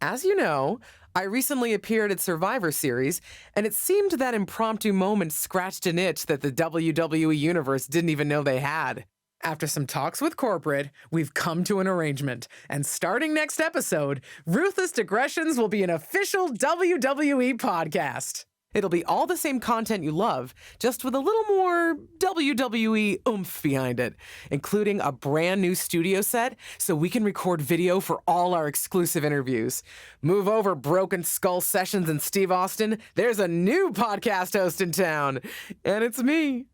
As you know, I recently appeared at Survivor Series, and it seemed that impromptu moment scratched an itch that the WWE Universe didn't even know they had. After some talks with corporate, we've come to an arrangement, and starting next episode, Ruthless Digressions will be an official WWE podcast. It'll be all the same content you love, just with a little more WWE oomph behind it, including a brand new studio set so we can record video for all our exclusive interviews. Move over, Broken Skull Sessions and Steve Austin. There's a new podcast host in town, and it's me.